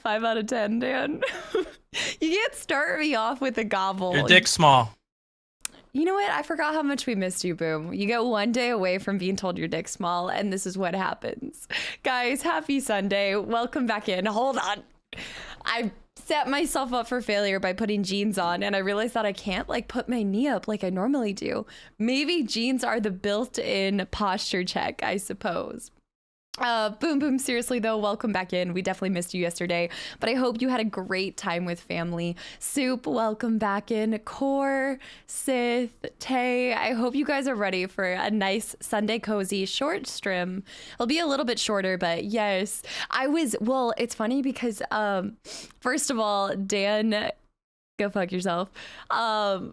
5 out of 10, Dan. You can't start me off with a gobble. Your dick's small. You know what? I forgot how much we missed you, Boom. You get one day away from being told your dick's small, and this is what happens. Guys, happy Sunday. Welcome back in. Hold on. I set myself up for failure by putting jeans on, and I realized that I can't like put my knee up like I normally do. Maybe jeans are the built-in posture check, I suppose. Boom, seriously though, welcome back in. We definitely missed you yesterday, but I hope you had a great time with family. Soup, welcome back in. Core, Sith, Tay, I hope you guys are ready for a nice Sunday cozy short stream. It'll be a little bit shorter, but yes, well, it's funny because first of all, Dan, go fuck yourself. I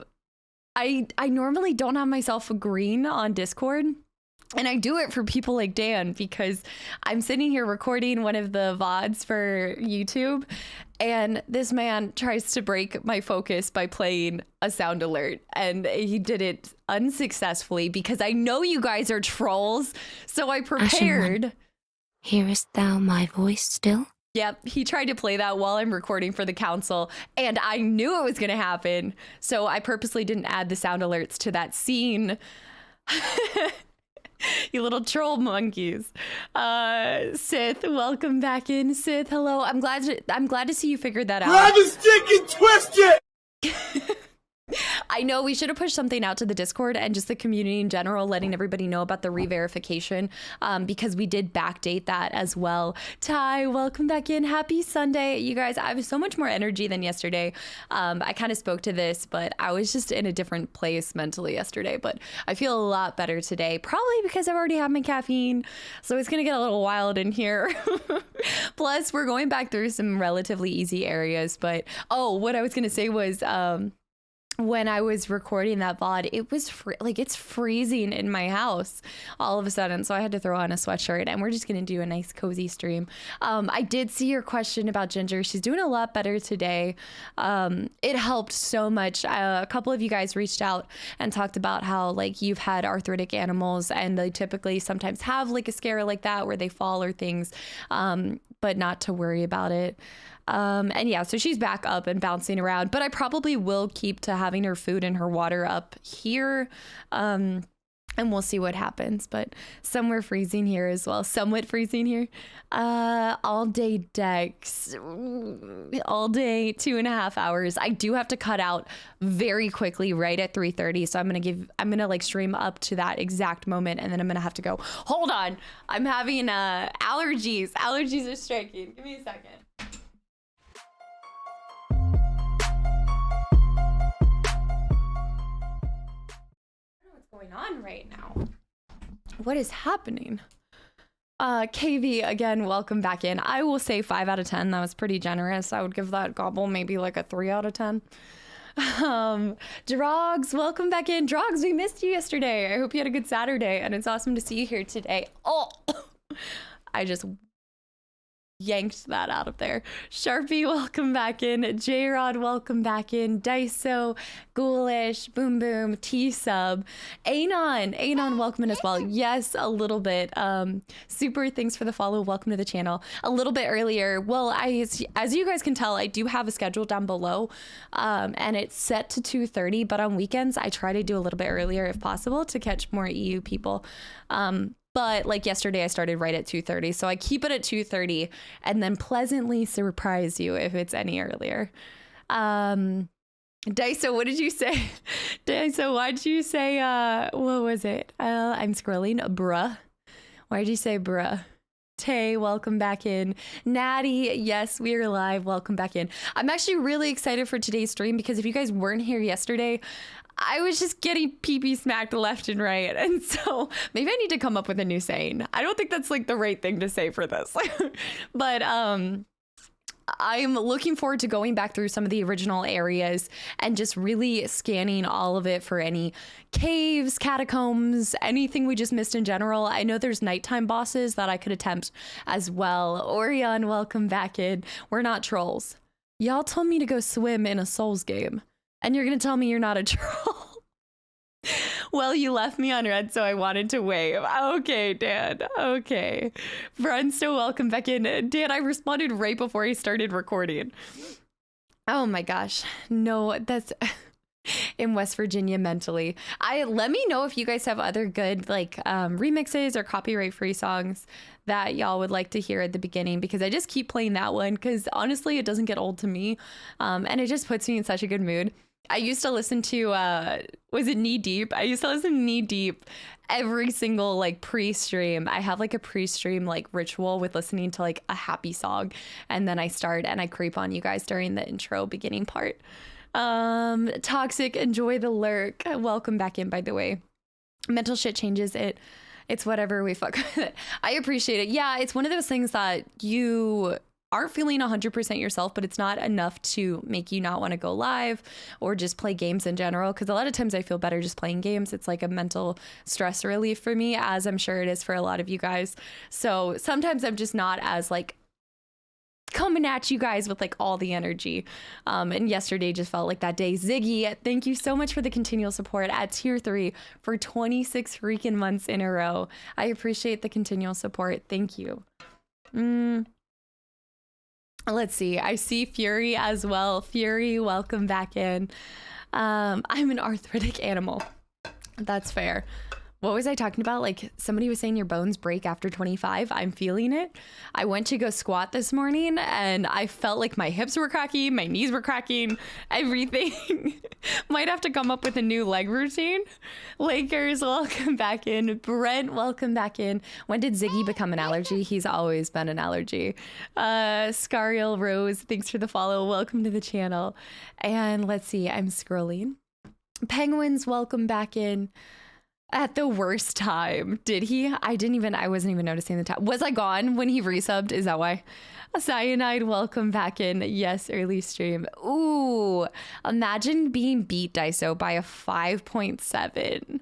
normally don't have myself green on Discord. And I do it for people like Dan because I'm sitting here recording one of the VODs for YouTube, and this man tries to break my focus by playing a sound alert, and he did it unsuccessfully because I know you guys are trolls, so I prepared. Hearest thou my voice still? Yep, he tried to play that while I'm recording for the council, and I knew it was going to happen, so I purposely didn't add the sound alerts to that scene. You little troll monkeys. Sith, welcome back in. Sith, hello. I'm glad to see you figured that out. Grab his dick and twist it! I know we should have pushed something out to the Discord and just the community in general, letting everybody know about the re-verification, because we did backdate that as well. Ty, welcome back in. Happy Sunday. You guys, I have so much more energy than yesterday. I kind of spoke to this, but I was just in a different place mentally yesterday, but I feel a lot better today, probably because I've already had my caffeine, so it's going to get a little wild in here. Plus, we're going back through some relatively easy areas, but what I was going to say was, when I was recording that VOD, it was it's freezing in my house all of a sudden. So I had to throw on a sweatshirt, and we're just going to do a nice cozy stream. I did see your question about Ginger. She's doing a lot better today. It helped so much. A couple of you guys reached out and talked about how like you've had arthritic animals, and they typically sometimes have like a scare like that where they fall or things, but not to worry about it. And yeah, so she's back up and bouncing around, but I probably will keep to having her food and her water up here. And we'll see what happens, but somewhere freezing here as well. Somewhat freezing here. All day Dex, all day, 2.5 hours. I do have to cut out very quickly right at 3:30. So I'm going to like stream up to that exact moment. And then I'm going to have to go, hold on. I'm having, allergies. Allergies are striking. Give me a second. Going on right now? What is happening? KV, again, welcome back in. I will say 5 out of 10. That was pretty generous. I would give that gobble maybe like a 3 out of 10. Drogs, welcome back in. Drogs, we missed you yesterday. I hope you had a good Saturday, and it's awesome to see you here today. Oh, I just yanked that out of there. Sharpie, welcome back in. J-Rod, welcome back in. Daiso, Ghoulish, Boom Boom, T-Sub, Anon, welcome in as well. Yes, a little bit. Super, thanks for the follow. Welcome to the channel. A little bit earlier. Well, as you guys can tell, I do have a schedule down below, and it's set to 2:30, but on weekends, I try to do a little bit earlier if possible to catch more EU people. But like yesterday, I started right at 2:30. So I keep it at 2:30 and then pleasantly surprise you if it's any earlier. Daiso, what did you say? Daiso, why'd you say, what was it? I'm scrolling. Bruh. Why'd you say bruh? Tay, welcome back in. Natty, yes, we are live. Welcome back in. I'm actually really excited for today's stream because if you guys weren't here yesterday, I was just getting pee-pee smacked left and right. And so maybe I need to come up with a new saying. I don't think that's like the right thing to say for this. But I'm looking forward to going back through some of the original areas and just really scanning all of it for any caves, catacombs, anything we just missed in general. I know there's nighttime bosses that I could attempt as well. Orion, welcome back in. We're not trolls. Y'all told me to go swim in a Souls game, and you're going to tell me you're not a troll. Well, you left me on red, so I wanted to wave. Okay, Dan. Okay. Brunsto, welcome back in. Dan, I responded right before he started recording. Oh my gosh. No, that's in West Virginia mentally. Let me know if you guys have other good like remixes or copyright free songs that y'all would like to hear at the beginning, because I just keep playing that one because honestly it doesn't get old to me, and it just puts me in such a good mood. I used to listen to was it Knee Deep? I used to listen to Knee Deep every single like pre-stream. I have like a pre-stream like ritual with listening to like a happy song, and then I start and I creep on you guys during the intro beginning part. Toxic, enjoy the lurk. Welcome back in, by the way. Mental shit changes. It's whatever we fuck with it. I appreciate it. Yeah, it's one of those things that you aren't feeling 100% yourself, but it's not enough to make you not want to go live or just play games in general. Because a lot of times I feel better just playing games. It's like a mental stress relief for me, as I'm sure it is for a lot of you guys. So sometimes I'm just not as like coming at you guys with like all the energy. And yesterday just felt like that day. Ziggy, thank you so much for the continual support at tier 3 for 26 freaking months in a row. I appreciate the continual support. Thank you. Let's see. I see Fury as well. Fury, welcome back in. I'm an arthritic animal. That's fair. What was I talking about? Like somebody was saying your bones break after 25. I'm feeling it. I went to go squat this morning and I felt like my hips were cracking, my knees were cracking, everything. Might have to come up with a new leg routine. Lakers, welcome back in. Brent, welcome back in. When did Ziggy become an allergy? He's always been an allergy. Scariel Rose, thanks for the follow. Welcome to the channel. And let's see, I'm scrolling. Penguins, welcome back in. At the worst time. Did he? I wasn't even noticing the time. Was I gone when he resubbed? Is that why? Cyanide, welcome back in. Yes, early stream. Ooh, imagine being beat, Daiso, by a 5.7.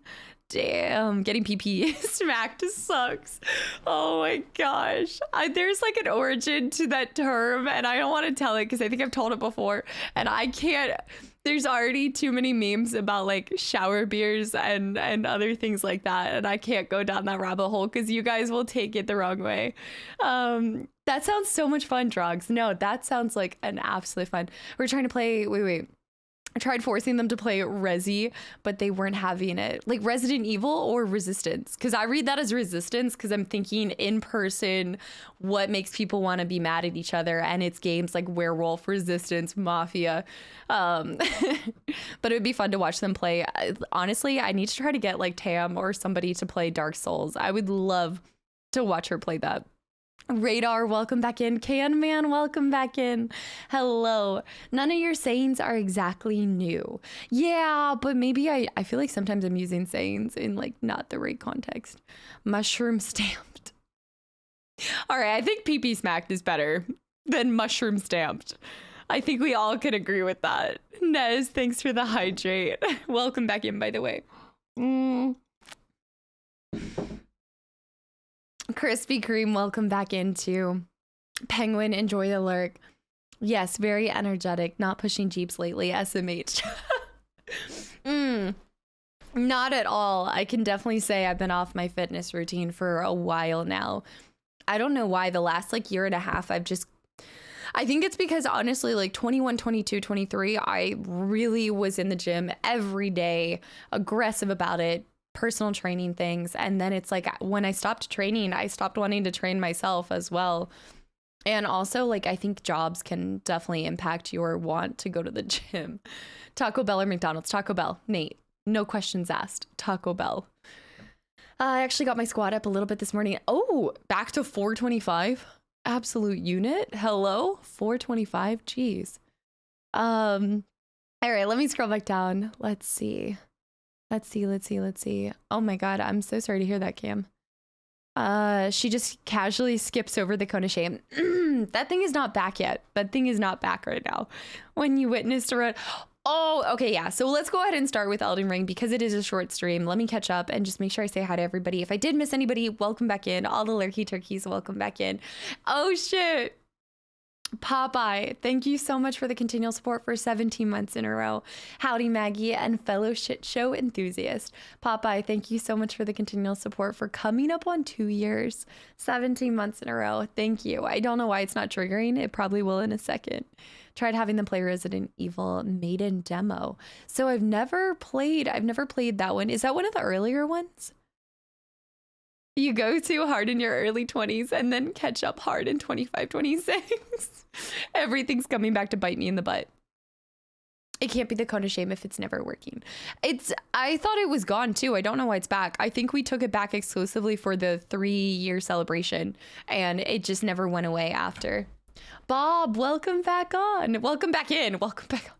Damn, getting PP smacked sucks. Oh my gosh. There's like an origin to that term and I don't want to tell it because I think I've told it before and I can't. There's already too many memes about like shower beers and other things like that. And I can't go down that rabbit hole because you guys will take it the wrong way. That sounds so much fun, Drogs. No, that sounds like an absolute fun. We're trying to play, wait. I tried forcing them to play Resi, but they weren't having it. Like Resident Evil or Resistance. Because I read that as Resistance because I'm thinking in person, what makes people want to be mad at each other? And it's games like Werewolf, Resistance, Mafia. But it would be fun to watch them play. Honestly, I need to try to get like Tam or somebody to play Dark Souls. I would love to watch her play that. Radar, welcome back in. Can Man, welcome back in. Hello. None of your sayings are exactly new. Yeah, but maybe I feel like sometimes I'm using sayings in like not the right context. Mushroom stamped. All right, I think PP smacked is better than mushroom stamped. I think we all can agree with that. Nez, thanks for the hydrate. Welcome back in, by the way. Krispy Kreme, welcome back into. Penguin, enjoy the lurk. Yes, very energetic. Not pushing Jeeps lately, SMH. Not at all. I can definitely say I've been off my fitness routine for a while now. I don't know why. The last like year and a half, I think it's because honestly, like 21, 22, 23, I really was in the gym every day, aggressive about it. Personal training things, and then it's like when I stopped training, I stopped wanting to train myself as well. And also like I think jobs can definitely impact your want to go to the gym. Taco Bell or McDonald's? Taco Bell. Nate, no questions asked. Taco Bell. I actually got my squat up a little bit this morning. Oh, back to 425. Absolute unit. Hello, 425. Jeez. All right, let me scroll back down. Let's see. Let's see. Oh my God, I'm so sorry to hear that, Cam. She just casually skips over the cone of shame. That thing is not back yet. That thing is not back right now. When you witnessed a run. Oh, okay, yeah. So let's go ahead and start with Elden Ring because it is a short stream. Let me catch up and just make sure I say hi to everybody. If I did miss anybody, welcome back in. All the lurky turkeys, welcome back in. Oh shit. Popeye, thank you so much for the continual support for 17 months in a row. Howdy Maggie and fellow shit show enthusiast. Popeye, thank you so much for the continual support for coming up on 2 years. 17 months in a row. Thank you. I don't know why it's not triggering. It probably will in a second. Tried having them play Resident Evil Maiden demo. So I've never played that one. Is that one of the earlier ones? You go too hard in your early 20s and then catch up hard in 25, 26. Everything's coming back to bite me in the butt. It can't be the cone of shame if it's never working. I thought it was gone too. I don't know why it's back. I think we took it back exclusively for the 3-year celebration and it just never went away after. Bob, welcome back on. Welcome back in. Welcome back on.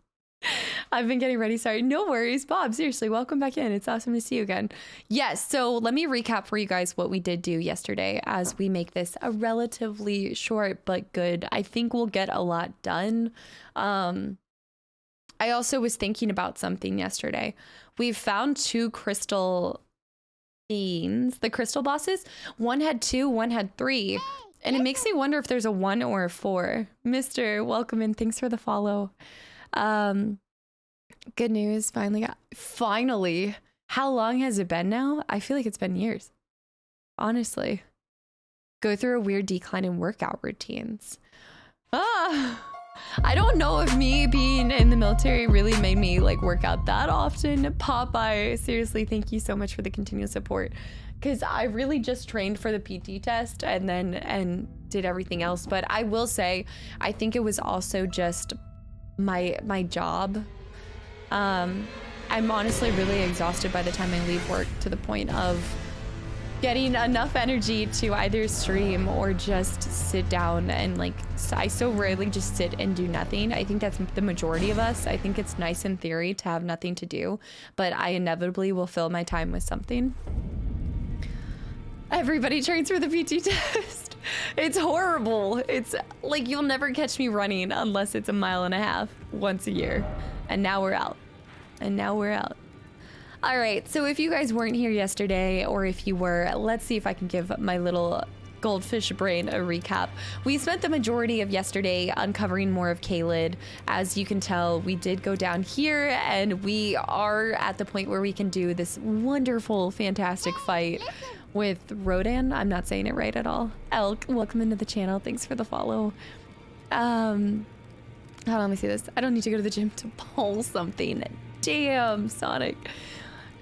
I've been getting ready. Sorry. No worries, Bob. Seriously, welcome back in. It's awesome to see you again. Yes. So let me recap for you guys what we did do yesterday as we make this a relatively short but good. I think we'll get a lot done. I also was thinking about something yesterday. We've found 2 crystal fiends, the crystal bosses. One had 2, one had 3. And it makes me wonder if there's a 1 or a 4. Mr. Welcome in. Thanks for the follow. Good news. Finally. How long has it been now? I feel like it's been years. Honestly. Go through a weird decline in workout routines. I don't know if me being in the military really made me like work out that often. Popeye, seriously, thank you so much for the continued support. Because I really just trained for the PT test and did everything else. But I will say, I think it was also just my job. I'm honestly really exhausted by the time I leave work, to the point of getting enough energy to either stream or just sit down and like, I so rarely just sit and do nothing. I think that's the majority of us. I think it's nice in theory to have nothing to do, but I inevitably will fill my time with something. Everybody trains for the PT test. It's horrible. It's like you'll never catch me running unless it's 1.5 miles once a year. And now we're out. All right, so if you guys weren't here yesterday, or if you were, let's see if I can give my little goldfish brain a recap. We spent the majority of yesterday uncovering more of Caelid. As you can tell, we did go down here, and we are at the point where we can do this wonderful, fantastic fight with Rodan. I'm not saying it right at all. Elk, welcome into the channel. Thanks for the follow. Hold on, let me see this. I don't need to go to the gym to pull something. Damn, Sonic.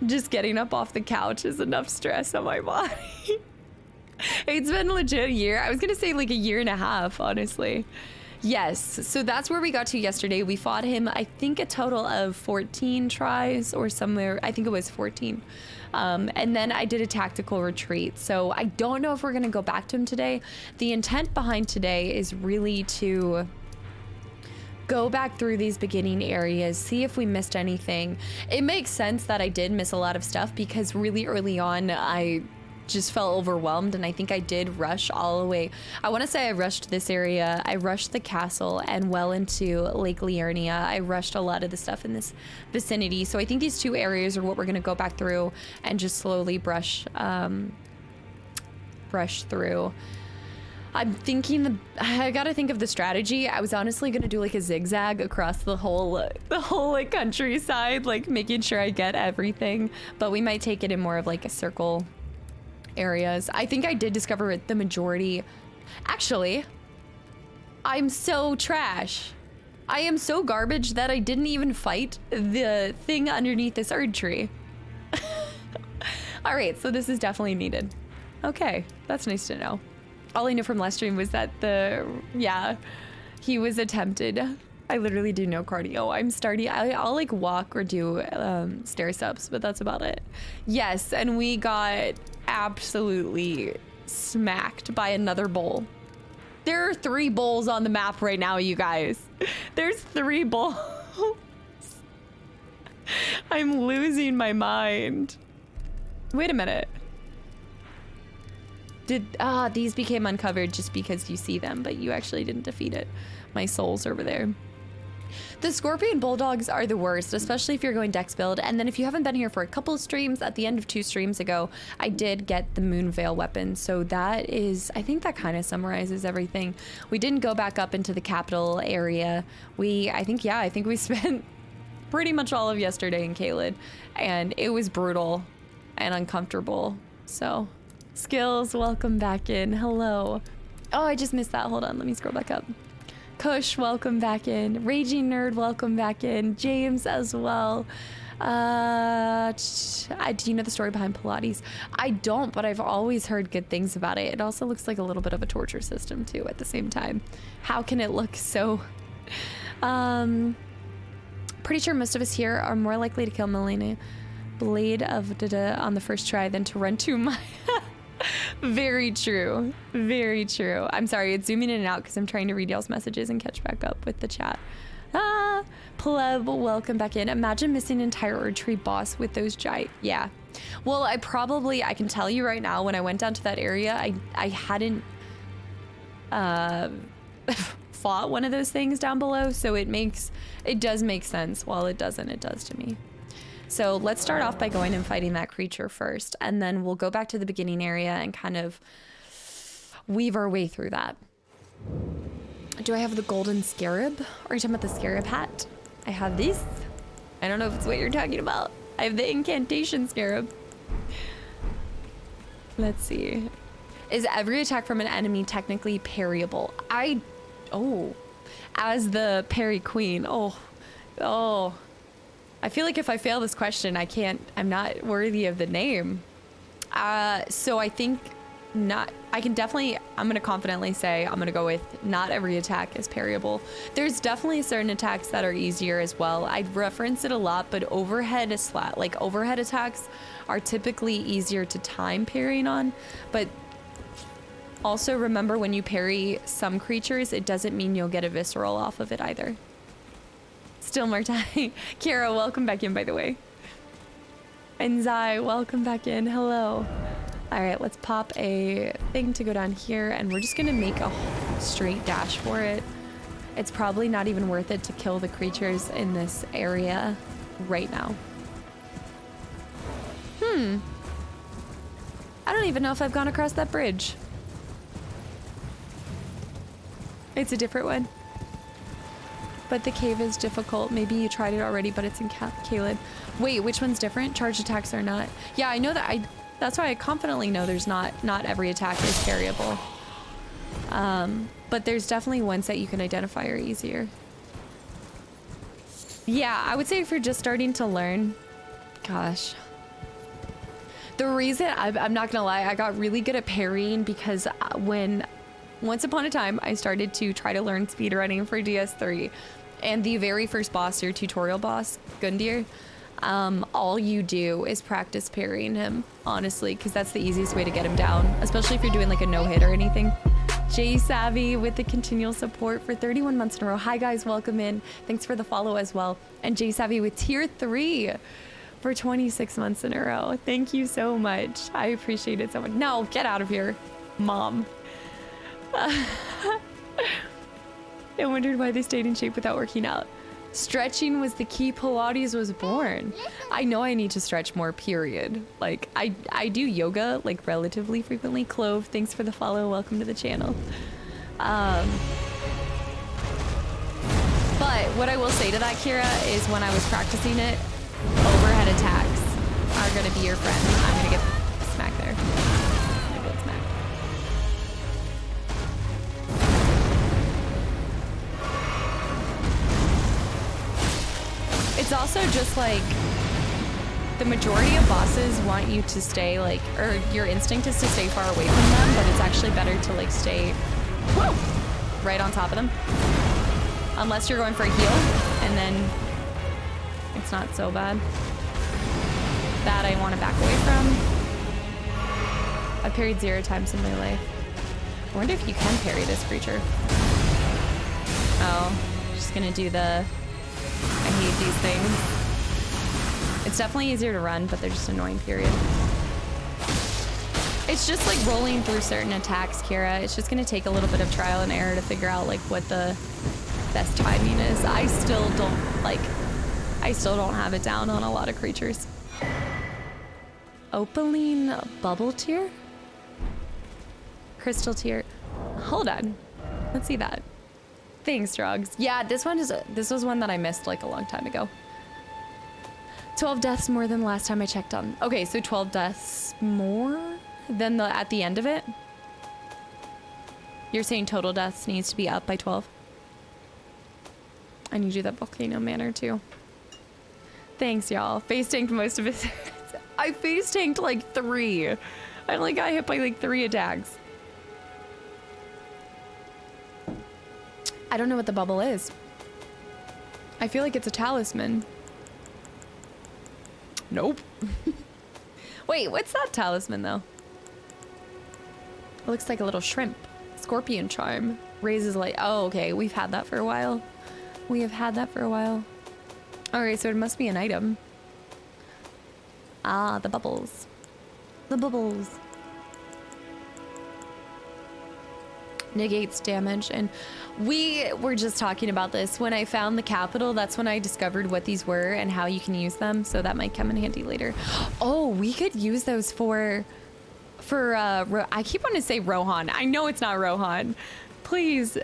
Just getting up off the couch is enough stress on my body. It's been legit a year. I was gonna say like 1.5 years, honestly. Yes, so that's where we got to yesterday. We fought him, I think, a total of 14 tries or somewhere. I think it was 14. And then I did a tactical retreat. So I don't know if we're gonna go back to him today. The intent behind today is really to go back through these beginning areas, see if we missed anything. It makes sense that I did miss a lot of stuff because really early on, I just felt overwhelmed, and I think I did rush all the way. I want to say I rushed this area, I rushed the castle and well into Lake Liurnia. I rushed a lot of the stuff in this vicinity. So I think these 2 areas are what we're going to go back through and just slowly brush through. I'm thinking I gotta think of the strategy. I was honestly gonna do like a zigzag across the whole like countryside, like making sure I get everything, but we might take it in more of like a circle areas. I think I did discover the majority. Actually, I'm so trash. I am so garbage that I didn't even fight the thing underneath this Erd tree. All right, so this is definitely needed. Okay, that's nice to know. All I knew from last stream was that he was attempted. I literally do no cardio. I'll like walk or do stair steps, but that's about it. Yes, and we got absolutely smacked by another bull. There are 3 bulls on the map right now, you guys. There's 3 bulls. I'm losing my mind. Wait a minute. These became uncovered just because you see them, but you actually didn't defeat it. My soul's over there. The Scorpion Bulldogs are the worst, especially if you're going Dex build. And then if you haven't been here for a couple of streams, at the end of 2 streams ago, I did get the Moonveil weapon. So that is, I think that kind of summarizes everything. We didn't go back up into the capital area. I think we spent pretty much all of yesterday in Caelid, and it was brutal and uncomfortable. So, Skills, welcome back in. Hello. Oh, I just missed that. Hold on, let me scroll back up. Kush, welcome back in. Raging Nerd, welcome back in. James as well. Do you know the story behind Pilates? I don't, but I've always heard good things about it. It also looks like a little bit of a torture system too at the same time. How can it look so... Pretty sure most of us here are more likely to kill Melina Blade of Dada on the first try than to run 2 miles. Very true. Very true. I'm sorry, it's zooming in and out because I'm trying to read y'all's messages and catch back up with the chat. Pleb, welcome back in. Imagine missing an entire Erdtree boss with those giant... Yeah. Well, I can tell you right now, when I went down to that area, I hadn't fought one of those things down below, so it does make sense. While it doesn't, it does to me. So let's start off by going and fighting that creature first, and then we'll go back to the beginning area and kind of weave our way through that. Do I have the golden scarab? Or are you talking about the scarab hat? I have this. I don't know if it's what you're talking about. I have the incantation scarab. Let's see. Is every attack from an enemy technically parryable? As the parry queen. Oh. I feel like if I fail this question, I'm not worthy of the name. So I think not. I'm gonna confidently say I'm gonna go with not every attack is parryable. There's definitely certain attacks that are easier as well. I reference it a lot, but overhead attacks are typically easier to time parrying on. But also remember, when you parry some creatures, it doesn't mean you'll get a visceral off of it either. Still more time. Kira, welcome back in, by the way. And Zai, welcome back in. Hello. All right, let's pop a thing to go down here, and we're just gonna make a straight dash for it. It's probably not even worth it to kill the creatures in this area right now. I don't even know if I've gone across that bridge. It's a different one. But the cave is difficult. Maybe you tried it already, but it's in Caelid. Wait, which one's different? Charged attacks are not. Yeah, I know that. That's why I confidently know there's not every attack is parryable. But there's definitely ones that you can identify are easier. Yeah, I would say if you're just starting to learn, gosh. The reason, I'm not gonna lie, I got really good at parrying because once upon a time, I started to try to learn speedrunning for DS3. And the very first boss, your tutorial boss, Gundyr, all you do is practice parrying him, honestly, because that's the easiest way to get him down, especially if you're doing like a no-hit or anything. Jay Savvy with the continual support for 31 months in a row. Hi guys, welcome in. Thanks for the follow as well. And Jay Savvy with tier 3 for 26 months in a row. Thank you so much. I appreciate it so much. No, get out of here, Mom. I wondered why they stayed in shape without working out. Stretching was the key. Pilates was born. I know I need to stretch more, period. Like, I do yoga, like, relatively frequently. Clove, thanks for the follow. Welcome to the channel. But what I will say to that, Kira, is when I was practicing it, overhead attacks are going to be your friend. I'm going to get smacked there. I'm gonna get smacked. It's also just like the majority of bosses want you to stay like, or your instinct is to stay far away from them, but it's actually better to like stay right on top of them. Unless you're going for a heal, and then it's not so bad. That I want to back away from. I've parried 0 times in my life. I wonder if you can parry this creature. Oh, just gonna do the... I hate these things. It's definitely easier to run, but they're just annoying, period. It's just like rolling through certain attacks, Kira. It's just gonna take a little bit of trial and error to figure out like what the best timing is. I still don't have it down on a lot of creatures. Opaline bubble tier? Crystal tier. Hold on. Let's see that. Thanks, Drugs. Yeah, this was one that I missed like a long time ago. 12 deaths more than the last time I checked on. Okay, so 12 deaths more than at the end of it? You're saying total deaths needs to be up by 12? I need you that volcano manor too. Thanks, y'all. Face tanked most of it. I face tanked like 3. I only got hit by like 3 attacks. I don't know what the bubble is. I feel like it's a talisman. Nope. Wait, what's that talisman though? It looks like a little shrimp. Scorpion charm. Raises light. Oh, okay. We've had that for a while. We have had that for a while. Alright, so it must be an item. Ah, the bubbles. The bubbles. Negates damage. And we were just talking about this. When I found the capital, that's when I discovered what these were and how you can use them. So that might come in handy later. Oh, we could use those for I keep wanting to say Rohan. I know it's not Rohan. Please.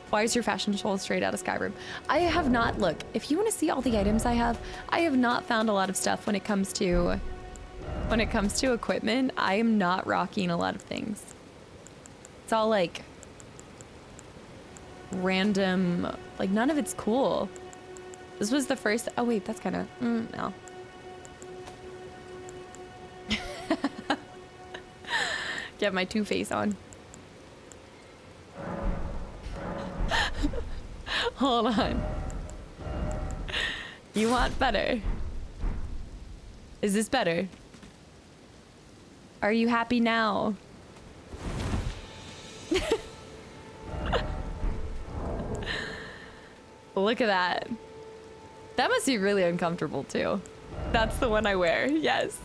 Why is your fashion show straight out of Skyrim? I have not, look, if you want to see all the items I have not found a lot of stuff when it comes to equipment. I am not rocking a lot of things. It's all like random, like none of it's cool. This was the first, oh wait, that's kind of, no. Get my Two-Face on. Hold on. You want better? Is this better? Are you happy now? Look at that. That must be really uncomfortable too. That's the one I wear, yes.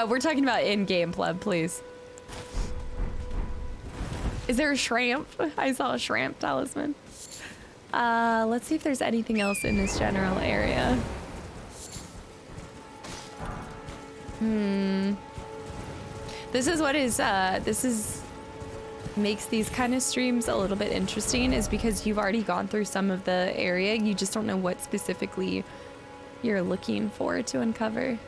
We're talking about in-game pleb, please. Is there a shrimp? I saw a shrimp talisman. Let's see if there's anything else in this general area. This is what is, makes these kind of streams a little bit interesting, is because you've already gone through some of the area. You just don't know what specifically you're looking for to uncover.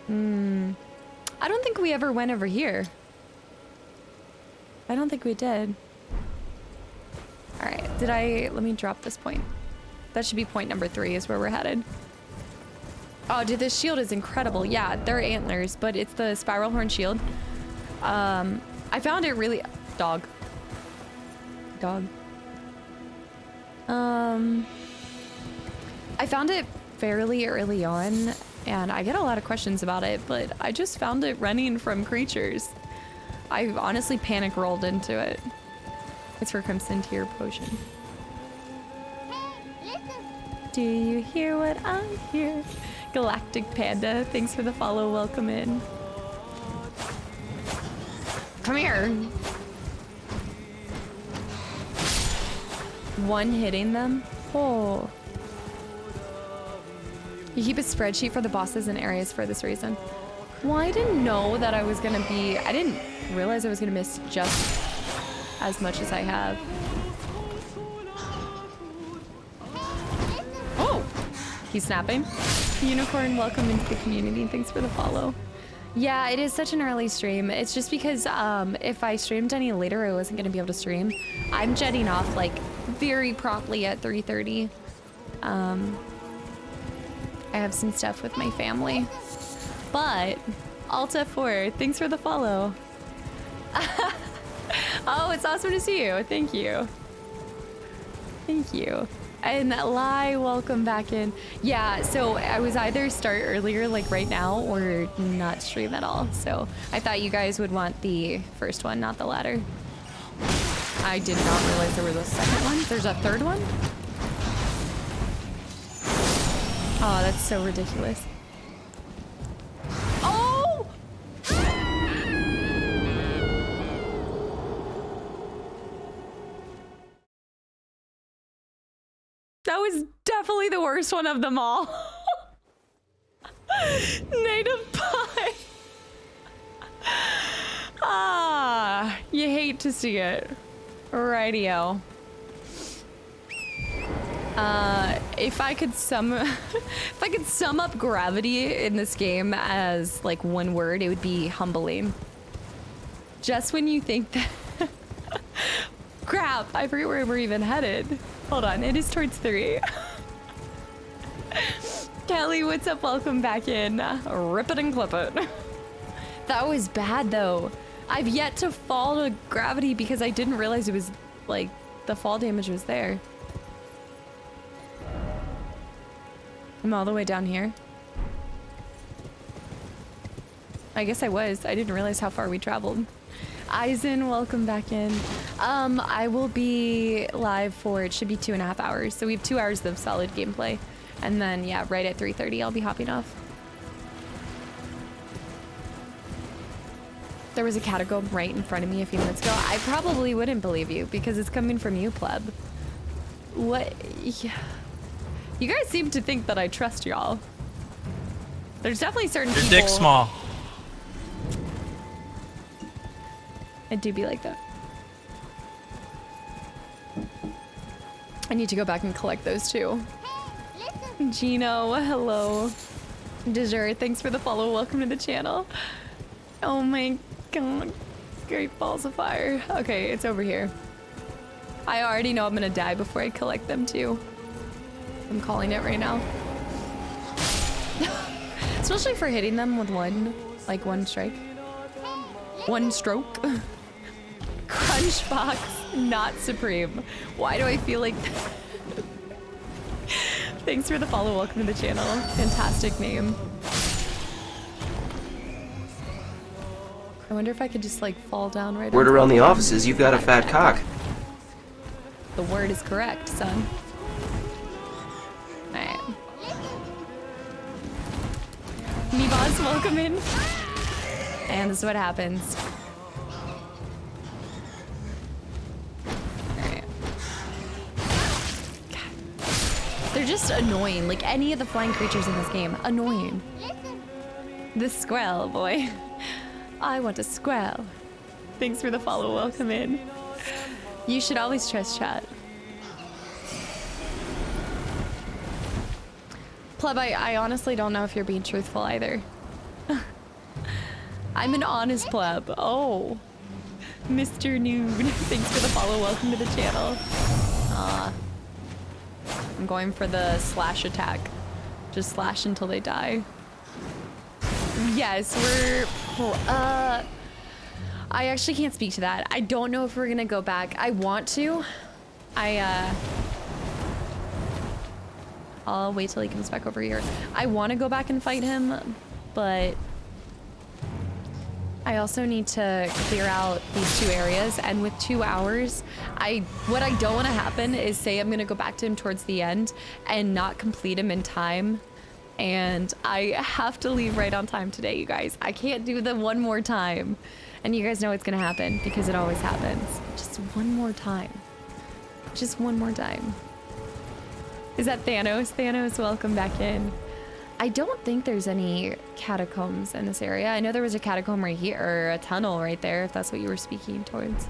I don't think we ever went over here. I don't think we did. All right, let me drop this point. That should be point number 3 is where we're headed. Oh, dude, this shield is incredible. Yeah, they're antlers, but it's the spiral horn shield. I found it really, dog. I found it fairly early on, and I get a lot of questions about it, but I just found it running from creatures. I honestly panic rolled into it. It's for Crimson Tier Potion. Do you hear what I hear? Galactic Panda, thanks for the follow, welcome in. Come here. One hitting them? Oh. You keep a spreadsheet for the bosses and areas for this reason. Well, I didn't know that I was gonna be, I didn't realize I was gonna miss just as much as I have. Oh, he's snapping. Unicorn, welcome into the community. Thanks for the follow. Yeah, it is such an early stream. It's just because if I streamed any later, I wasn't gonna be able to stream. I'm jetting off like very promptly at 3:30. I have some stuff with my family. But Alta 4, thanks for the follow. Oh, it's awesome to see you. Thank you. Thank you. And Lai, welcome back in. Yeah, so I was either start earlier, like right now, or not stream at all. So I thought you guys would want the first one, not the latter. I did not realize there was a second one. There's a third one? Oh, that's so ridiculous. Oh! That was definitely the worst one of them all. Native pie. Ah, you hate to see it. Rightio. If I could sum up gravity in this game as like one word, it would be humbling. Just when you think that crap, I forget where we're even headed. Hold on, it is towards 3. Kelly, what's up? Welcome back in. Rip it and clip it. That was bad though. I've yet to fall to gravity because I didn't realize it was like the fall damage was there. I'm all the way down here. I guess I was. I didn't realize how far we traveled. Eisen, welcome back in. I will be live for, it should be 2.5 hours. So we have 2 hours of solid gameplay. And then, yeah, right at 3:30, I'll be hopping off. There was a catacomb right in front of me a few minutes ago. I probably wouldn't believe you because it's coming from you, pleb. What? Yeah. You guys seem to think that I trust y'all. There's definitely certain people. Your dick's small. It do be like that. I need to go back and collect those too. Gino, hello. Dessert, thanks for the follow. Welcome to the channel. Oh my god. Great balls of fire. Okay, it's over here. I already know I'm gonna die before I collect them too. I'm calling it right now. Especially for hitting them with one strike. One stroke. Crunchbox, not supreme. Why do I feel like Thanks for the follow. Welcome to the channel. Fantastic name. I wonder if I could just like fall down right. Word around the offices, you've got a fat cock. The word is correct, son. Alright. Meeboss, welcome in. And this is what happens. Alright. They're just annoying, like any of the flying creatures in this game. Annoying. The squirrel, boy. I want a squirrel. Thanks for the follow, welcome in. You should always trust chat. Pleb, I honestly don't know if you're being truthful either. I'm an honest pleb. Oh. Mr. Nude. Thanks for the follow, welcome to the channel. I'm going for the slash attack. Just slash until they die. Yes, we're... I actually can't speak to that. I don't know if we're gonna go back. I want to. I'll wait till he comes back over here. I want to go back and fight him, but I also need to clear out these 2 areas. And with 2 hours, what I don't want to happen is say I'm gonna go back to him towards the end and not complete him in time. And I have to leave right on time today, you guys. I can't do the one more time. And you guys know it's gonna happen because it always happens. Just one more time. Just one more time. Is that Thanos? Thanos, welcome back in. I don't think there's any catacombs in this area. I know there was a catacomb right here, or a tunnel right there, if that's what you were speaking towards.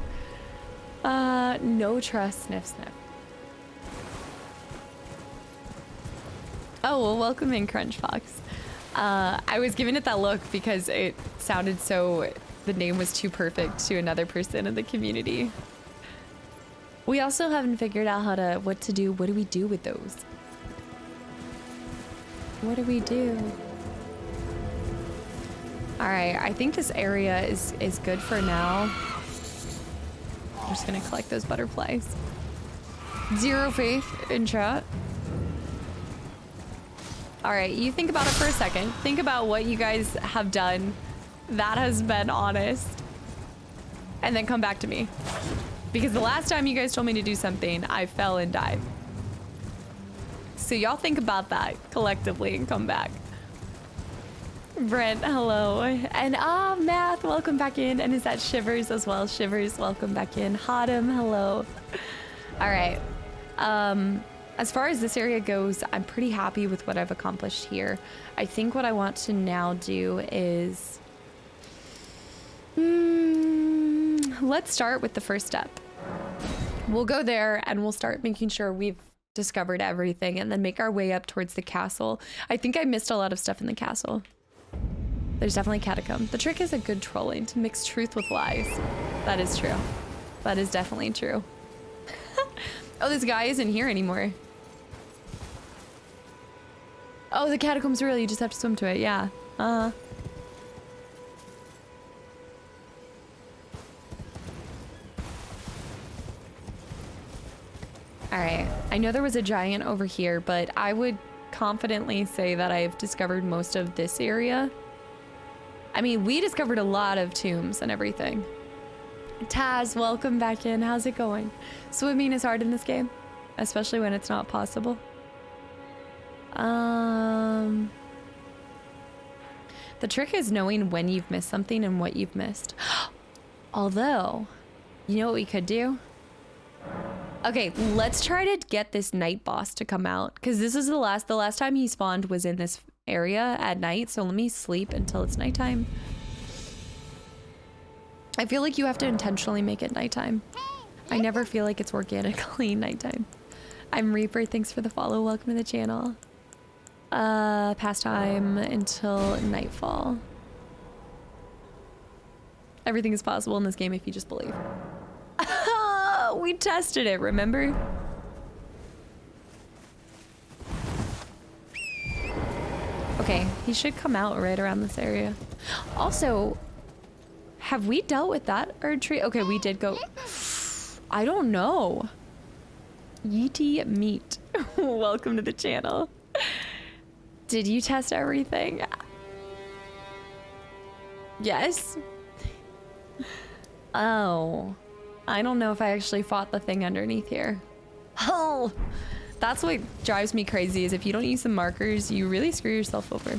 No trust, sniff, sniff. Oh, well, welcome in, Crunch Fox. I was giving it that look because it sounded so... The name was too perfect to another person in the community. We also haven't figured out what to do. What do we do with those? What do we do? All right, I think this area is good for now. I'm just gonna collect those butterflies. Zero faith in chat. All right, you think about it for a second. Think about what you guys have done that has been honest. And then come back to me. Because the last time you guys told me to do something, I fell and died. So y'all think about that collectively and come back. Brent, hello. And Math, welcome back in. And is that Shivers as well? Shivers, welcome back in. Hotham, hello. All right. as far as this area goes, I'm pretty happy with what I've accomplished here. I think what I want to now do is... let's start with the first step. We'll go there and we'll start making sure we've discovered everything and then make our way up towards the castle. I think I missed a lot of stuff in the castle. There's definitely catacombs. The trick is a good trolling to mix truth with lies. That is true. That is definitely true. Oh, this guy isn't here anymore. Oh, the catacombs are real. You just have to swim to it. Yeah. All right. I know there was a giant over here, but I would confidently say that I've discovered most of this area. I mean, we discovered a lot of tombs and everything. Taz, welcome back in. How's it going? Swimming is hard in this game, especially when it's not possible. The trick is knowing when you've missed something and what you've missed. Although, you know what we could do? Okay, let's try to get this night boss to come out, because this is the last time he spawned was in this area at night, so let me sleep until it's nighttime. I feel like you have to intentionally make it nighttime. I never feel like it's organically nighttime. I'm Reaper, thanks for the follow, welcome to the channel. Pastime until nightfall. Everything is possible in this game if you just believe. We tested it, remember? Okay, he should come out right around this area. Also, have we dealt with that Erd tree? Okay, we did go... I don't know. Yeety meat. Welcome to the channel. Did you test everything? Yes? Oh. I don't know if I actually fought the thing underneath here. Oh! That's what drives me crazy, is if you don't use the markers, you really screw yourself over.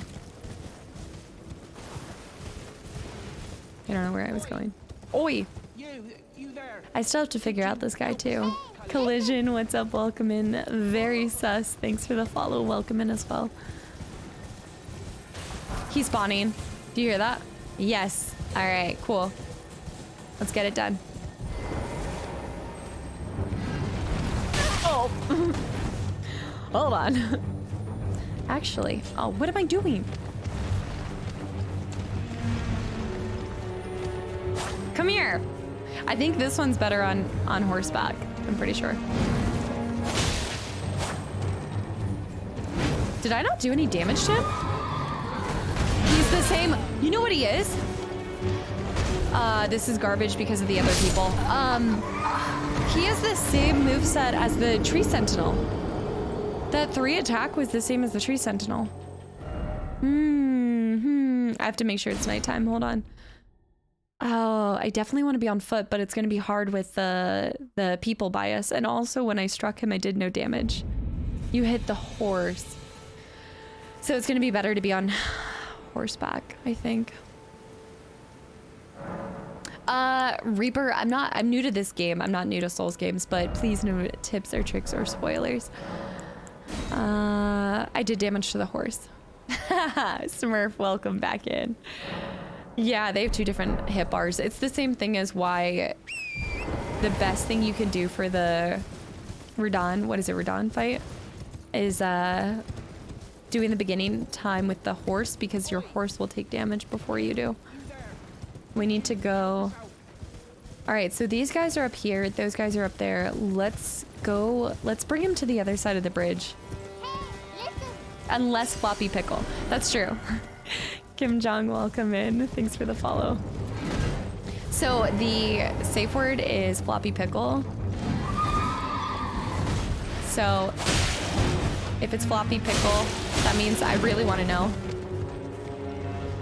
I don't know where I was going. Oi! You there. I still have to figure out this guy too. Collision, what's up? Welcome in. Very sus. Thanks for the follow. Welcome in as well. He's spawning. Do you hear that? Yes. All right, cool. Let's get it done. Oh. Hold on. Actually, oh, what am I doing? Come here. I think this one's better on horseback. I'm pretty sure. Did I not do any damage to him? He's the same. You know what he is? This is garbage because of the other people. He has the same moveset as the tree sentinel. That 3 attack was the same as the tree sentinel. I have to make sure it's nighttime. Hold on. Oh, I definitely want to be on foot, but it's going to be hard with the people bias. And also when I struck him, I did no damage. You hit the horse. So it's going to be better to be on horseback, I think. Reaper, I'm new to this game. I'm not new to Souls games, but please no tips or tricks or spoilers. I did damage to the horse. Smurf, welcome back in. Yeah, they have 2 different hit bars. It's the same thing as why the best thing you can do for the Radahn, what is it, Radahn fight? Is doing the beginning time with the horse, because your horse will take damage before you do. We need to go... Alright, so these guys are up here, those guys are up there. Let's go, let's bring him to the other side of the bridge. Unless Floppy Pickle. That's true. Kim Jong, welcome in. Thanks for the follow. So the safe word is Floppy Pickle. So if it's Floppy Pickle, that means I really want to know.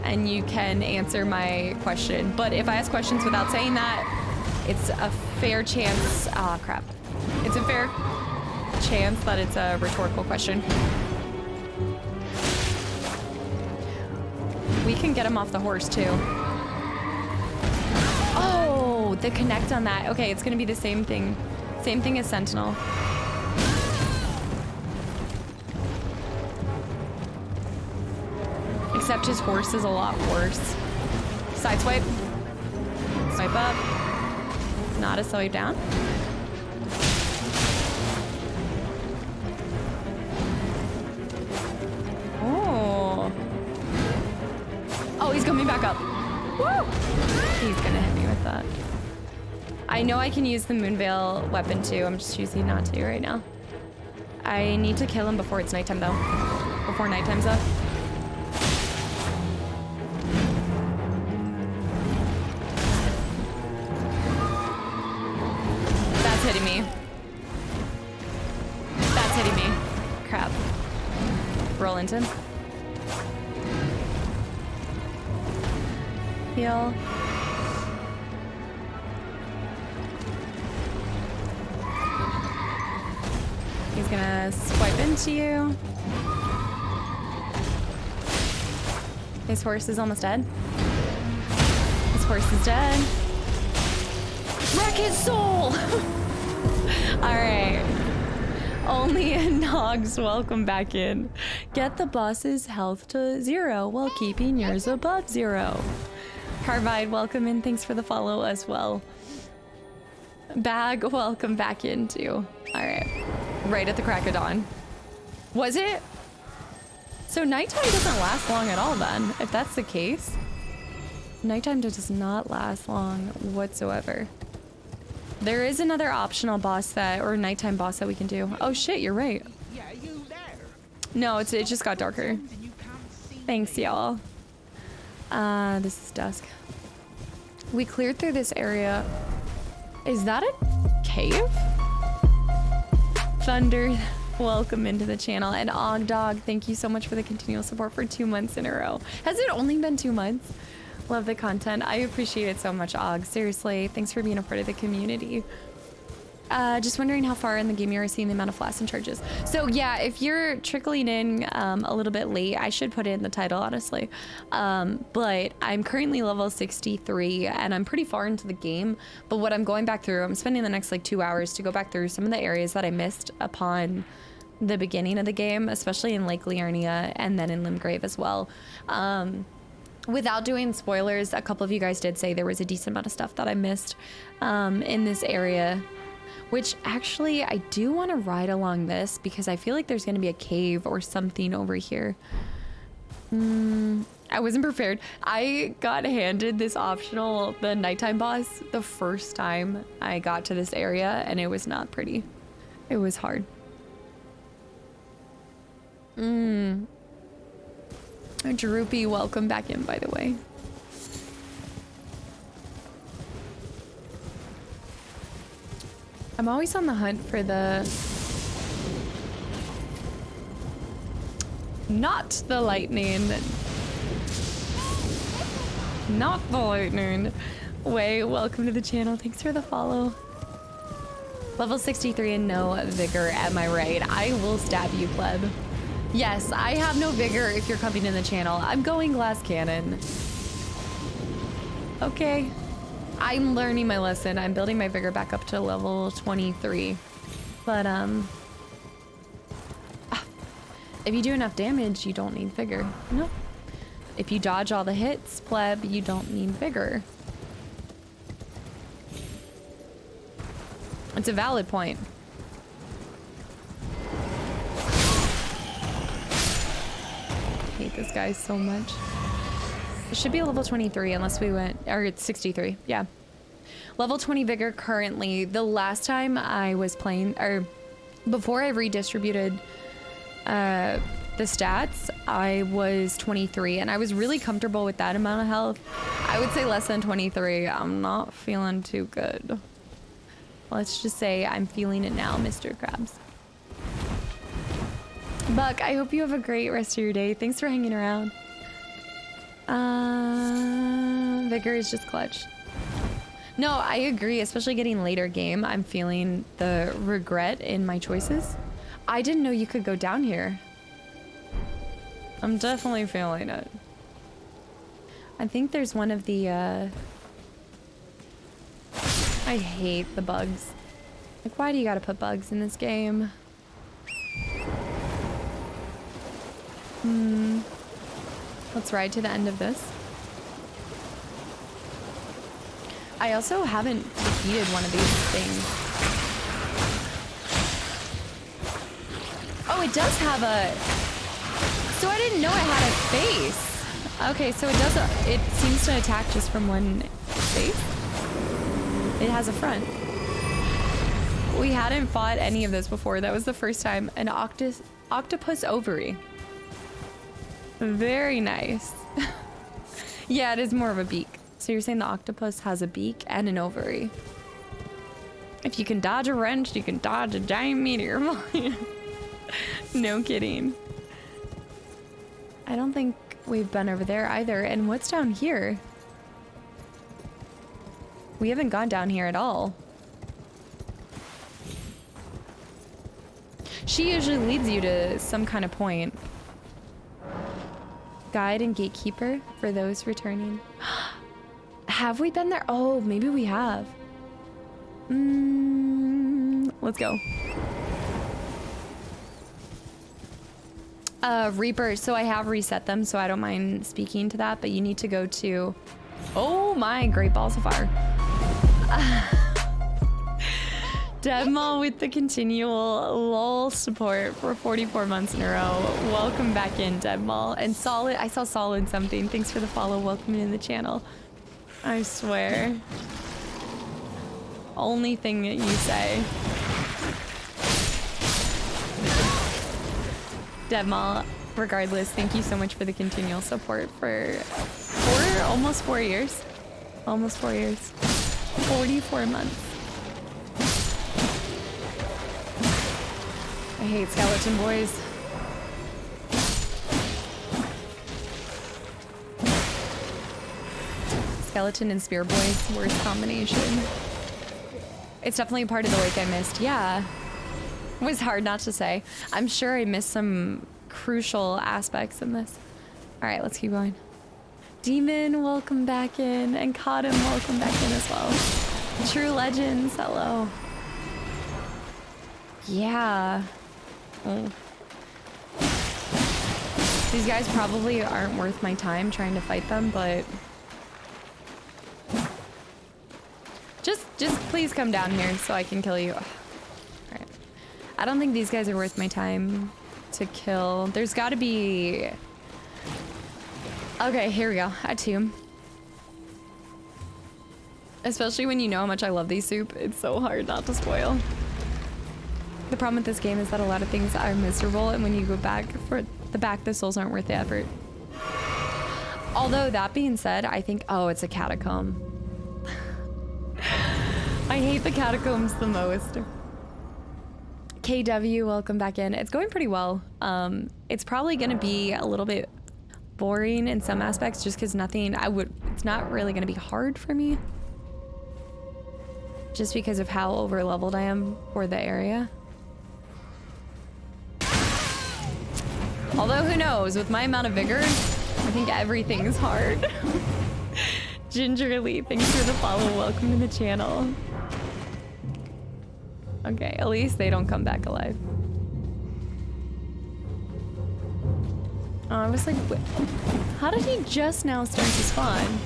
And you can answer my question. But if I ask questions without saying that, it's a fair chance. Ah, crap. It's a fair chance that it's a rhetorical question. We can get him off the horse too. Oh, the connect on that. Okay, it's gonna be the same thing. Same thing as Sentinel. Except his horse is a lot worse. Side swipe. Swipe up. Not a swipe down. Oh. Oh, he's coming back up. Woo! He's gonna hit me with that. I know I can use the Moonveil weapon too. I'm just choosing not to right now. I need to kill him before it's nighttime though. Before nighttime's up. That's hitting me. That's hitting me. Crap. Roll into him. Heal. He's gonna swipe into you. His horse is almost dead. His horse is dead. Wreck his soul! Alright. Only Nogs, welcome back in. Get the boss's health to 0 while keeping yours above 0. Carvide, welcome in. Thanks for the follow as well. Bag, welcome back in too. Alright. Right at the crack of dawn. Was it? So nighttime doesn't last long at all then, if that's the case. Nighttime does not last long whatsoever. There is another optional boss that, or nighttime boss that we can do. Oh shit, you're right. Yeah, you there? No, it just got darker. Thanks, y'all. This is dusk. We cleared through this area. Is that a cave? Thunder, welcome into the channel. And Ogdog, thank you so much for the continual support for 2 months in a row. Has it only been 2 months? Love the content. I appreciate it so much, Og. Seriously, thanks for being a part of the community. Just wondering how far in the game you are seeing the amount of flasks and charges. So yeah, if you're trickling in a little bit late, I should put it in the title, honestly. But I'm currently level 63 and I'm pretty far into the game. But what I'm going back through, I'm spending the next like 2 hours to go back through some of the areas that I missed upon the beginning of the game, especially in Lake Liurnia and then in Limgrave as well. Without doing spoilers, a couple of you guys did say there was a decent amount of stuff that I missed in this area. Which actually, I do want to ride along this because I feel like there's going to be a cave or something over here. I wasn't prepared. I got handed this optional, the nighttime boss, the first time I got to this area, and it was not pretty. It was hard. Droopy, welcome back in, by the way. I'm always on the hunt for the... Not the lightning. Not the lightning. Way, welcome to the channel. Thanks for the follow. Level 63 and no vigor, am I right? I will stab you, pleb. Yes, I have no vigor if you're coming in the channel. I'm going glass cannon. Okay. I'm learning my lesson. I'm building my vigor back up to level 23. But, if you do enough damage, you don't need vigor. Nope. If you dodge all the hits, pleb, you don't need vigor. It's a valid point. I hate this guy so much. It should be a level 23 unless we went, or it's 63, yeah. Level 20 vigor currently. The last time I was playing, or before I redistributed the stats, I was 23 and I was really comfortable with that amount of health. I would say less than 23. I'm not feeling too good. Let's just say I'm feeling it now, Mr. Krabs. Buck, I hope you have a great rest of your day. Thanks for hanging around. Vigor is just clutch. No, I agree, especially getting later game. I'm feeling the regret in my choices. I didn't know you could go down here. I'm definitely feeling it. I think there's one of the, I hate the bugs. Like, why do you gotta put bugs in this game? Let's ride to the end of this. I also haven't defeated one of these things. Oh, it does have a... So I didn't know it had a face. Okay, so it does... It seems to attack just from one face. It has a front. We hadn't fought any of this before. That was the first time. An octopus ovary. Very nice. Yeah, it is more of a beak. So you're saying the octopus has a beak and an ovary. If you can dodge a wrench, you can dodge a giant meteor. No kidding. I don't think we've been over there either. And what's down here? We haven't gone down here at all. She usually leads you to some kind of point. Guide and gatekeeper for those returning. Have we been there? Oh, maybe we have. Let's go. Reaper, so I have reset them, so I don't mind speaking to that, but you need to go to... Oh my, great balls of fire. Deadmall with the continual LOL support for 44 months in a row. Welcome back in, Deadmall. And Solid, I saw Solid something. Thanks for the follow. Welcome in the channel. I swear. Only thing that you say. Deadmall, regardless, thank you so much for the continual support for almost 4 years. Almost 4 years. 44 months. I hate skeleton boys. Skeleton and spear boys, worst combination. It's definitely part of the lake I missed. Yeah. It was hard not to say. I'm sure I missed some crucial aspects in this. All right, let's keep going. Demon, welcome back in. And Cotton, welcome back in as well. True Legends, hello. Yeah. Oh. These guys probably aren't worth my time trying to fight them, but... Just please come down here so I can kill you. Alright. I don't think these guys are worth my time to kill. There's gotta be... Okay, here we go. A tomb. Especially when you know how much I love these soup. It's so hard not to spoil. The problem with this game is that a lot of things are miserable, and when you go back for the souls aren't worth the effort. Although, that being said, I think... Oh, it's a catacomb. I hate the catacombs the most. KW, welcome back in. It's going pretty well. It's probably gonna be a little bit boring in some aspects just because it's not really gonna be hard for me. Just because of how over leveled I am for the area. Although who knows, with my amount of vigor, I think everything's hard. Gingerly, thanks for the follow. Welcome to the channel. Okay, at least they don't come back alive. Oh, I was like, how did he just now start to spawn?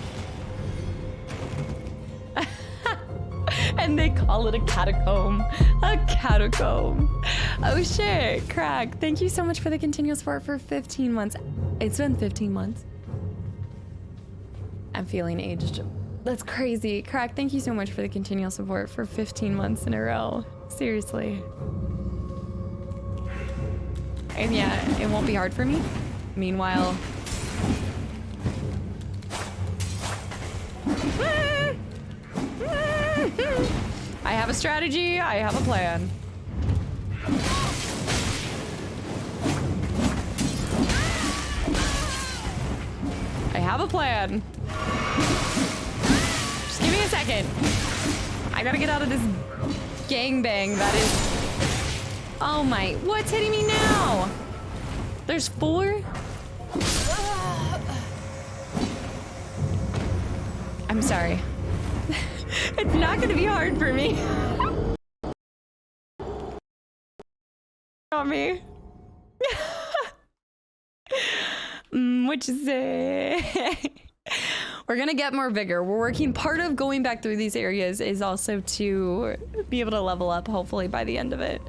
And they call it a catacomb. A catacomb. Oh shit, Crack. Thank you so much for the continual support for 15 months. It's been 15 months. I'm feeling aged. That's crazy. Crack, thank you so much for the continual support for 15 months in a row. Seriously. And yeah, it won't be hard for me. Meanwhile... I have a strategy, I have a plan. I have a plan. Just give me a second. I gotta get out of this gangbang that is... Oh my, what's hitting me now? There's 4? I'm sorry. It's not gonna be hard for me. Not me. What you say? We're gonna get more vigor. We're working. Part of going back through these areas is also to be able to level up, hopefully by the end of it.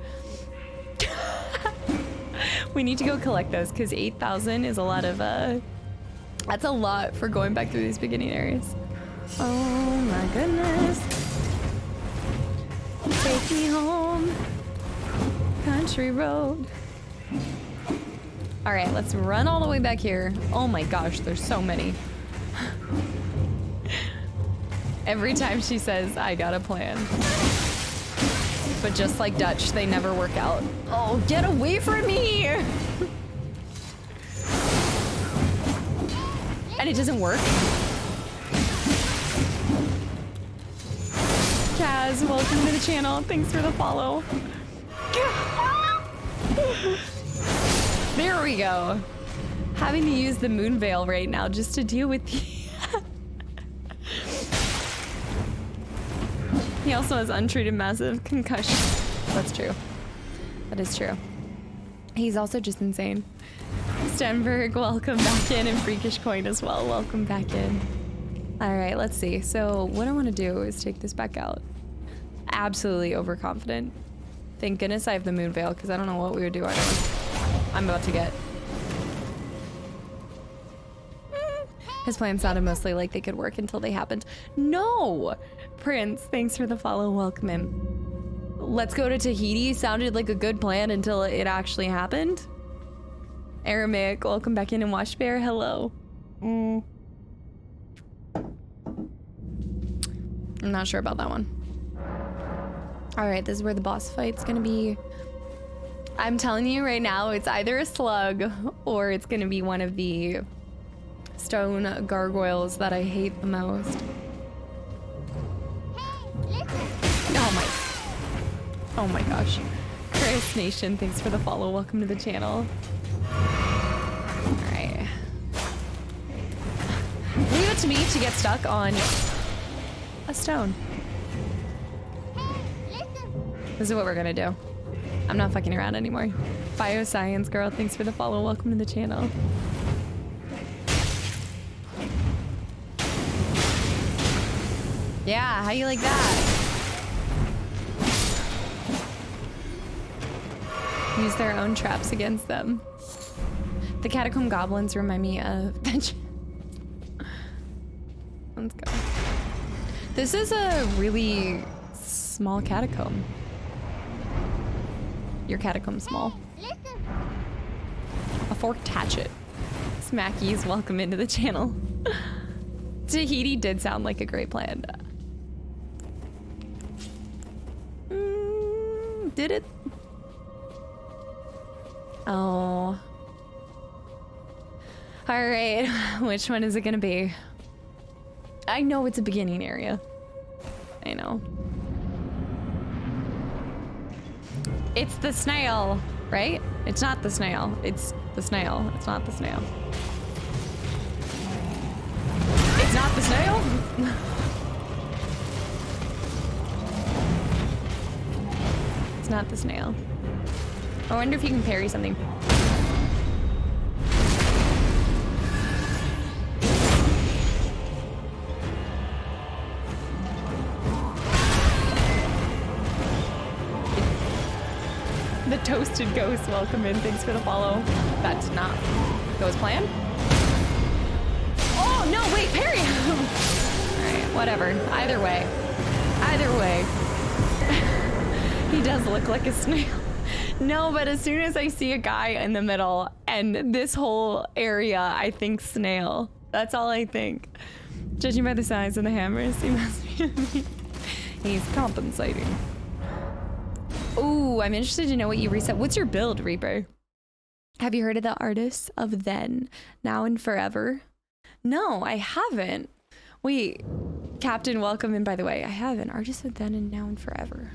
We need to go collect those because 8,000 is a lot of that's a lot for going back through these beginning areas. Oh my goodness. Take me home, country road. All right, let's run all the way back here. Oh my gosh, there's so many. Every time she says, I got a plan. But just like Dutch, they never work out. Oh, get away from me! And it doesn't work. Kaz, welcome to the channel. Thanks for the follow. There we go. Having to use the moon veil right now just to deal with the... He also has untreated massive concussion. That's true. That is true. He's also just insane. Stenberg, welcome back in, and Freakish Coin as well. Welcome back in. All right, let's see. So what I want to do is take this back out. Absolutely overconfident. Thank goodness I have the moon veil because I don't know what we would do. I'm about to get. His plan sounded mostly like they could work until they happened. No! Prince, thanks for the follow. Welcome in. Let's go to Tahiti sounded like a good plan until it actually happened. Aramaic, welcome back in, and Wash Bear, hello. I'm not sure about that one. Alright, this is where the boss fight's gonna be. I'm telling you right now, it's either a slug or it's gonna be one of the stone gargoyles that I hate the most. Oh my gosh. Chris Nation, thanks for the follow. Welcome to the channel. Alright. Leave it to me to get stuck on a stone. This is what we're gonna do. I'm not fucking around anymore. Bioscience girl, thanks for the follow. Welcome to the channel. Yeah, how you like that? Use their own traps against them. The catacomb goblins remind me of... Let's go. This is a really small catacomb. Your catacomb small. A forked hatchet. Smackies, welcome into the channel. Tahiti did sound like a great plan. Did it? Oh. All right, which one is it gonna be? I know it's a beginning area. I know. It's the snail, right? It's not the snail. It's the snail. It's not the snail. It's not the snail? It's not the snail. I wonder if you can parry something. The toasted ghost, welcome in. Thanks for the follow. That did not go as planned. Oh, no, wait, parry! Alright, whatever. Either way. Either way. He does look like a snail. No, but as soon as I see a guy in the middle and this whole area, I think snail. That's all I think. Judging by the size of the hammers, he must be. He's compensating. Ooh, I'm interested to know what you reset. What's your build, Reaper? Have you heard of the artists of Then, Now, and Forever? No, I haven't. Wait, Captain, welcome in, by the way. I have an artist of Then and Now and Forever.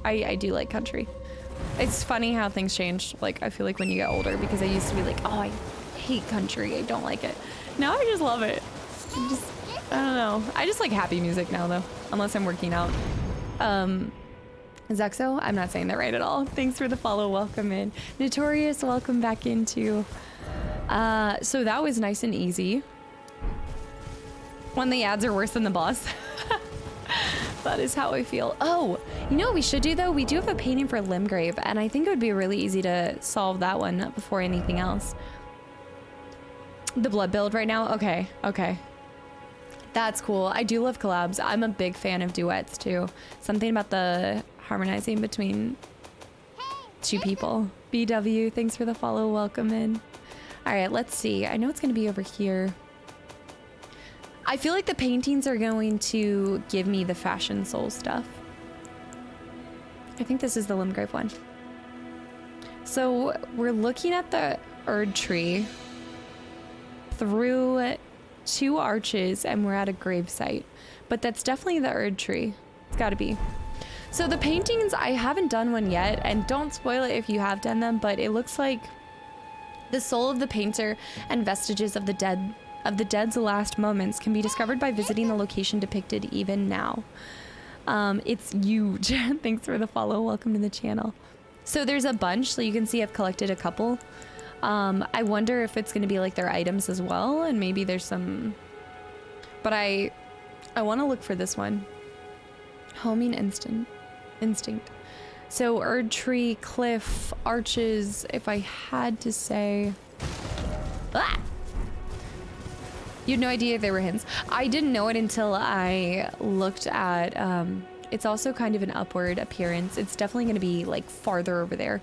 I do like country. It's funny how things change. Like, I feel like when you get older, because I used to be like, oh, I hate country. I don't like it. Now I just love it. I don't know. I just like happy music now, though, unless I'm working out. Zexo, I'm not saying that right at all. Thanks for the follow. Welcome in. Notorious, welcome back into. So that was nice and easy. When the ads are worse than the boss. That is how I feel. Oh, you know what we should do though? We do have a painting for Limgrave, and I think it would be really easy to solve that one before anything else. The blood build right now? Okay, okay. That's cool. I do love collabs. I'm a big fan of duets too. Something about the harmonizing between two people. BW, thanks for the follow. Welcome in. All right, let's see. I know it's going to be over here. I feel like the paintings are going to give me the fashion soul stuff. I think this is the Limgrave one. So we're looking at the Erd tree through 2 arches and we're at a grave site. But that's definitely the Erd tree. It's gotta be. So the paintings, I haven't done one yet, and don't spoil it if you have done them, but it looks like the soul of the painter and vestiges of the dead's last moments can be discovered by visiting the location depicted even now. It's huge. Thanks for the follow. Welcome to the channel. So there's a bunch, so you can see I've collected a couple. I wonder if it's going to be like their items as well, and maybe there's some, but I want to look for this one. Homing instinct. So Erd tree, cliff, arches, if I had to say, ah! You had no idea if they were hints. I didn't know it until I looked at, it's also kind of an upward appearance. It's definitely going to be like farther over there.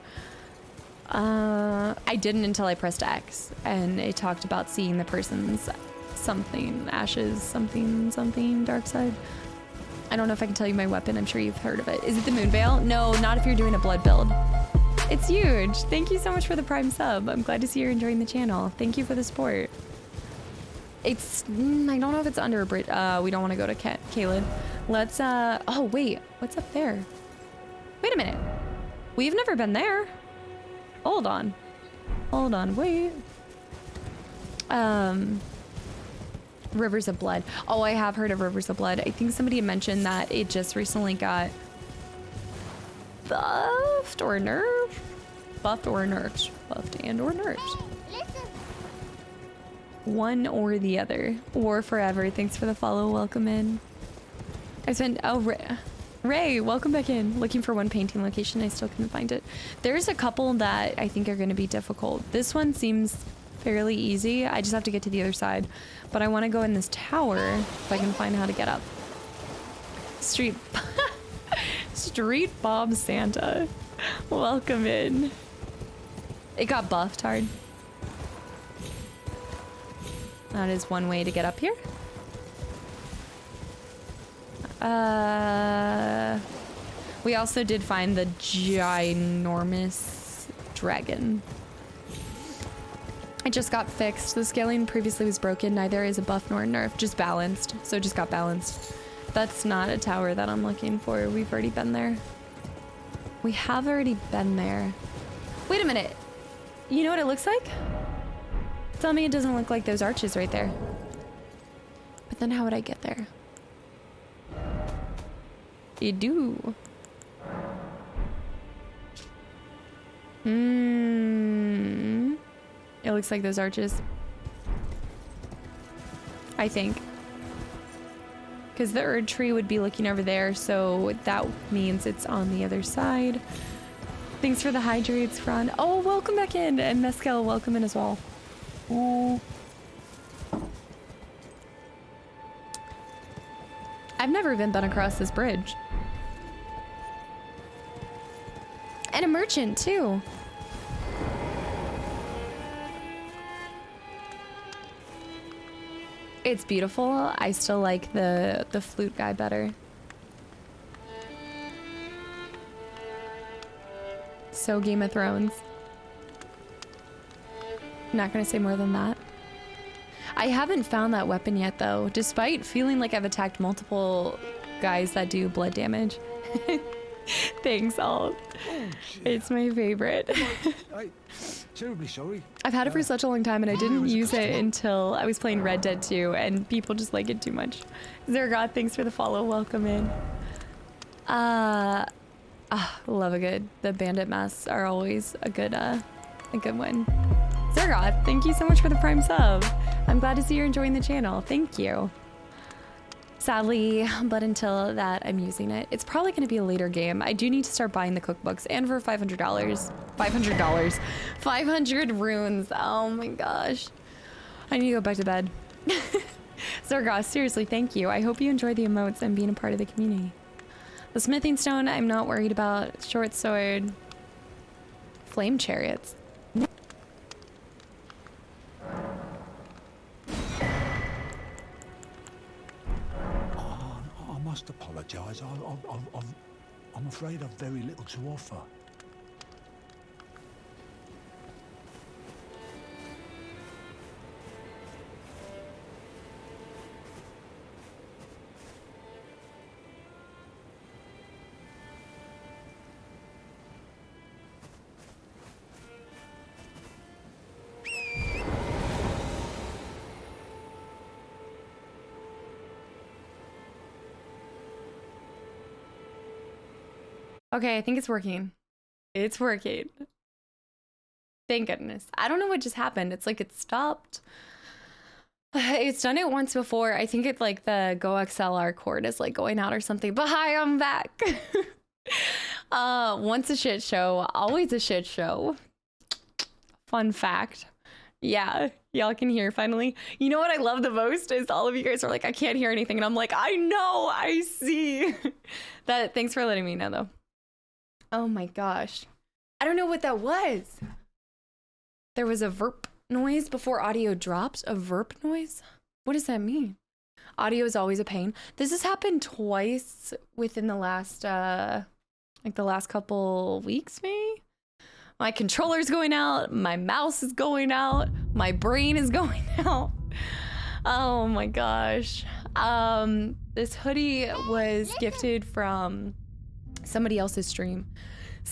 I didn't until I pressed X and it talked about seeing the person's something, ashes, something, dark side. I don't know if I can tell you my weapon. I'm sure you've heard of it. Is it the Moon Veil? No, not if you're doing a blood build. It's huge. Thank you so much for the Prime sub. I'm glad to see you're enjoying the channel. Thank you for the support. It's, I don't know if it's under a bridge. We don't want to go to Kaled. Let's, oh wait, what's up there? Wait a minute. We've never been there. Hold on, wait. Rivers of Blood. Oh, I have heard of Rivers of Blood. I think somebody had mentioned that it just recently got buffed or nerfed? Buffed or nerfed. Buffed and or nerfed. One or the other. War forever. Thanks for the follow. Welcome in. I spent, oh, Ray, welcome back in. Looking for one painting location. I still couldn't find it. There's a couple that I think are going to be difficult. This one seems fairly easy. I just have to get to the other side. But I want to go in this tower if I can find how to get up. Street Bob Santa. Welcome in. It got buffed hard. That is one way to get up here. We also did find the ginormous dragon. It just got fixed. The scaling previously was broken. Neither is a buff nor a nerf, just balanced. So it just got balanced. That's not a tower that I'm looking for. We've already been there. We have already been there. Wait a minute. You know what it looks like? Tell me it doesn't look like those arches right there. But then how would I get there? You do. It looks like those arches. I think. Because the Erd tree would be looking over there, so that means it's on the other side. Thanks for the hydrates, Fran. Oh, welcome back in. And Mescal, welcome in as well. Ooh. I've never even been across this bridge. And a merchant, too. It's beautiful. I still like the flute guy better. So Game of Thrones. Not gonna say more than that. I haven't found that weapon yet though, despite feeling like I've attacked multiple guys that do blood damage. Thanks, Alt. Oh, it's my favorite. I'm terribly sorry. I've had it for such a long time and I didn't use it until I was playing Red Dead 2 and people just like it too much. Zergot, thanks for the follow. Welcome in. Love a good. The bandit masks are always a good one. Zergot, Zargoth, thank you so much for the Prime sub. I'm glad to see you're enjoying the channel. Thank you. Sadly, but until that, I'm using it. It's probably going to be a later game. I do need to start buying the cookbooks, and for $500. 500 runes. Oh my gosh. I need to go back to bed. Zargoth, seriously, thank you. I hope you enjoy the emotes and being a part of the community. The smithing stone, I'm not worried about. Short sword. Flame chariots. I must apologise. I'm afraid I've very little to offer. Okay, I think it's working. It's working. Thank goodness. I don't know what just happened. It's like it stopped. It's done it once before. I think it's like the Go XLR cord is like going out or something. But hi, I'm back. Once a shit show, always a shit show. Fun fact. Yeah, y'all can hear finally. You know what I love the most is all of you guys are like, I can't hear anything. And I'm like, I know, I see. Thanks for letting me know though. Oh my gosh. I don't know what that was. There was a verp noise before audio drops. A verp noise? What does that mean? Audio is always a pain. This has happened twice within the last, like the last couple weeks, maybe? My controller's going out. My mouse is going out. My brain is going out. Oh my gosh. This hoodie was gifted from somebody else's stream.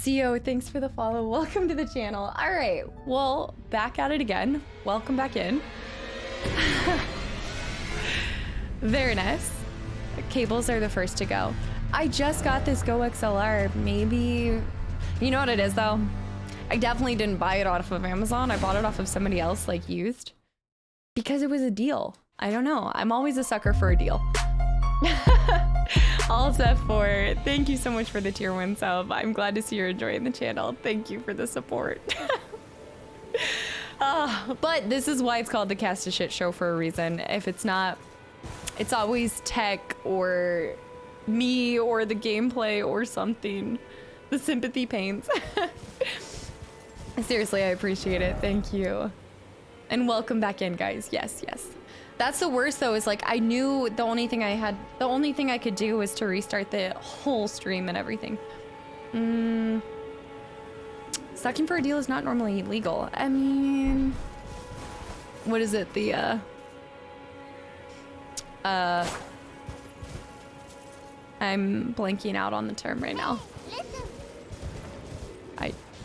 CO, thanks for the follow. Welcome to the channel. All right, well, back at it again. Welcome back in. Very nice. Cables are the first to go. I just got this Go XLR. Maybe, you know what it is though? I definitely didn't buy it off of Amazon. I bought it off of somebody else, like used, because it was a deal. I don't know. I'm always a sucker for a deal. All set for. Thank you so much for the tier 1 sub. I'm glad to see you're enjoying the channel. Thank you for the support. But this is why it's called the Cast a Shit Show for a reason. If it's not, it's always tech or me or the gameplay or something. The sympathy pains. Seriously, I appreciate it. Thank you. And welcome back in, guys. Yes, yes. That's the worst though, is like I knew the only thing I could do was to restart the whole stream and everything. Sucking for a deal is not normally illegal. I mean, what is it? The I'm blanking out on the term right now.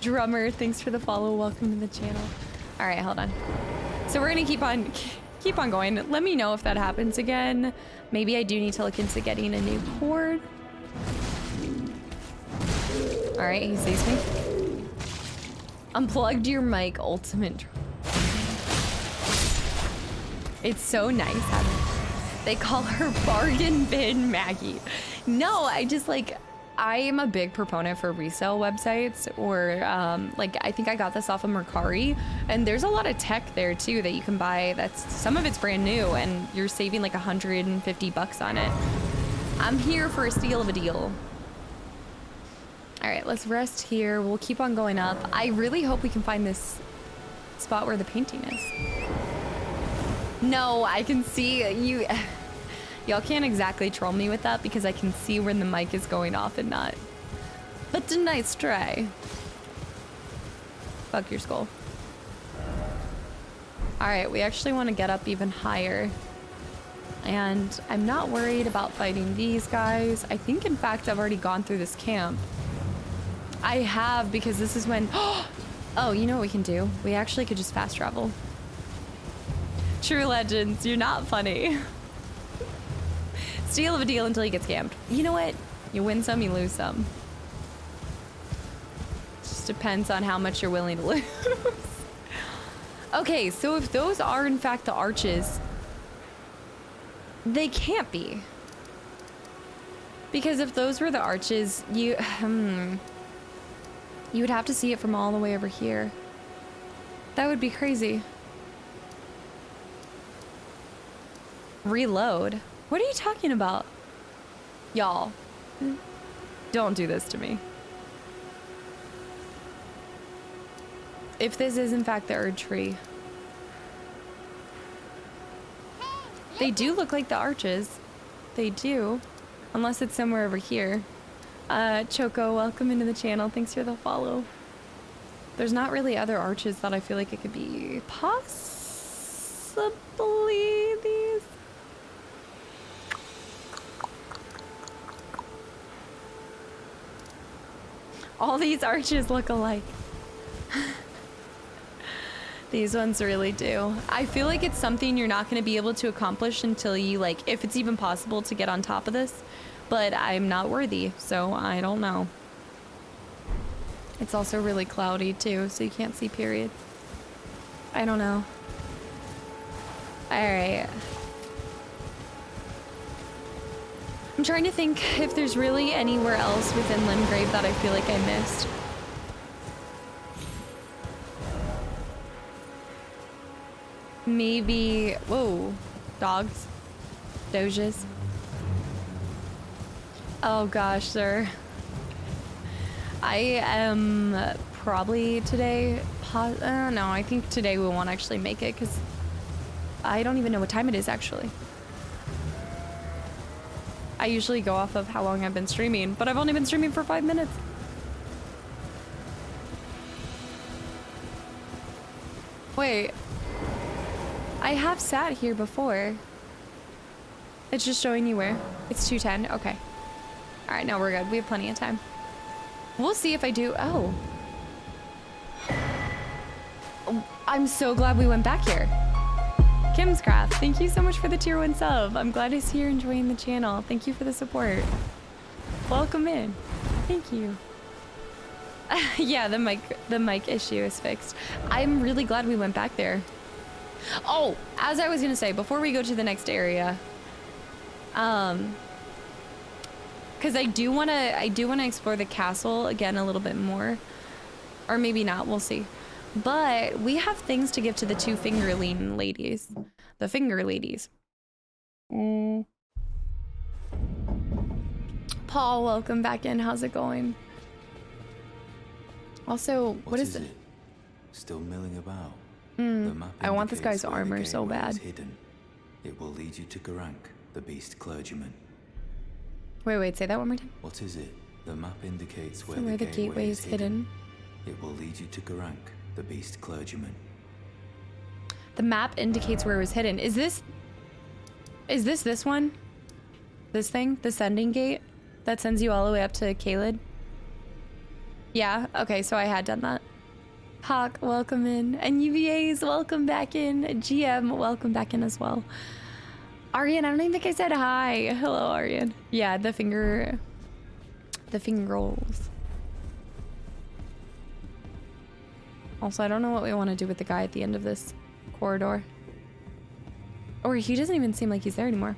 Drummer, thanks for the follow. Welcome to the channel. All right, hold on. So we're gonna keep on going. Let me know if that happens again. Maybe I do need to look into getting a new cord. All right, he sees me. Unplugged your mic, ultimate. It's so nice having. They call her bargain bin Maggie. No, I just like. I am a big proponent for resale websites, or like I think I got this off of Mercari, and there's a lot of tech there too that you can buy. That's some of it's brand new, and you're saving like $150 on it. I'm here for a steal of a deal. All right, let's rest here. We'll keep on going up. I really hope we can find this spot where the painting is. No, I can see you. Y'all can't exactly troll me with that because I can see when the mic is going off and not. But a nice try. Fuck your skull. All right, we actually want to get up even higher. And I'm not worried about fighting these guys. I think, in fact, I've already gone through this camp. I have, because this is when... Oh, you know what we can do? We actually could just fast travel. True Legends, you're not funny. Steal of a deal until you get scammed. You know what? You win some, you lose some. Just depends on how much you're willing to lose. Okay, so if those are in fact the arches, they can't be. Because if those were the arches, you would have to see it from all the way over here. That would be crazy. Reload? What are you talking about? Y'all, don't do this to me. If this is in fact the Erd tree. They do look like the arches. They do. Unless it's somewhere over here. Choco, welcome into the channel. Thanks for the follow. There's not really other arches that I feel like it could be. Possibly these. All these arches look alike. These ones really do. I feel like it's something you're not going to be able to accomplish until you, like, if it's even possible to get on top of this. But I'm not worthy, so I don't know. It's also really cloudy too, so you can't see, period. I don't know. Alright. I'm trying to think if there's really anywhere else within Limgrave that I feel like I missed. Maybe... Whoa. Dogs. Doges. Oh gosh, sir. I am probably today... no, I think today we won't actually make it because I don't even know what time it is actually. I usually go off of how long I've been streaming, but I've only been streaming for 5 minutes. Wait. I have sat here before. It's just showing you where. It's 2:10. Okay. All right, no, we're good. We have plenty of time. We'll see if I do. Oh. I'm so glad we went back here. Kim's Craft, thank you so much for the tier 1 sub. I'm glad he's here enjoying the channel. Thank you for the support. Welcome in. Thank you. Yeah, the mic issue is fixed. I'm really glad we went back there. Oh, as I was gonna say, before we go to the next area, because I do wanna explore the castle again a little bit more, or maybe not. We'll see. But we have things to give to the 2 fingerling ladies, the finger ladies. Paul, welcome back in. How's it going? Also, what is it? Still milling about. I want this guy's armor so bad. Hidden. It will lead you to Garank, the beast clergyman. Wait, say that one more time. What is it? The map indicates where the gateway is hidden. It will lead you to Garank, the beast clergyman. The map indicates where it was hidden. Is this one? This thing? The sending gate that sends you all the way up to Caelid? Yeah, okay, so I had done that. Hawk, welcome in. And UVAs, welcome back in. GM, welcome back in as well. Aryan, I don't even think I said hi. Hello, Aryan. Yeah, the finger rolls. Also, I don't know what we want to do with the guy at the end of this corridor. Or he doesn't even seem like he's there anymore.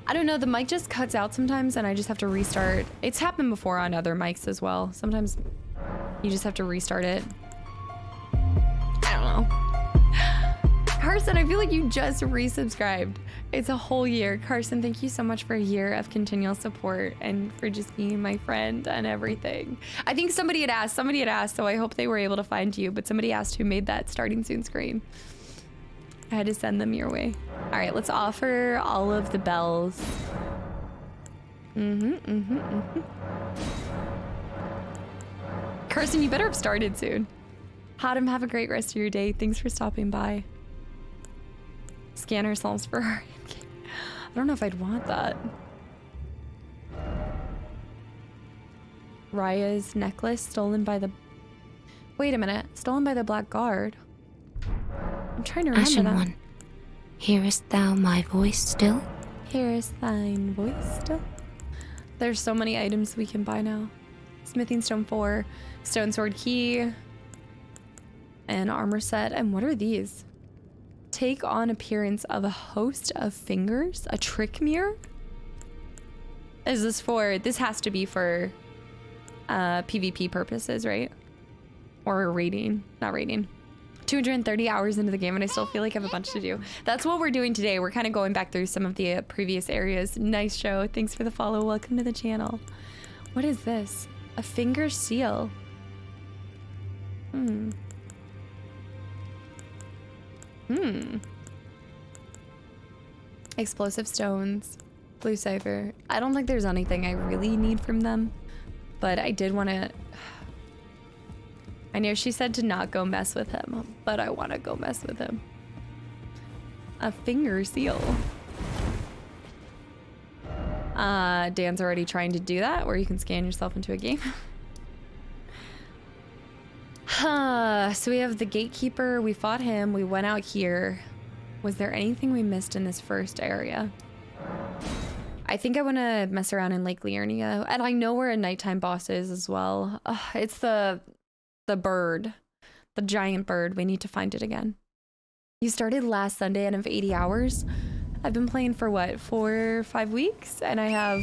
I don't know, the mic just cuts out sometimes and I just have to restart. It's happened before on other mics as well. Sometimes you just have to restart it. I don't know. Carson, I feel like you just resubscribed. It's a whole year. Carson, thank you so much for a year of continual support and for just being my friend and everything. I think somebody had asked, so I hope they were able to find you, but somebody asked who made that starting soon screen. I had to send them your way. All right, let's offer all of the bells. Carson, you better have started soon. Hadam, have a great rest of your day. Thanks for stopping by. Scan ourselves for her. I don't know if I'd want that. Raya's necklace stolen by the... Wait a minute. Stolen by the Black Guard. I'm trying to remember Ashen that. One, hearest thou my voice still? Hearest thine voice still? There's so many items we can buy now. Smithing Stone 4, Stone Sword Key, an armor set. And what are these? Take on appearance of a host of fingers. A trick mirror? Is this for... This has to be for PvP purposes, right? Or raiding. Not raiding. 230 hours into the game and I still feel like I have a bunch to do. That's what we're doing today. We're kind of going back through some of the previous areas. Nice show. Thanks for the follow. Welcome to the channel. What is this? A finger seal. Explosive stones. Blue cipher. I don't think there's anything I really need from them, but I did want to... I know she said to not go mess with him, but I want to go mess with him. A finger seal. Dan's already trying to do that, where you can scan yourself into a game. So we have the gatekeeper. We fought him. We went out here. Was there anything we missed in this first area? I think I want to mess around in Lake Liurnia. And I know where a nighttime boss is as well. It's the bird. The giant bird. We need to find it again. You started last Sunday and I have 80 hours. I've been playing for what, 4 or 5 weeks? And I have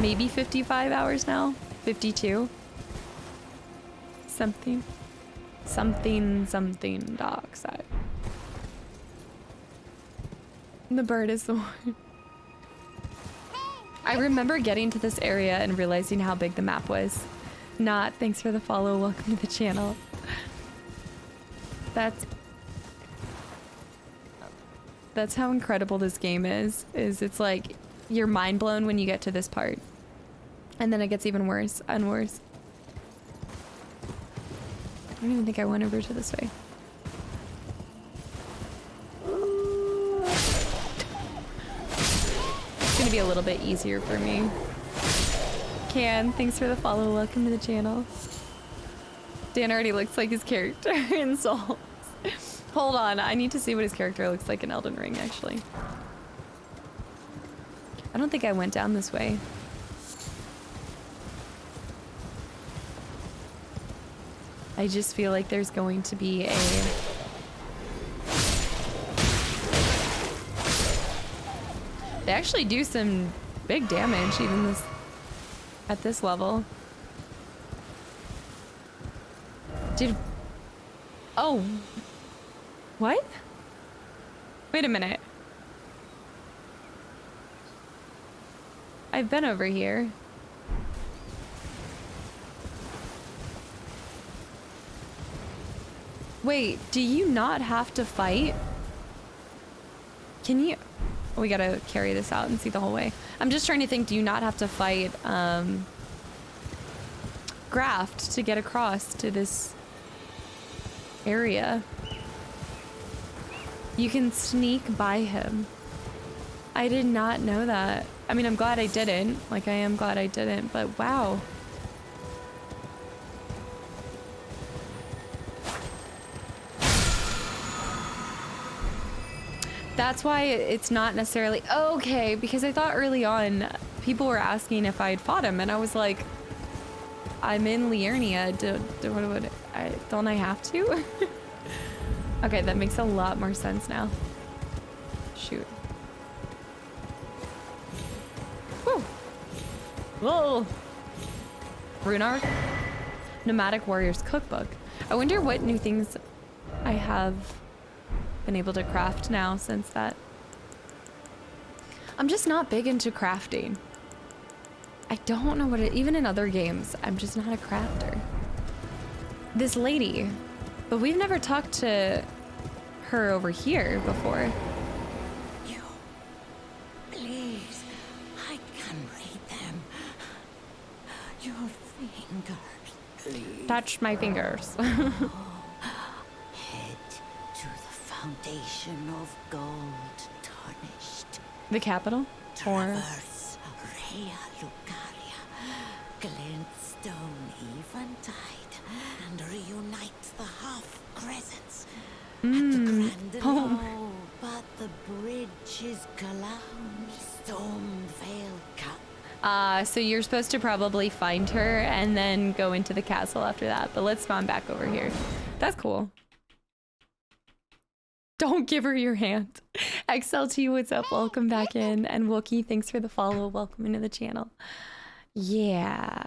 maybe 55 hours now. 52. Something dark side. The bird is the one. I remember getting to this area and realizing how big the map was. Not, thanks for the follow, welcome to the channel. That's how incredible this game is it's like you're mind blown when you get to this part. And then it gets even worse and worse. I don't even think I went over to this way. It's gonna be a little bit easier for me. Can, thanks for the follow, welcome to the channel. Dan already looks like his character in Souls. Hold on, I need to see what his character looks like in Elden Ring, actually. I don't think I went down this way. I just feel like there's going to be a... They actually do some big damage, even this at this level. Dude. Oh. What? Wait a minute. I've been over here. Wait, do you not have to fight? Can you... We gotta carry this out and see the whole way. I'm just trying to think, do you not have to fight Graft to get across to this area? You can sneak by him. I did not know that. I mean, I'm glad I didn't. Like, I am glad I didn't, but wow. That's why it's not necessarily okay, because I thought early on people were asking if I had fought him, and I was like, I'm in Liurnia. Don't I have to? Okay, that makes a lot more sense now. Shoot. Woo. Whoa. Rune Arc. Nomadic Warriors Cookbook. I wonder what new things I have been able to craft now since that. I'm just not big into crafting. I don't know what it, even in other games, I'm just not a crafter. This lady, but we've never talked to her over here before. You, please, I can read them. Your fingers, please. Touch my fingers. Foundation of gold tarnished. The capital? Traverse Rea Lucaria, glintstone eventide, and reunite the half crescents at the Grand Low. But the bridge is collapsed. Stormvale Cup. So you're supposed to probably find her and then go into the castle after that. But let's spawn back over here. That's cool. Don't give her your hand. XLT, what's up? Welcome back in. And Wookie, thanks for the follow. Welcome into the channel. Yeah.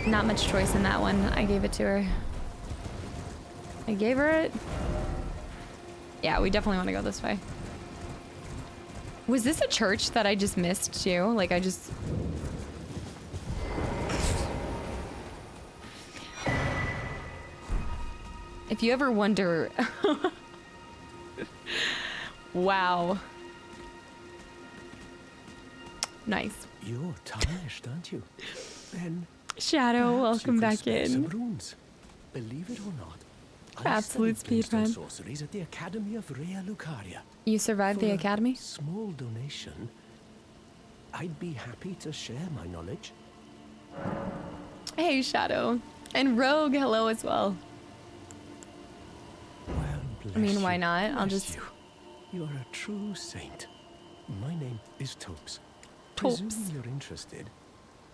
Not much choice in that one. I gave it to her. I gave her it. Yeah, we definitely want to go this way. Was this a church that I just missed too? Like I just... If you ever wonder... Wow. Nice. You're tarnished, aren't you? Then Shadow, welcome back some in. runes. Believe it or not, Absolute studied speedrun. glintstone sorceries at the Academy of Rea Lucaria. You survived the For a academy? Small donation. I'd be happy to share my knowledge. Hey, Shadow. And Rogue, hello as well. Well, bless I mean, why you, not? I'll bless just... you. You're a true saint. My name is Topes. Topes. Presuming you're interested,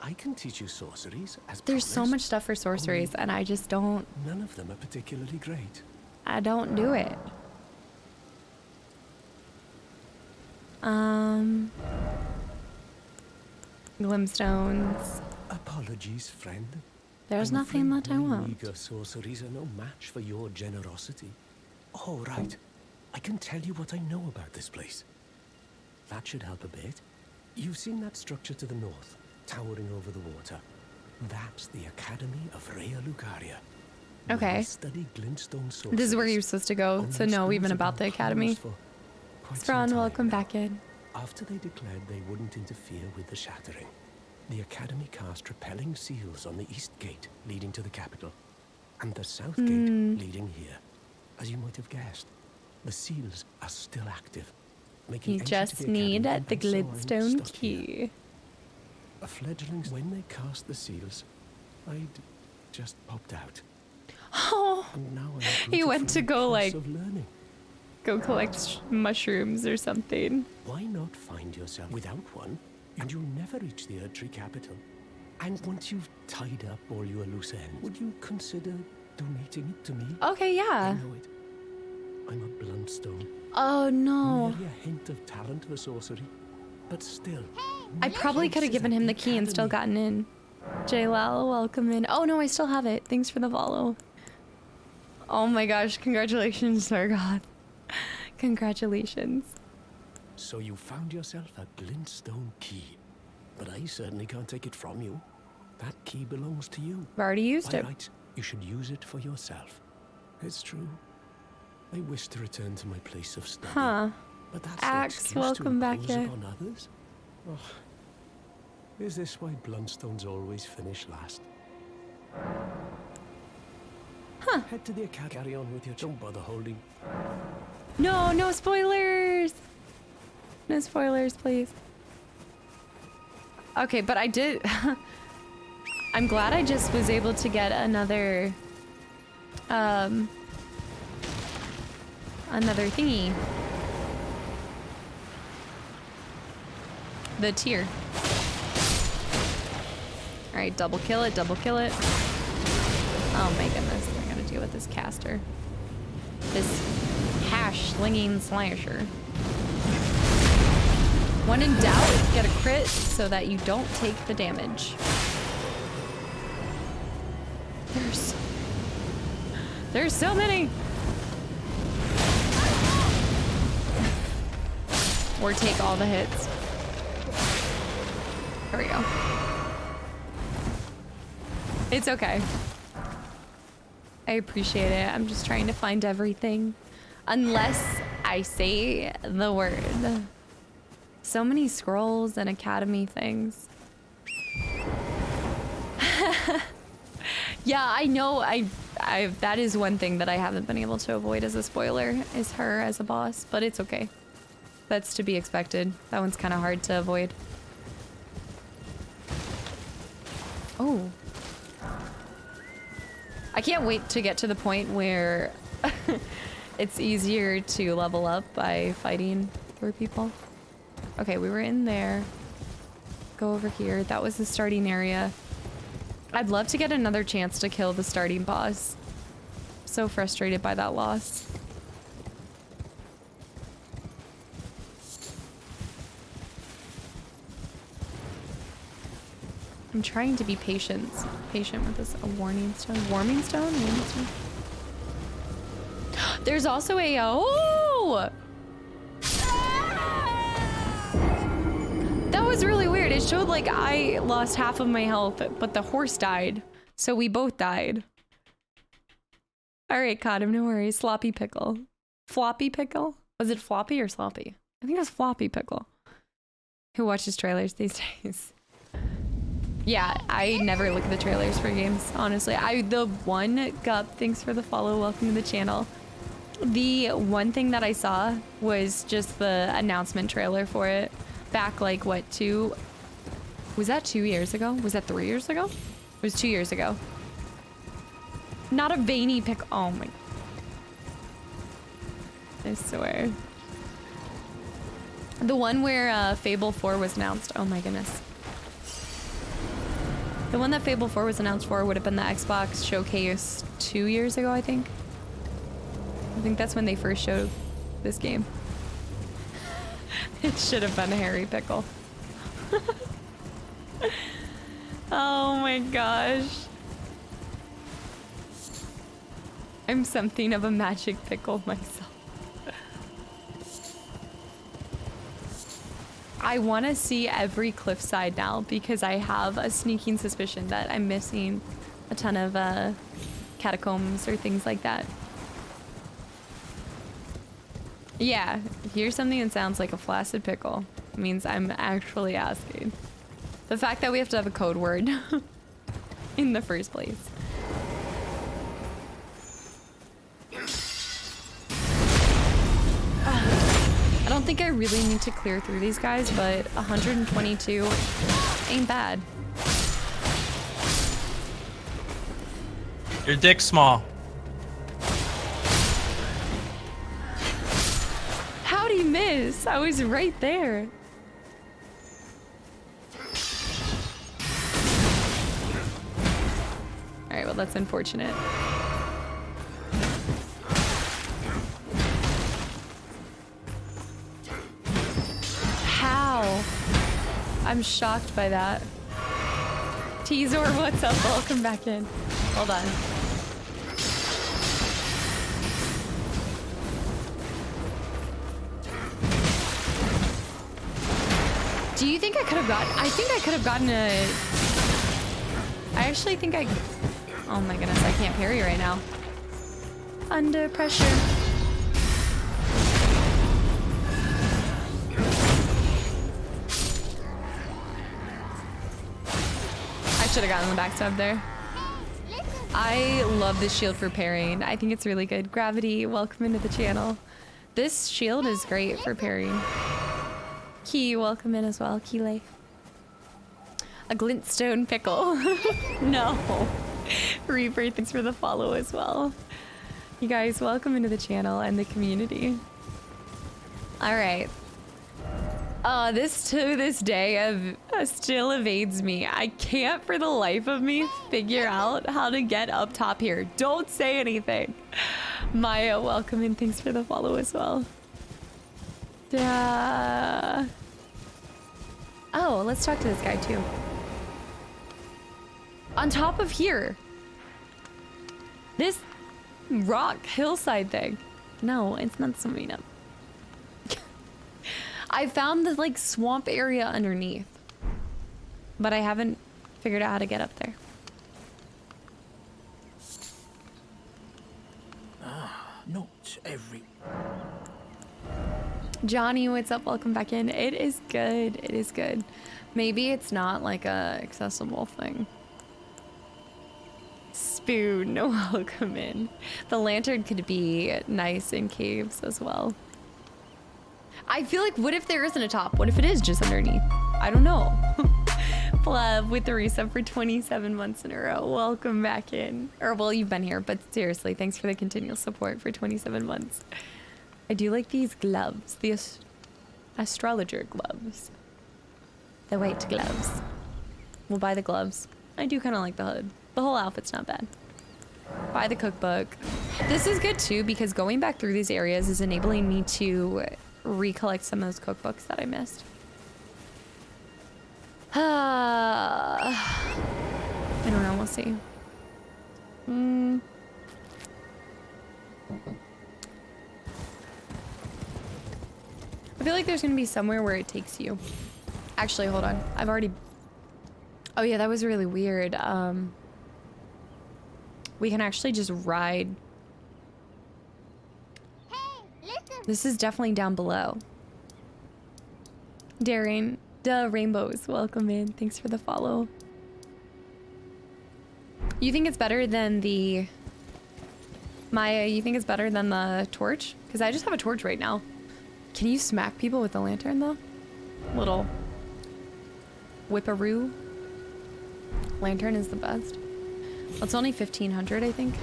I can teach you sorceries as There's so promised. much stuff for sorceries, and I just don't... None of them are particularly great. I don't do it. Glimstones. Apologies, friend. There's I'm nothing afraid that I my want. meager sorceries are no match for your generosity. All right. I can tell you what I know about this place. That should help a bit. You've seen that structure to the north, towering over the water. That's the Academy of Rea Lucaria. where Okay. they study glintstone sorceries. This is where you're supposed to go Only to know schools even have about the been academy. closed for quite some Spron, time welcome now. back in. After they declared they wouldn't interfere with the shattering, the Academy cast repelling seals on the east gate leading to the capital, and the south gate leading here. As you might have guessed, the seals are still active, making You entry to just the need academy the and so I'm glintstone stuck here. key. A fledglings, when they cast the seals, I'd just popped out. Oh, And now I'm he rooted went from to the go curse like of learning. go collect mushrooms or something. Why not find yourself without one, and you'll never reach the Erdtree capital? And once you've tied up all your loose ends, would you consider donating it to me? Okay, I yeah. know it. I'm a bluntstone. Oh no. Merely a hint of talent for sorcery. But still. I probably could have given him the key and still gotten in. J-Lal, welcome in. Oh no, I still have it. Thanks for the follow. Oh my gosh, congratulations, Sargoth. Congratulations. So you found yourself a glintstone key. But I certainly can't take it from you. That key belongs to you. I've already used By it. right, you should use it for yourself. It's true. I wish to return to my place of study. Huh. But that's Axe, no excuse welcome to back impose here. upon others. Oh, is this why Bluntstones always finish last? Huh. Head to the academy. Carry on with your. Don't bother holding. No, no spoilers. No spoilers, please. Okay, but I did. I'm glad I just was able to get another thingy. The tier. All right, double kill it, double kill it. Oh my goodness, I gotta deal with this caster. This hash slinging slasher. When in doubt, get a crit so that you don't take the damage. There's so many. Or take all the hits. There we go. It's okay. I appreciate it. I'm just trying to find everything. Unless I say the word. So many scrolls and academy things. Yeah, I know. I that is one thing that I haven't been able to avoid as a spoiler, is her as a boss, but it's okay. That's to be expected. That one's kind of hard to avoid. Oh. I can't wait to get to the point where it's easier to level up by fighting for people. Okay, we were in there. Go over here. That was the starting area. I'd love to get another chance to kill the starting boss so frustrated by that loss. I'm trying to be patient with this. A warning stone? Warming stone? Warming stone? There's also a... Oh! That was really weird. It showed like I lost half of my health, but the horse died. So we both died. Alright, Cottom, no worries. Sloppy pickle. Floppy pickle? Was it floppy or sloppy? I think it was floppy pickle. Who watches trailers these days? Yeah, I never look at the trailers for games, honestly. The one Gup, thanks for the follow, welcome to the channel. The one thing that I saw was just the announcement trailer for it. Back like, what, was that 2 years ago? Was that 3 years ago? It was 2 years ago. Not a veiny pick, oh my. I swear. The one where Fable 4 was announced, oh my goodness. The one that Fable 4 was announced for would have been the Xbox Showcase 2 years ago, I think. I think that's when they first showed this game. It should have been Harry Pickle. Oh my gosh. I'm something of a magic pickle myself. I want to see every cliffside now because I have a sneaking suspicion that I'm missing a ton of catacombs or things like that. Yeah, here's something that sounds like a flaccid pickle. It means I'm actually asking. The fact that we have to have a code word in the first place. I don't think I really need to clear through these guys, but 122 ain't bad. Your dick's small. How'd he miss? I was right there. Alright, well that's unfortunate. How? I'm shocked by that. Teasor, what's up? Welcome back in. Hold on. Do you think I could have gotten... I think I could have gotten a... I actually think I... Oh my goodness, I can't parry right now. Under pressure. I should have gotten the backstab there. I love this shield for parrying. I think it's really good. Gravity, welcome into the channel. This shield is great for parrying. Key, welcome in as well. Keeley. A glintstone pickle. No. Reaper, thanks for the follow as well. You guys, welcome into the channel and the community. Alright. This to this day still evades me. I can't for the life of me figure out how to get up top here. Don't say anything. Maya, welcome in. Thanks for the follow as well. Oh, let's talk to this guy too. On top of here. This rock hillside thing. No, it's not swimming up. I found the like swamp area underneath, but I haven't figured out how to get up there. Not every... Johnny, what's up? Welcome back in. It is good. It is good. Maybe it's not like a accessible thing. Spoon, welcome in. The lantern could be nice in caves as well. I feel like, what if there isn't a top? What if it is just underneath? I don't know. Blub with the resub for 27 months in a row. Welcome back in. Or, well, you've been here, but seriously, thanks for the continual support for 27 months. I do like these gloves. The astrologer gloves. The white gloves. We'll buy the gloves. I do kind of like the hood. The whole outfit's not bad. Buy the cookbook. This is good too because going back through these areas is enabling me to recollect some of those cookbooks that I missed. I don't know, we'll see. I feel like there's gonna be somewhere where it takes you. Actually, hold on. I've already... Oh yeah, that was really weird. We can actually just ride. This is definitely down below. Daring, the rainbows, welcome in. Thanks for the follow. You think it's better than the... Maya, you think it's better than the torch? Because I just have a torch right now. Can you smack people with the lantern though? Little whipperoo. Lantern is the best. Well, it's only 1,500, I think.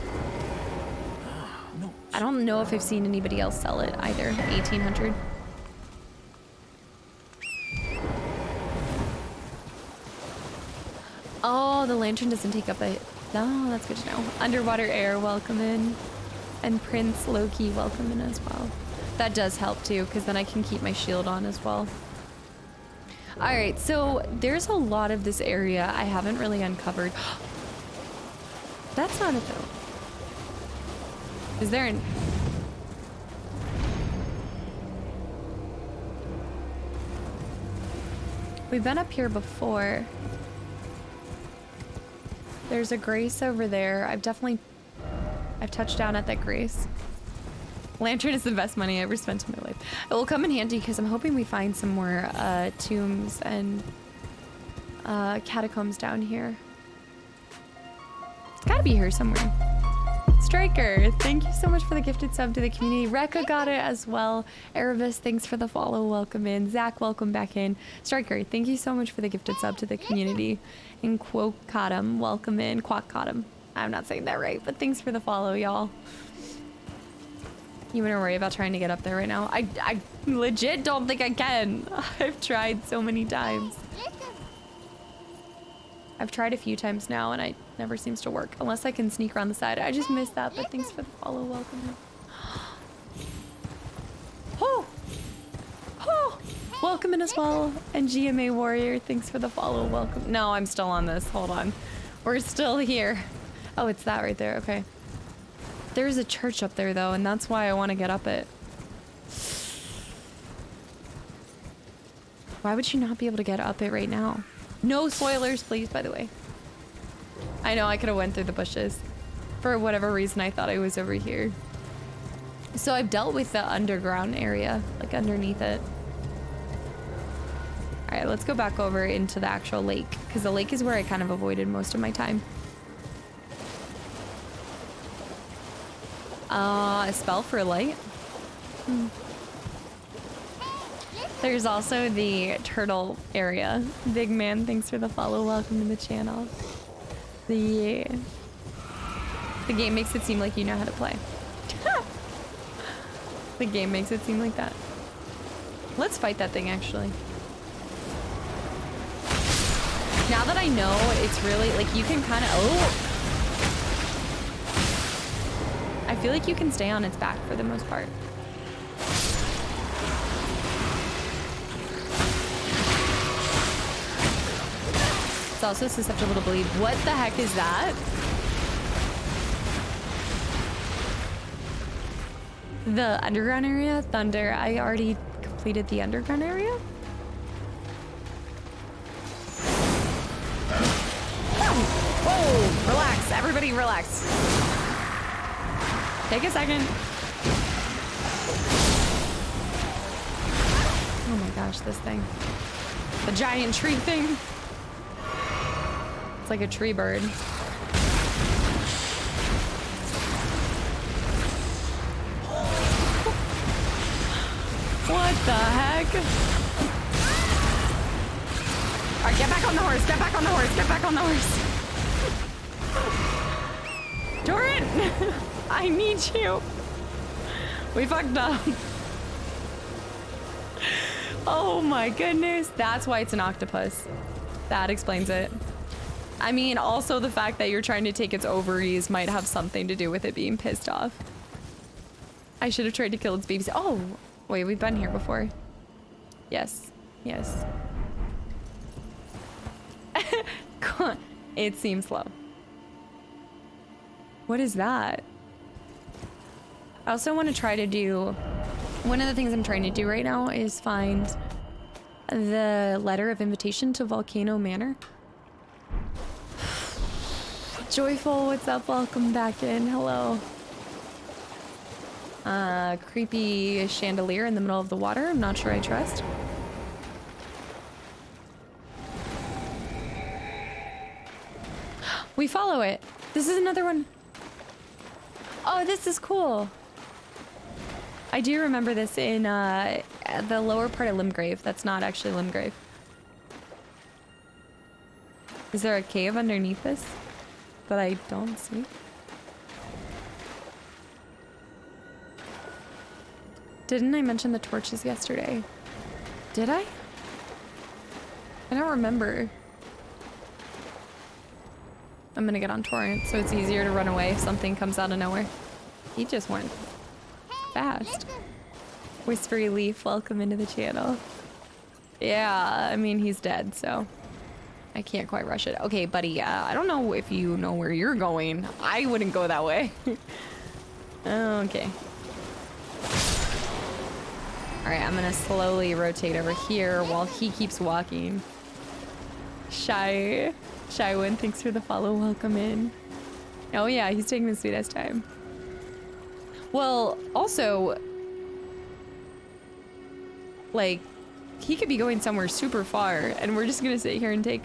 No. I don't know if I've seen anybody else sell it either. 1,800. Oh, the lantern doesn't take up a... No, that's good to know. Underwater air, welcome in. And Prince Loki, welcome in as well. That does help too, because then I can keep my shield on as well. Alright, so there's a lot of this area I haven't really uncovered. That's not it though. Is there an... We've been up here before. There's a grace over there. I've touched down at that grace. Lantern is the best money I ever spent in my life. It will come in handy because I'm hoping we find some more tombs and catacombs down here. It's gotta be here somewhere. Striker, thank you so much for the gifted sub to the community. Rekka got it as well. Erebus, thanks for the follow. Welcome in. Zach, welcome back in. Striker, thank you so much for the gifted sub to the community. And Quokatum, welcome in. Quackcatum. I'm not saying that right, but thanks for the follow, y'all. You wanna worry about trying to get up there right now? I legit don't think I can. I've tried so many times. I've tried a few times now and it never seems to work unless I can sneak around the side. I just missed that, but thanks for the follow. Welcome in. Oh! Oh! Welcome in as well. And GMA Warrior, thanks for the follow. Welcome. No, I'm still on this. Hold on. We're still here. Oh, it's that right there. Okay. There's a church up there though, and that's why I want to get up it. Why would you not be able to get up it right now? No spoilers, please, by the way. I know I could have went through the bushes. For whatever reason, I thought I was over here. So I've dealt with the underground area, like underneath it. All right, let's go back over into the actual lake, because the lake is where I kind of avoided most of my time. A spell for light. There's also the turtle area. Big man, thanks for the follow. Welcome to the channel. The game makes it seem like you know how to play. The game makes it seem like that. Let's fight that thing, actually. Now that I know, it's really, like, you can kind of... Oh! I feel like you can stay on its back for the most part. It's also susceptible to bleed. What the heck is that? The underground area? Thunder. I already completed the underground area? Whoa! Relax. Everybody relax. Take a second. Oh my gosh, this thing. The giant tree thing. It's like a tree bird. What the heck? All right, get back on the horse. Get back on the horse. Get back on the horse. Doran, I need you. We fucked up. Oh my goodness. That's why it's an octopus. That explains it. I mean, also the fact that you're trying to take its ovaries might have something to do with it being pissed off. I should have tried to kill its babies. Oh, wait, we've been here before. Yes, yes. It seems slow. What is that? I also want to try to do... One of the things I'm trying to do right now is find the letter of invitation to Volcano Manor. Joyful, what's up? Welcome back in. Hello. Creepy chandelier in the middle of the water. I'm not sure I trust. We follow it. This is another one. Oh, this is cool. I do remember this in the lower part of Limgrave. That's not actually Limgrave. Is there a cave underneath this that I don't see? Didn't I mention the torches yesterday? Did I? I don't remember. I'm gonna get on torrent so it's easier to run away if something comes out of nowhere. He just went fast. Whispery Leaf, welcome into the channel. Yeah, I mean, he's dead, so I can't quite rush it. Okay, buddy, I don't know if you know where you're going. I wouldn't go that way. Okay. Alright, I'm gonna slowly rotate over here while he keeps walking. Shywin, thanks for the follow. Welcome in. Oh yeah, he's taking the sweetest time. Well, also, like, he could be going somewhere super far, and we're just gonna sit here and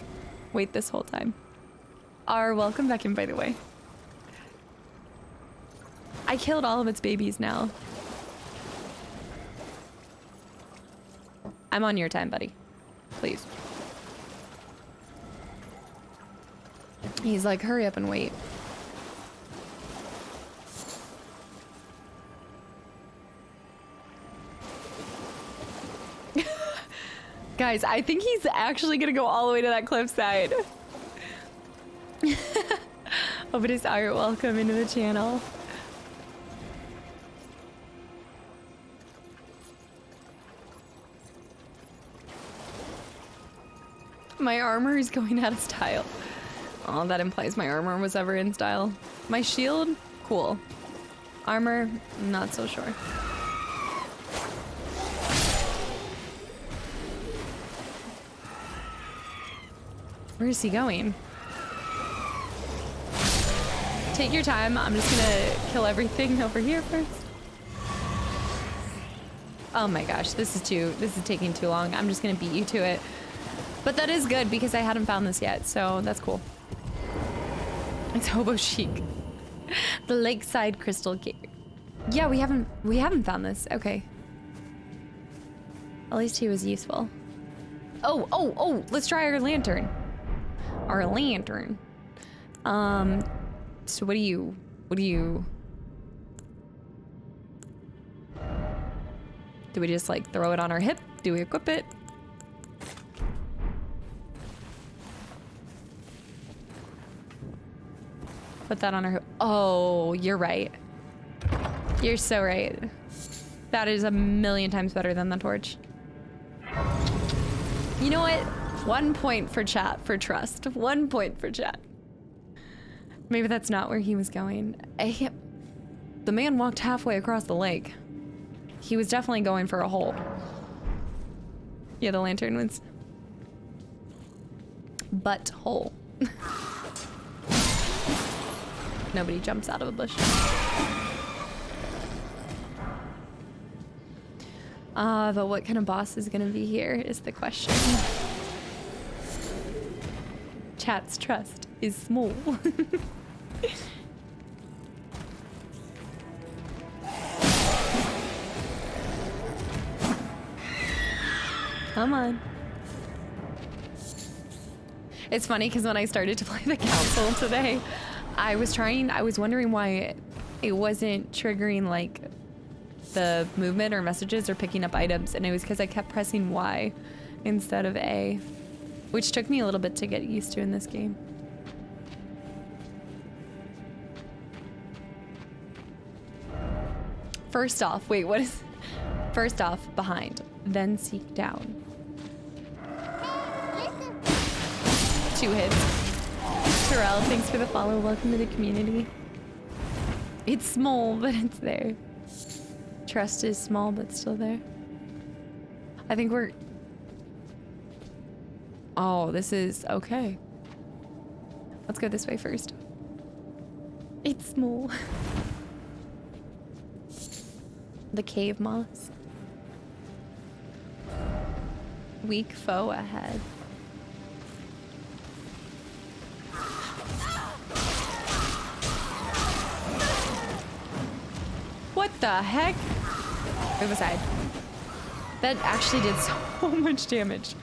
wait this whole time. Welcome back in, by the way. I killed all of its babies now. I'm on your time, buddy. Please. He's like, hurry up and wait. Guys, I think he's actually gonna go all the way to that cliffside. Oh, but it's Art, welcome into the channel. My armor is going out of style. Oh, that implies my armor was ever in style. My shield, cool. Armor, not so sure. Where is he going? Take your time. I'm just gonna kill everything over here first. Oh my gosh, this is taking too long. I'm just gonna beat you to it. But that is good because I hadn't found this yet, so that's cool. It's hobo chic. The lakeside crystal cave. Yeah, we haven't found this. Okay. At least he was useful. Oh, let's try our lantern. Our lantern. So what do you do? We just like throw it on our hip? Do we equip it? Put that on our hip. Oh, you're right. You're so right. That is a million times better than the torch. You know what? 1 point for chat for trust. 1 point for chat. Maybe that's not where he was going. The man walked halfway across the lake. He was definitely going for a hole. Yeah, the lantern was... butthole. Nobody jumps out of a bush. But what kind of boss is gonna be here is the question. Chat's trust is small. Come on. It's funny because when I started to play the council today, I was wondering why it wasn't triggering like the movement or messages or picking up items, and it was because I kept pressing Y instead of A, which took me a little bit to get used to in this game. First off, wait, what is... First off, behind. Then seek down. 2 hits. Terrell, thanks for the follow. Welcome to the community. It's small, but it's there. Trust is small, but still there. I think we're... Oh, this is... Okay. Let's go this way first. It's small. The cave moss. Weak foe ahead. What the heck? Move aside. That actually did so much damage.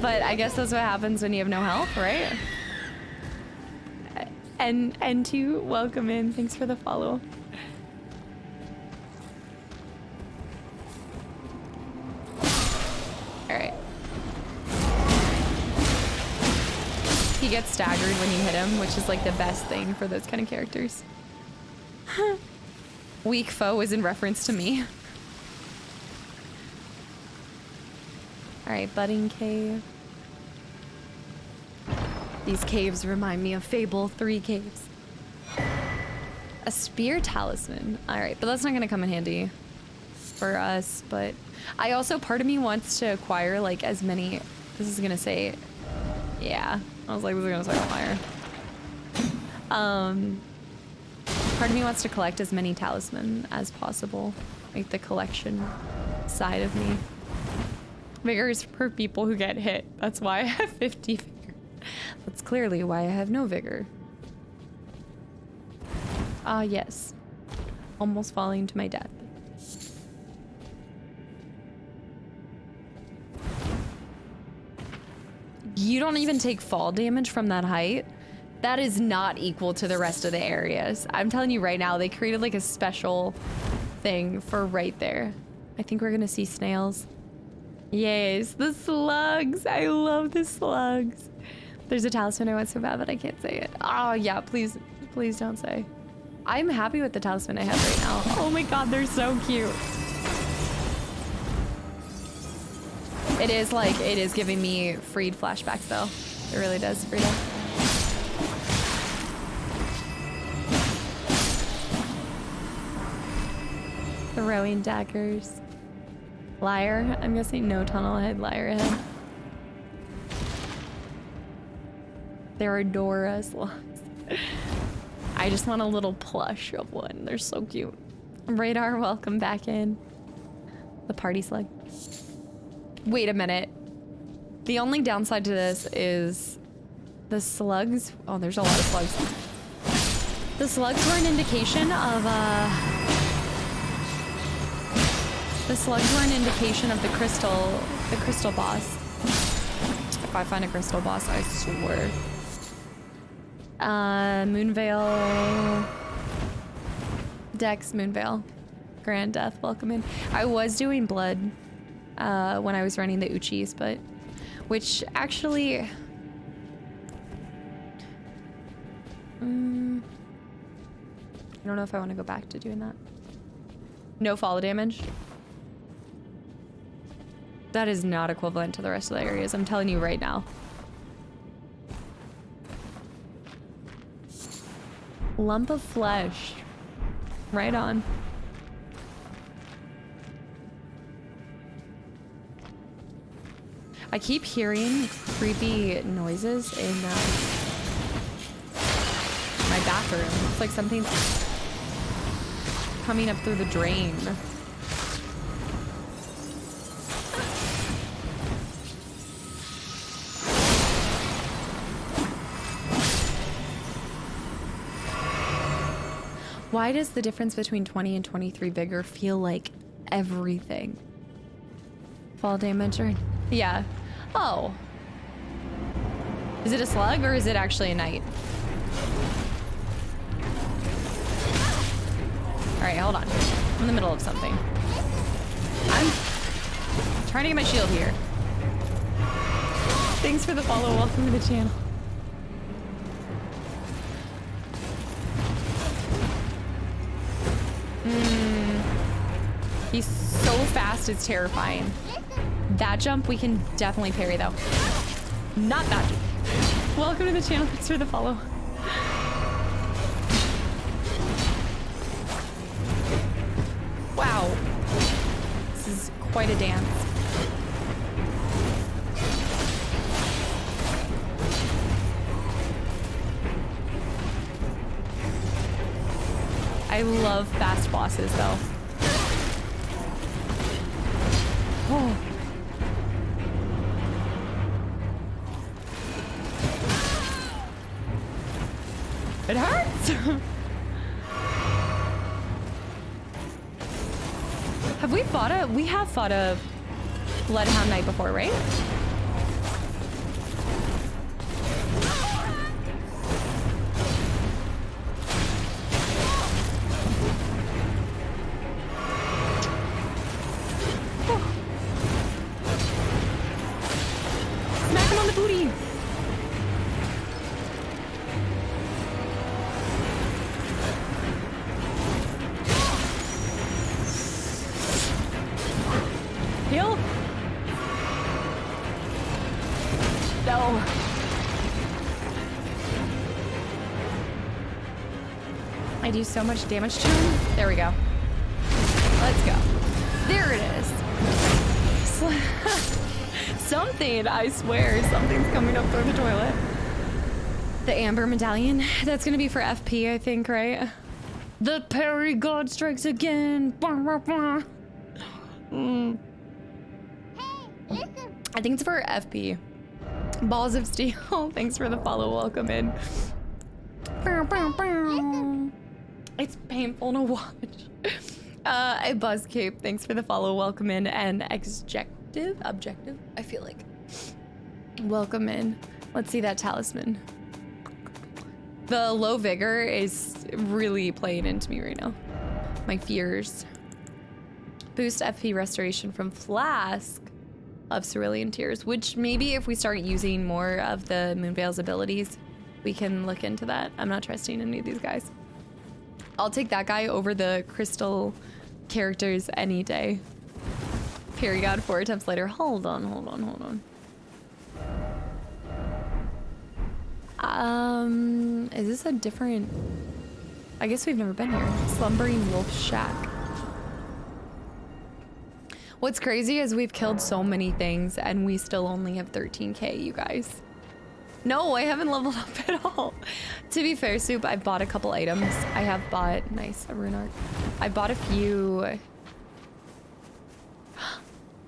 But I guess that's what happens when you have no health, right? And N2, welcome in. Thanks for the follow. Alright. He gets staggered when you hit him, which is like the best thing for those kind of characters. Weak foe is in reference to me. Alright, budding cave. These caves remind me of Fable 3 caves. A spear talisman. Alright, but that's not gonna come in handy for us, but I also, part of me wants to acquire like as many, this is gonna say, yeah, I was like, this is gonna say fire. Part of me wants to collect as many talisman as possible, like the collection side of me. Vigor is for people who get hit. That's why I have 50 vigor. That's clearly why I have no vigor. Ah, yes. Almost falling to my death. You don't even take fall damage from that height? That is not equal to the rest of the areas. I'm telling you right now, they created like a special thing for right there. I think we're gonna see snails. Yes, the slugs. I love the slugs. There's a talisman I want so bad, but I can't say it. Oh yeah, please, please don't say. I'm happy with the talisman I have right now. Oh my god, they're so cute. It is like, it is giving me freed flashbacks though. It really does, Frida. Throwing daggers. Liar. I'm guessing no tunnel ahead, liar ahead. There are Dora slugs. I just want a little plush of one. They're so cute. Radar, welcome back in. The party slug. Wait a minute. The only downside to this is the slugs. Oh, there's a lot of slugs. The slugs were an indication of the slugs were an indication of the crystal boss. If I find a crystal boss, I swear. Moonveil. Dex, Moonveil. Grand Death, welcome in. I was doing blood when I was running the Uchis, but which actually I don't know if I want to go back to doing that. No follow damage. That is not equivalent to the rest of the areas, I'm telling you right now. Lump of flesh. Right on. I keep hearing creepy noises in my bathroom. It's like something's coming up through the drain. Why does the difference between 20 and 23 vigor feel like everything? Fall damage or... Yeah. Oh. Is it a slug or is it actually a knight? Alright, hold on. I'm in the middle of something. I'm trying to get my shield here. Thanks for the follow. Welcome to the channel. fast, it's terrifying. That jump we can definitely parry though. Not that jump. Welcome to the channel, thanks for the follow. Wow. This is quite a dance. I love fast bosses though. Oh. It hurts! Have we fought a... We have fought a Bloodhound Knight before, right? Smack him on the booty! Heal? No. I do so much damage to him. There we go. Let's go. There it is. Something, I swear, something's coming up through the toilet. The Amber Medallion. That's gonna be for FP, I think, right? The parry god strikes again. I think it's for FP. Balls of Steel. Thanks for the follow. Welcome in. It's painful to watch. A Buzz Cape. Thanks for the follow. Welcome in. And Objective. I feel like. Welcome in. Let's see that talisman. The low vigor is really playing into me right now. My fears. Boost FP restoration from Flask of Cerulean Tears, which maybe if we start using more of the Moonveil's abilities, we can look into that. I'm not trusting any of these guys. I'll take that guy over the crystal characters any day. Parry God 4 attempts later. Hold on. Is this a different... I guess we've never been here. Slumbering Wolf Shack. What's crazy is we've killed so many things and we still only have 13k, you guys. No, I haven't leveled up at all. To be fair, Soup, I've bought a couple items. I have bought, nice, a rune arc. I bought a few.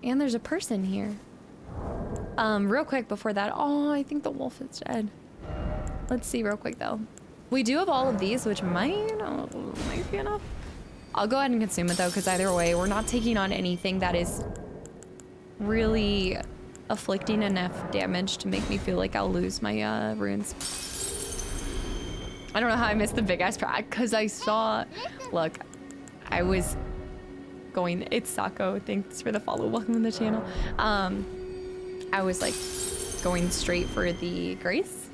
And there's a person here. Real quick before that. Oh, I think the wolf is dead. Let's see real quick though. We do have all of these, which might be enough. I'll go ahead and consume it though, because either way, we're not taking on anything that is really afflicting enough damage to make me feel like I'll lose my runes. I don't know how I missed the big ass pack, because I saw, look, I was going, it's Sako, thanks for the follow, welcome to the channel. I was like going straight for the Grace.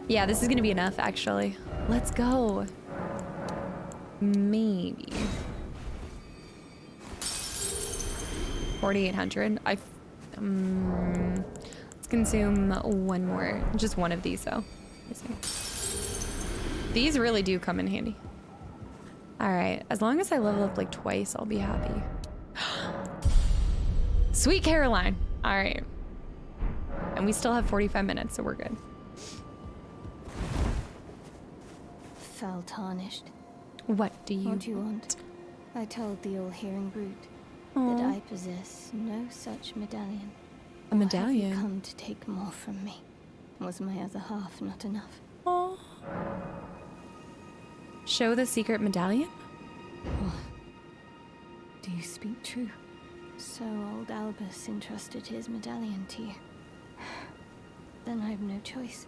Yeah, this is gonna be enough actually. Let's go. Maybe 4,800. Let's consume one more, just one of these though. These really do come in handy. All right, as long as I level up like twice, I'll be happy. Sweet Caroline. All right, and we still have 45 minutes, so we're good. Fell tarnished. What do you want? I told the all-hearing brute that I possess no such medallion. A medallion? Have you come to take more from me? Was my other half not enough? Oh. Show the secret medallion? Oh. Do you speak true? So old Albus entrusted his medallion to you. Then I have no choice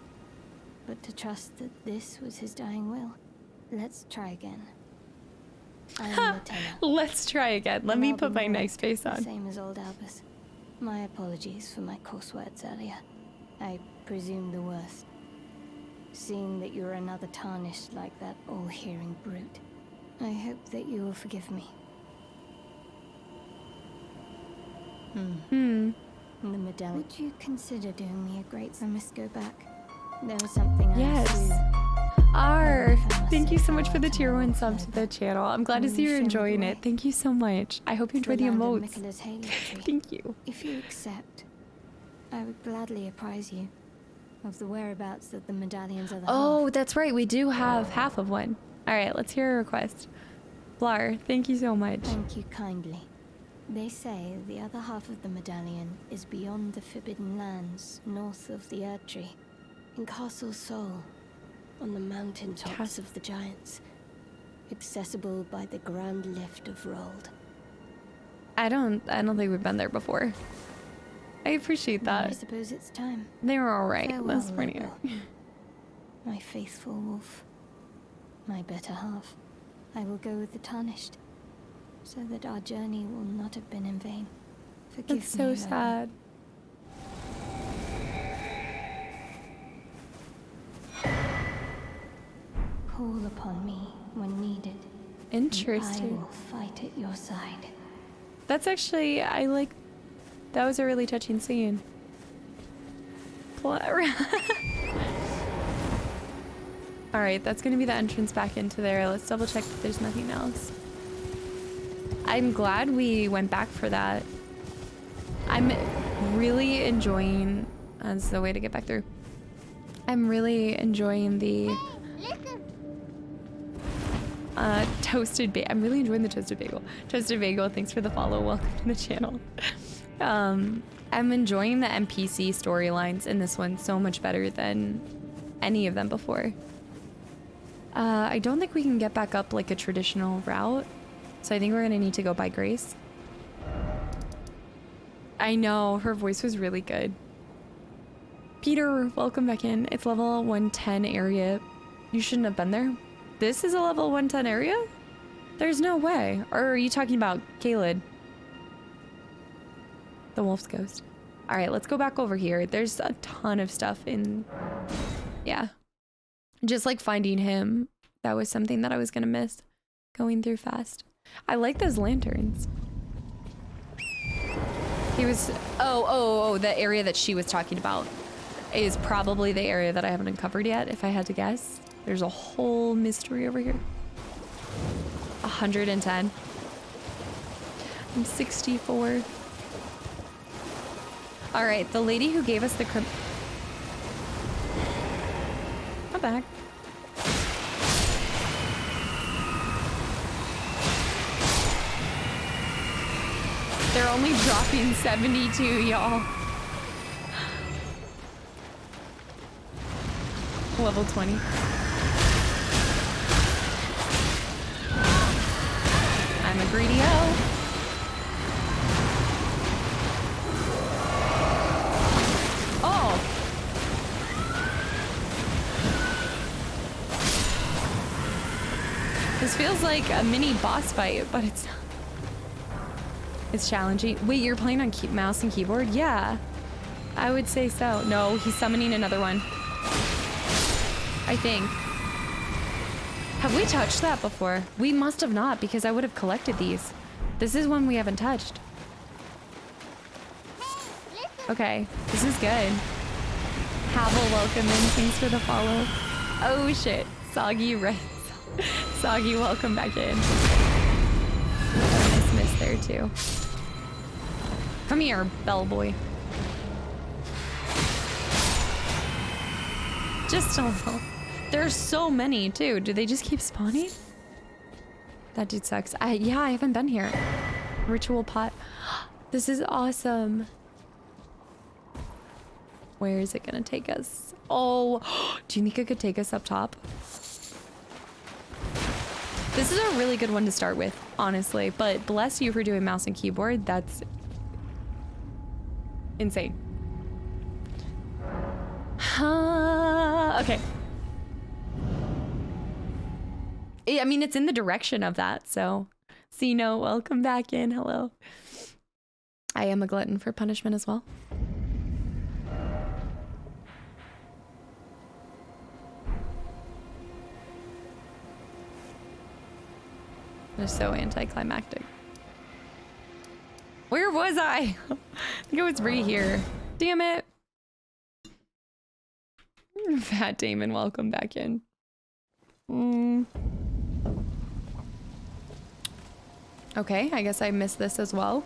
but to trust that this was his dying will. Let's try again. I am the teller. Let's try again. Let me put my nice face on. Same as old Albus. My apologies for my coarse words earlier. I presume the worst. Seeing that you're another tarnished like that all-hearing brute, I hope that you will forgive me. The medallion. Would you consider doing me a great? I must go back. There was something I Yes. R, thank you so much for the tier 1 sub to the channel. I'm glad to see you're enjoying it. Thank you so much. I hope you enjoy the emotes. Thank you. If you accept, I would gladly apprise you of the whereabouts of the medallions of the Oh, that's right. We do have half of one. All right, let's hear a request. Blar, thank you so much. Thank you kindly. They say the other half of the medallion is beyond the Forbidden Lands, north of the Erd Tree, in Castle Sol, on the mountain tops of the Giants, accessible by the Grand Lift of Rold. I don't think we've been there before. I appreciate that. I suppose it's time. They were all right. Farewell, That's pretty. Lobo. My faithful wolf, my better half. I will go with the Tarnished, so that our journey will not have been in vain. Forgive That's me, so Lobo. sad. Call upon me when needed. Interesting. I will fight at your side. That's actually, I like, that was a really touching scene. Alright, that's gonna be the entrance back into there. Let's double check that there's nothing else. I'm glad we went back for that. I'm really enjoying, that's the way to get back through. I'm really enjoying the toasted bagel. I'm really enjoying the toasted bagel. Toasted bagel, thanks for the follow. Welcome to the channel. I'm enjoying the NPC storylines in this one so much better than any of them before. I don't think we can get back up like a traditional route, so I think we're gonna need to go by Grace. I know, her voice was really good. Peter, welcome back in. It's level 110 area. You shouldn't have been there. This is a level 110 area? There's no way. Or are you talking about Caled? The wolf's ghost. All right, let's go back over here. There's a ton of stuff in... Yeah. Just like finding him. That was something that I was gonna miss. Going through fast. I like those lanterns. He was... Oh, the area that she was talking about is probably the area that I haven't uncovered yet, if I had to guess. There's a whole mystery over here. 110. I'm 64. All right, the lady who gave us the Come back. They're only dropping 72, y'all. Level 20. I'm a greedy O. Oh. This feels like a mini boss fight, but it's not. It's challenging. Wait, you're playing on mouse and keyboard? Yeah, I would say so. No, he's summoning another one. I think. Have we touched that before? We must have not, because I would have collected these. This is one we haven't touched. Okay, this is good. Havel, welcome in. Thanks for the follow. Oh shit, Soggy, right? Soggy, welcome back in. Oh, nice miss there too. Come here, bellboy. Just a little. There's so many too. Do they just keep spawning? That dude sucks. Yeah, I haven't been here. Ritual pot. This is awesome. Where is it gonna take us? Oh, do you think it could take us up top? This is a really good one to start with, honestly, but bless you for doing mouse and keyboard. That's insane. Okay. I mean, it's in the direction of that, so. Sino, welcome back in. Hello. I am a glutton for punishment as well. They're so anticlimactic. Where was I? I think it was right here. Damn it. Fat Damon, welcome back in. Okay, I guess I missed this as well.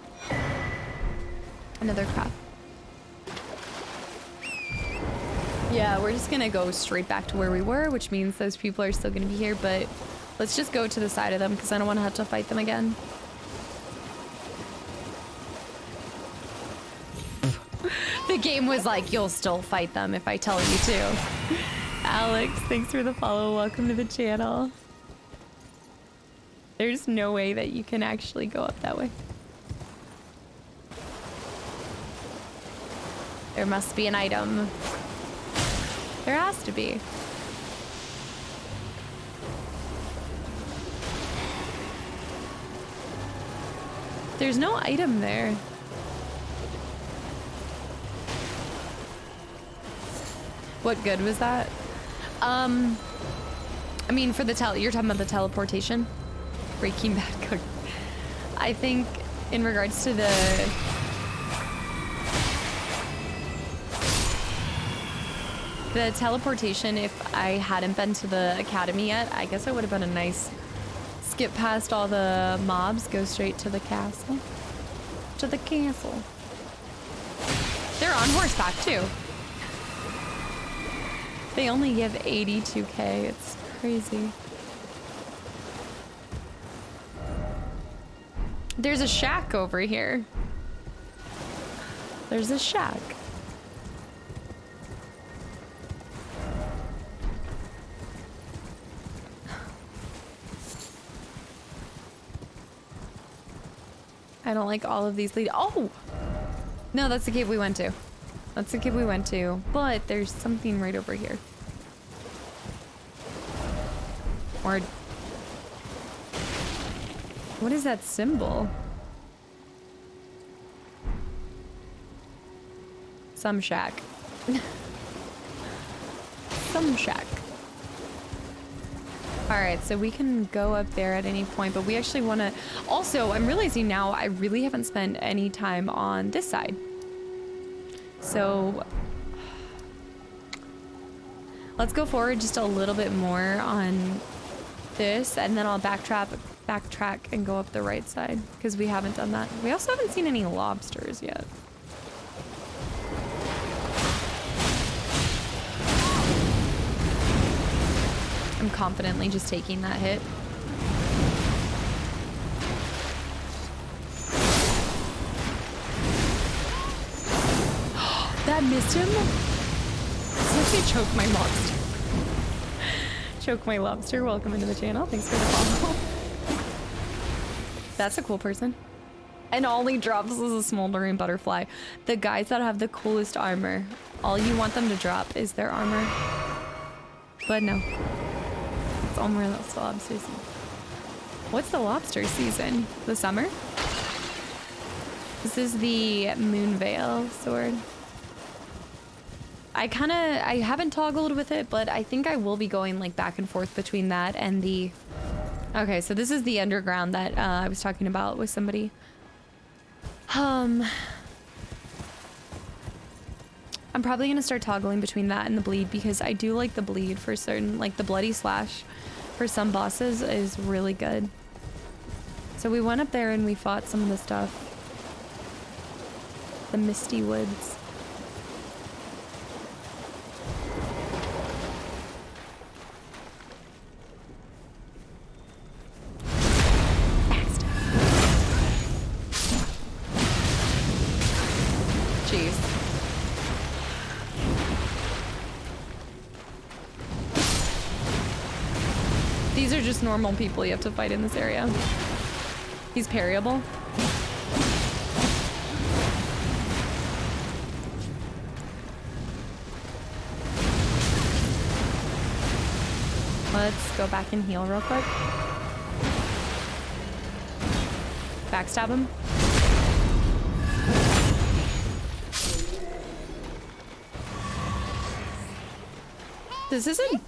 Another crap. Yeah, we're just gonna go straight back to where we were, which means those people are still gonna be here, but let's just go to the side of them because I don't want to have to fight them again. The game was like, you'll still fight them if I tell you to. Alex, thanks for the follow. Welcome to the channel. There's no way that you can actually go up that way. There must be an item. There has to be. There's no item there. What good was that? I mean, for the you're talking about the teleportation? Breaking Bad cook. I think in regards to the teleportation, if I hadn't been to the academy yet, I guess it would have been a nice skip past all the mobs, go straight to the castle. To the castle. They're on horseback too. They only give 82k, it's crazy. There's a shack over here. There's a shack. I don't like all of these oh! No, that's the cave we went to. That's the cave we went to, but there's something right over here. Or... what is that symbol? Some shack. Some shack. Alright, so we can go up there at any point, but we actually want to... also, I'm realizing now I really haven't spent any time on this side. So... let's go forward just a little bit more on this, and then I'll backtrack and go up the right side, because we haven't done that. We also haven't seen any lobsters yet. I'm confidently just taking that hit. That missed him? Let's choke my lobster. Choke my lobster. Welcome into the channel. Thanks for the follow. That's a cool person. And all he drops is a smoldering butterfly. The guys that have the coolest armor, all you want them to drop is their armor. But no. It's almost lobster season. What's the lobster season? The summer? This is the Moonveil sword. I haven't toggled with it, but I think I will be going like back and forth between that and the... okay, so this is the underground that I was talking about with somebody. I'm probably gonna start toggling between that and the bleed, because I do like the bleed for certain, like the bloody slash for some bosses is really good. So we went up there and we fought some of the stuff. The Misty Woods. Jeez. These are just normal people you have to fight in this area. He's parryable. Let's go back and heal real quick. Backstab him. This isn't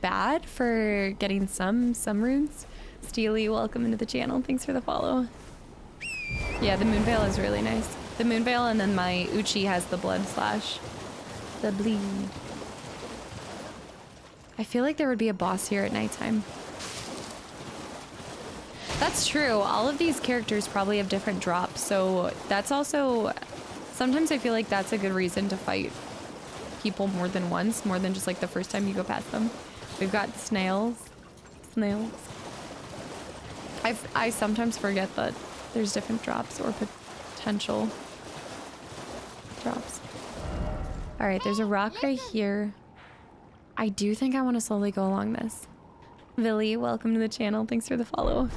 bad for getting some runes. Steely, welcome into the channel. Thanks for the follow. Yeah, the Moonveil is really nice. The Moonveil, and then my Uchi has the Blood Slash. The bleed. I feel like there would be a boss here at nighttime. That's true. All of these characters probably have different drops, so that's also... Sometimes I feel like that's a good reason to fight people more than once, more than just like the first time you go past them. We've got snails. Snails. I sometimes forget that there's different drops or potential drops. All right, there's a rock right here. I do think I want to slowly go along this. Villy, welcome to the channel. Thanks for the follow.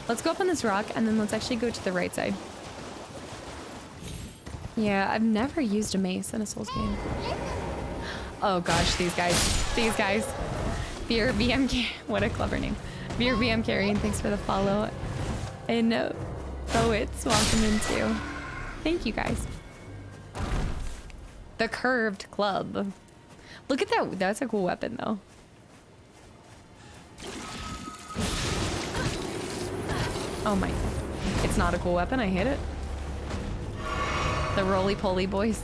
Let's go up on this rock and then let's actually go to the right side. Yeah, I've never used a mace in a Souls game. Oh gosh, these guys. These guys. Beer BM, what a clever name. Beer BM carrying, thanks for the follow. And Poets, welcome in too. Thank you guys. The curved club. Look at that, that's a cool weapon though. Oh my, it's not a cool weapon, I hate it. The roly-poly boys.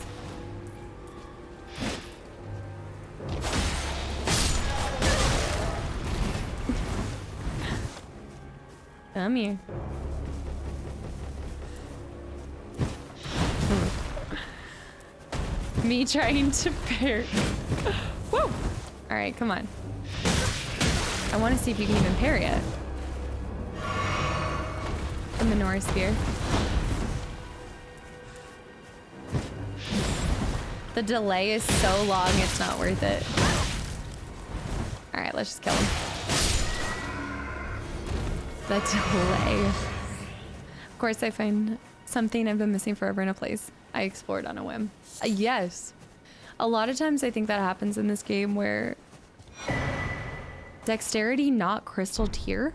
Come here. Me trying to parry. Woo! Alright, come on. I want to see if you can even parry it. The menorah spear. The delay is so long, it's not worth it. Alright, let's just kill him. The delay. Of course, I find something I've been missing forever in a place. I explored on a whim. Yes. A lot of times I think that happens in this game where dexterity not crystal tier.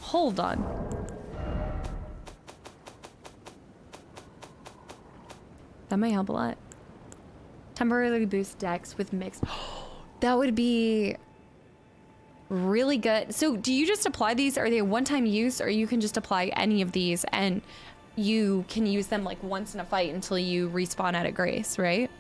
Hold on. That might help a lot. Temporarily boost dex with mixed. That would be really good. So do you just apply these? Are they a one-time use, or you can just apply any of these and you can use them like once in a fight until you respawn at a grace, right?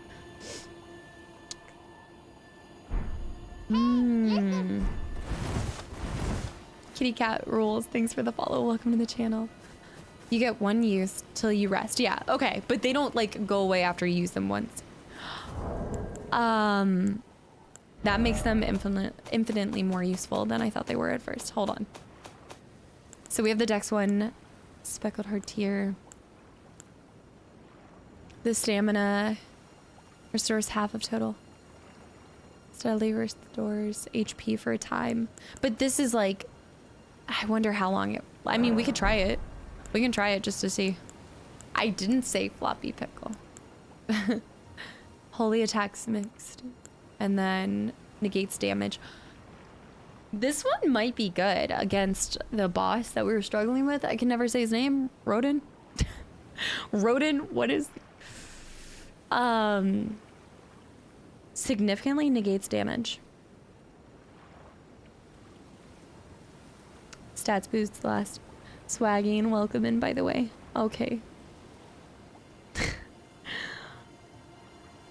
Kitty cat rules. Thanks for the follow. Welcome to the channel. You get one use till you rest. Yeah, okay. But they don't like go away after you use them once. That makes them infinitely more useful than I thought they were at first. Hold on. So we have the dex one, speckled heart tier. The stamina restores half of total. Steadily restores HP for a time. But this is like, I wonder how long it, I mean, we could try it. We can try it just to see. I didn't say floppy pickle. Holy attacks mixed. And then negates damage. This one might be good against the boss that we were struggling with. I can never say his name. Rodin? Rodin, what is... significantly negates damage. Stats boosts last. Swagging, welcome in, by the way. Okay.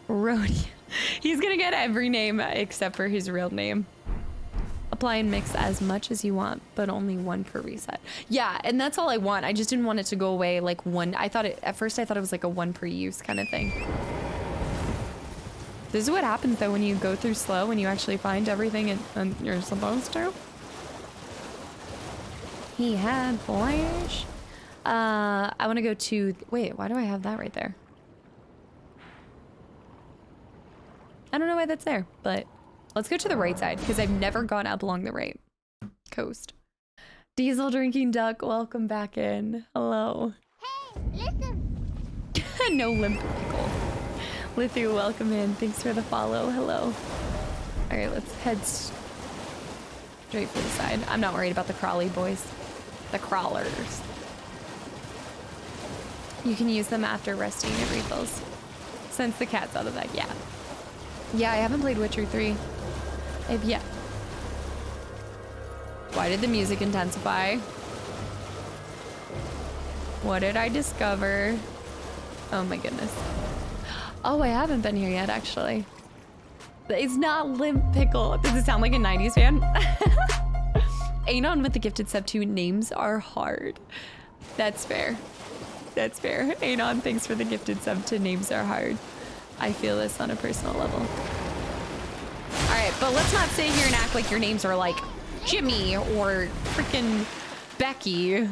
Rodian. He's gonna get every name except for his real name. Apply and mix as much as you want, but only one per reset. Yeah, and that's all I want. I just didn't want it to go away like one. I thought it, at first I thought it was like a one per use kind of thing. This is what happens though when you go through slow and you actually find everything and you're supposed to. He had flash. I want to go to, wait, why do I have that right there? I don't know why that's there, but let's go to the right side because I've never gone up along the right coast. Diesel drinking duck, welcome back in. Hello. Hey, listen. No limp pickle. Lithu, welcome in. Thanks for the follow. Hello. All right, let's head straight for the side. I'm not worried about the crawly boys. The crawlers. You can use them after resting and refills. Since the cat's out of that, yeah. Yeah, I haven't played Witcher 3. I've yet. Why did the music intensify? What did I discover? Oh my goodness. Oh, I haven't been here yet, actually. It's not Limp Pickle. Does it sound like a 90s fan? Anon with the gifted sub 2. Names are hard. That's fair. That's fair. Anon, thanks for the gifted sub to names are hard. I feel this on a personal level. All right, but let's not sit here and act like your names are like Jimmy or freaking Becky.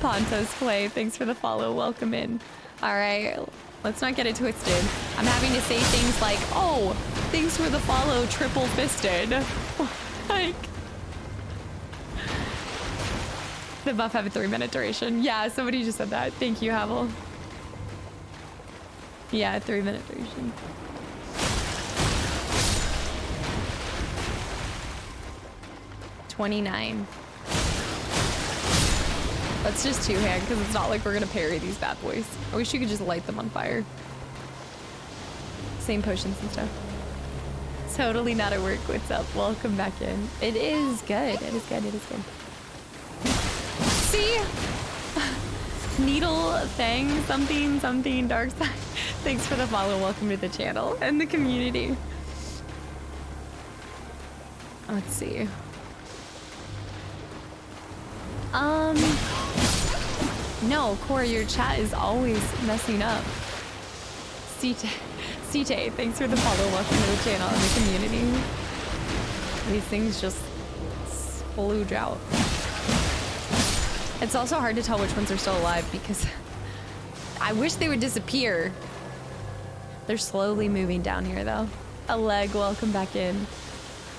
Pontos Play, thanks for the follow. Welcome in. All right, let's not get it twisted. I'm having to say things like, oh, thanks for the follow, triple fisted. Like, the buff have a 3-minute duration. Yeah, somebody just said that. Thank you, Havel. Yeah, 3-minute duration. $29. Let's just two-hand, because it's not like we're gonna parry these bad boys. I wish you could just light them on fire. Same potions and stuff. Totally not at work. What's up? Welcome back in. It is good. It is good. It is good. See? Needle thing, something, dark side. Thanks for the follow. Welcome to the channel and the community. Let's see. No, Corey, your chat is always messing up. Cite, thanks for the follow. Welcome to the channel and the community. These things just splooge out. It's also hard to tell which ones are still alive because I wish they would disappear. They're slowly moving down here though. Oleg, welcome back in.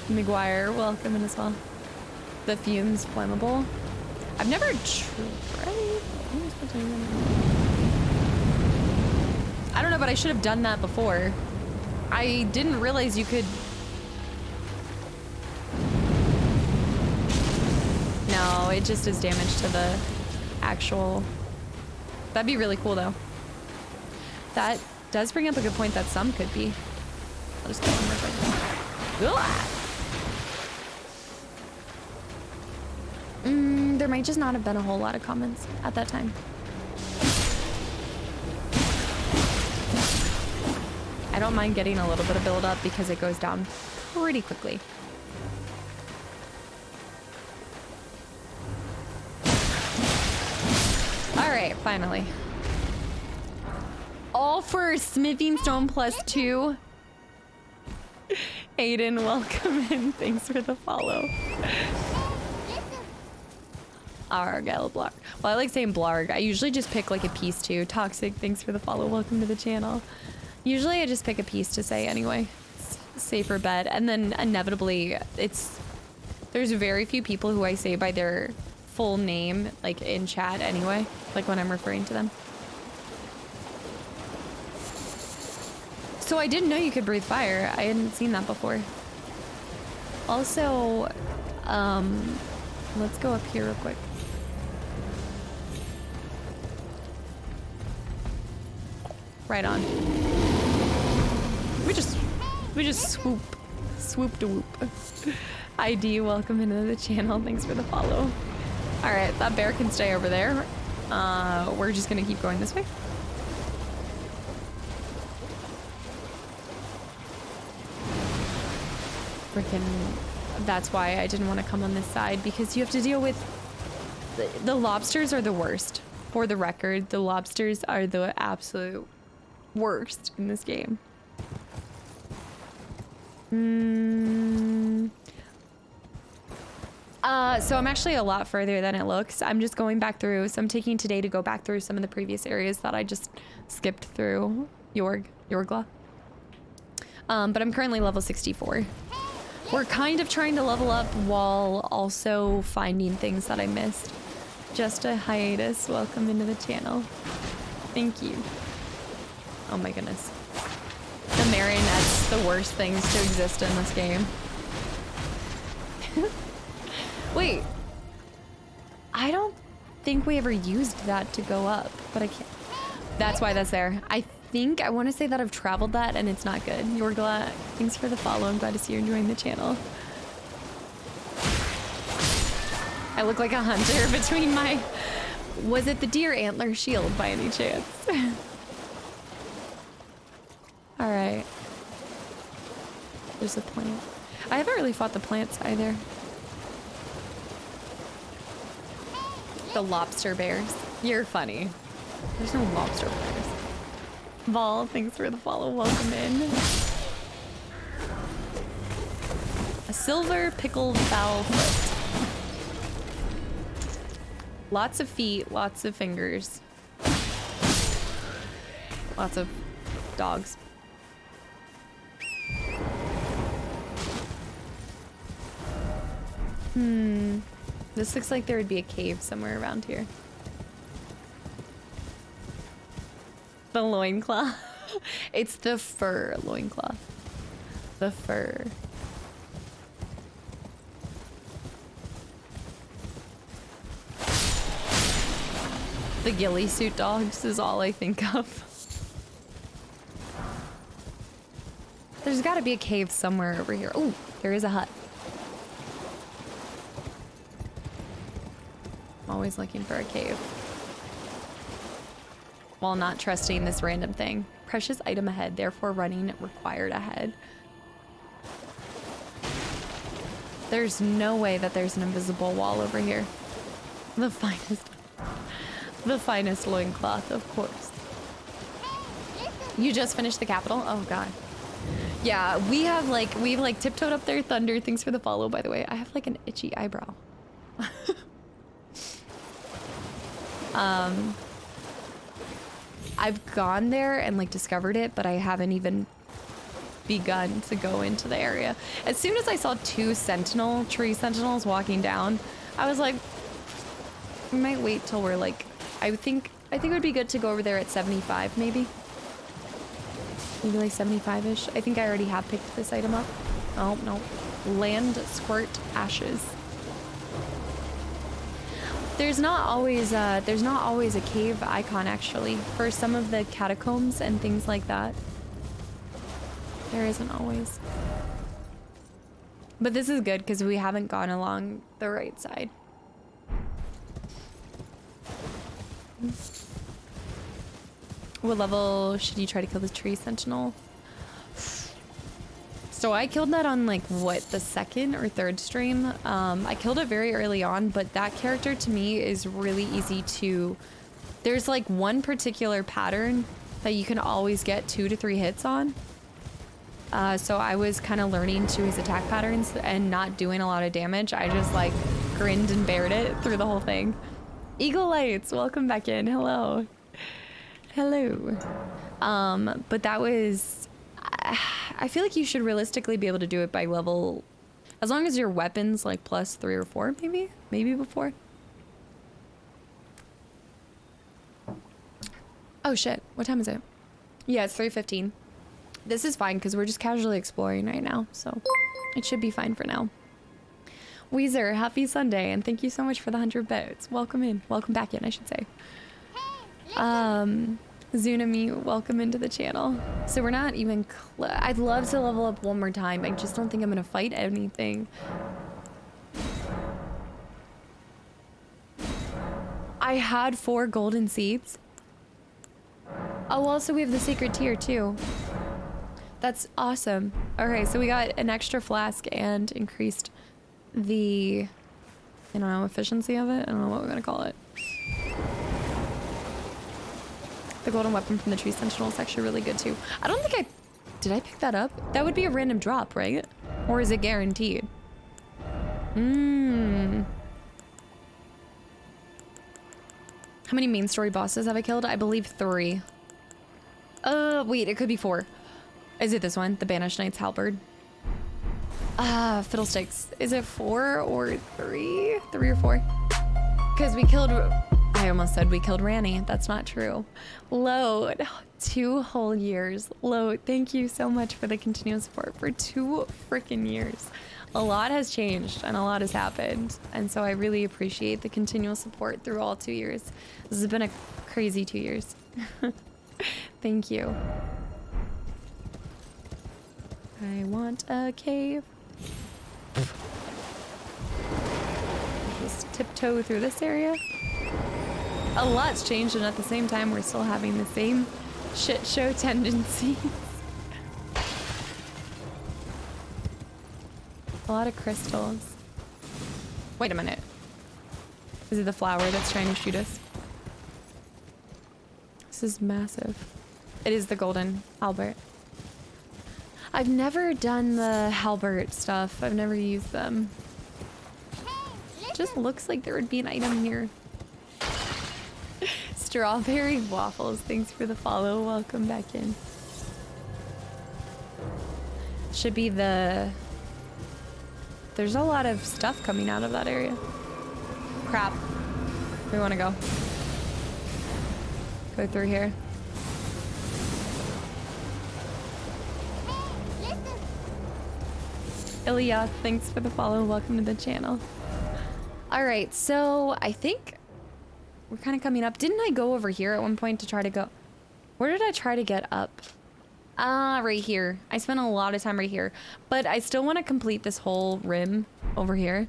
McGuire, welcome in as well. The fumes flammable. I've never tried. I don't know, but I should have done that before. I didn't realize you could. No, it just does damage to the actual. That'd be really cool though. That does bring up a good point that some could be. I'll just get one more quick. There might just not have been a whole lot of comments at that time. I don't mind getting a little bit of build up because it goes down pretty quickly. All right, finally. All for smithing stone +2. Aiden, welcome in. Thanks for the follow. Argyle Blarg. Well, I like saying Blarg. I usually just pick like a piece too. Toxic, thanks for the follow. Welcome to the channel. Usually I just pick a piece to say anyway. It's a safer bet. And then inevitably there's very few people who I say by their full name like in chat anyway, like when I'm referring to them. So I didn't know you could breathe fire. I hadn't seen that before. Also, let's go up here real quick. Right on. We just swoop to whoop. ID, welcome into the channel. Thanks for the follow. All right, that bear can stay over there. We're just gonna keep going this way. Freaking, that's why I didn't want to come on this side, because you have to deal with the lobsters are the worst. For the record, the lobsters are the absolute worst in this game. So I'm actually a lot further than it looks. I'm just going back through, so I'm taking today to go back through some of the previous areas that I just skipped through. Yorgla. But I'm currently level 64. We're kind of trying to level up while also finding things that I missed. Just a hiatus. Welcome into the channel. Thank you. Oh my goodness. The marionettes, the worst things to exist in this game. Wait. I don't think we ever used that to go up, but I can't. That's why that's there. I want to say that I've traveled that and it's not good. You're glad. Thanks for the follow. I'm glad to see you're enjoying the channel. I look like a hunter between my Was it the deer antler shield by any chance? All right. There's a plant. I haven't really fought the plants either. The lobster bears. You're funny. There's no lobster bears. Vol, thanks for the follow. Welcome in. A silver pickled fowl foot. Lots of feet, lots of fingers. Lots of dogs. This looks like there would be a cave somewhere around here. The loincloth. It's the fur loincloth. The fur. The ghillie suit dogs is all I think of. There's gotta be a cave somewhere over here. Oh, there is a hut. Always looking for a cave. While not trusting this random thing. Precious item ahead, therefore running required ahead. There's no way that there's an invisible wall over here. The finest loincloth, of course. You just finished the capital? Oh god. Yeah, we've like tiptoed up there. Thunder, thanks for the follow, by the way. I have like an itchy eyebrow. I've gone there and like discovered it, but I haven't even begun to go into the area. As soon as I saw two tree sentinels walking down, I was like, we might wait till we're like, I think it would be good to go over there at 75 maybe. Maybe like 75-ish. I think I already have picked this item up. Oh, no. Land squirt ashes. There's not always a cave icon actually for some of the catacombs and things like that. There isn't always. But this is good because we haven't gone along the right side. What level should you try to kill the tree sentinel? So I killed that on like what, the second or third stream. I killed it very early on, but that character to me is really easy to, there's like one particular pattern that you can always get 2 to 3 hits on. So I was kind of learning to his attack patterns and not doing a lot of damage. I just like grinned and bared it through the whole thing. Eagle Lights, welcome back in. Hello. Hello. But that was, I feel like you should realistically be able to do it by level, as long as your weapon's like plus 3 or 4, maybe before. Oh shit, what time is it? Yeah, it's 3:15. This is fine because we're just casually exploring right now, so it should be fine for now. Weezer, happy Sunday, and thank you so much for the 100 bits. Welcome in, welcome back in, I should say. Zunami, welcome into the channel. So we're not even I'd love to level up one more time. I just don't think I'm gonna fight anything. I had 4 golden seeds. Oh, also we have the secret tier too. That's awesome. Okay, so we got an extra flask and increased the, I don't know, efficiency of it? I don't know what we're gonna call it. The golden weapon from the tree sentinel is actually really good too. I don't think did I pick that up? That would be a random drop, right? Or is it guaranteed? How many main story bosses have I killed? I believe 3. Wait, it could be 4. Is it this one? The Banished Knight's Halberd? Fiddlesticks. Is it 4 or 3? 3 or 4? Because we killed, I almost said we killed Ranny. That's not true. Load, 2 whole years. Load, thank you so much for the continuous support for 2 freaking years. A lot has changed and a lot has happened. And so I really appreciate the continual support through all 2 years. This has been a crazy 2 years. Thank you. I want a cave. Just tiptoe through this area. a lot's changed, and at the same time, we're still having the same shit show tendencies. A lot of crystals. Wait a minute. Is it the flower that's trying to shoot us? This is massive. It is the golden halberd. I've never done the halberd stuff. I've never used them. Just looks like there would be an item here. Strawberry waffles. Thanks for the follow. Welcome back in. Should be the... There's a lot of stuff coming out of that area. Crap. We want to go. Go through here. Ilya, thanks for the follow. Welcome to the channel. All right, so I think we're kind of coming up. Didn't I go over here at one point to try to go? Where did I try to get up? Ah, right here. I spent a lot of time right here, but I still want to complete this whole rim over here.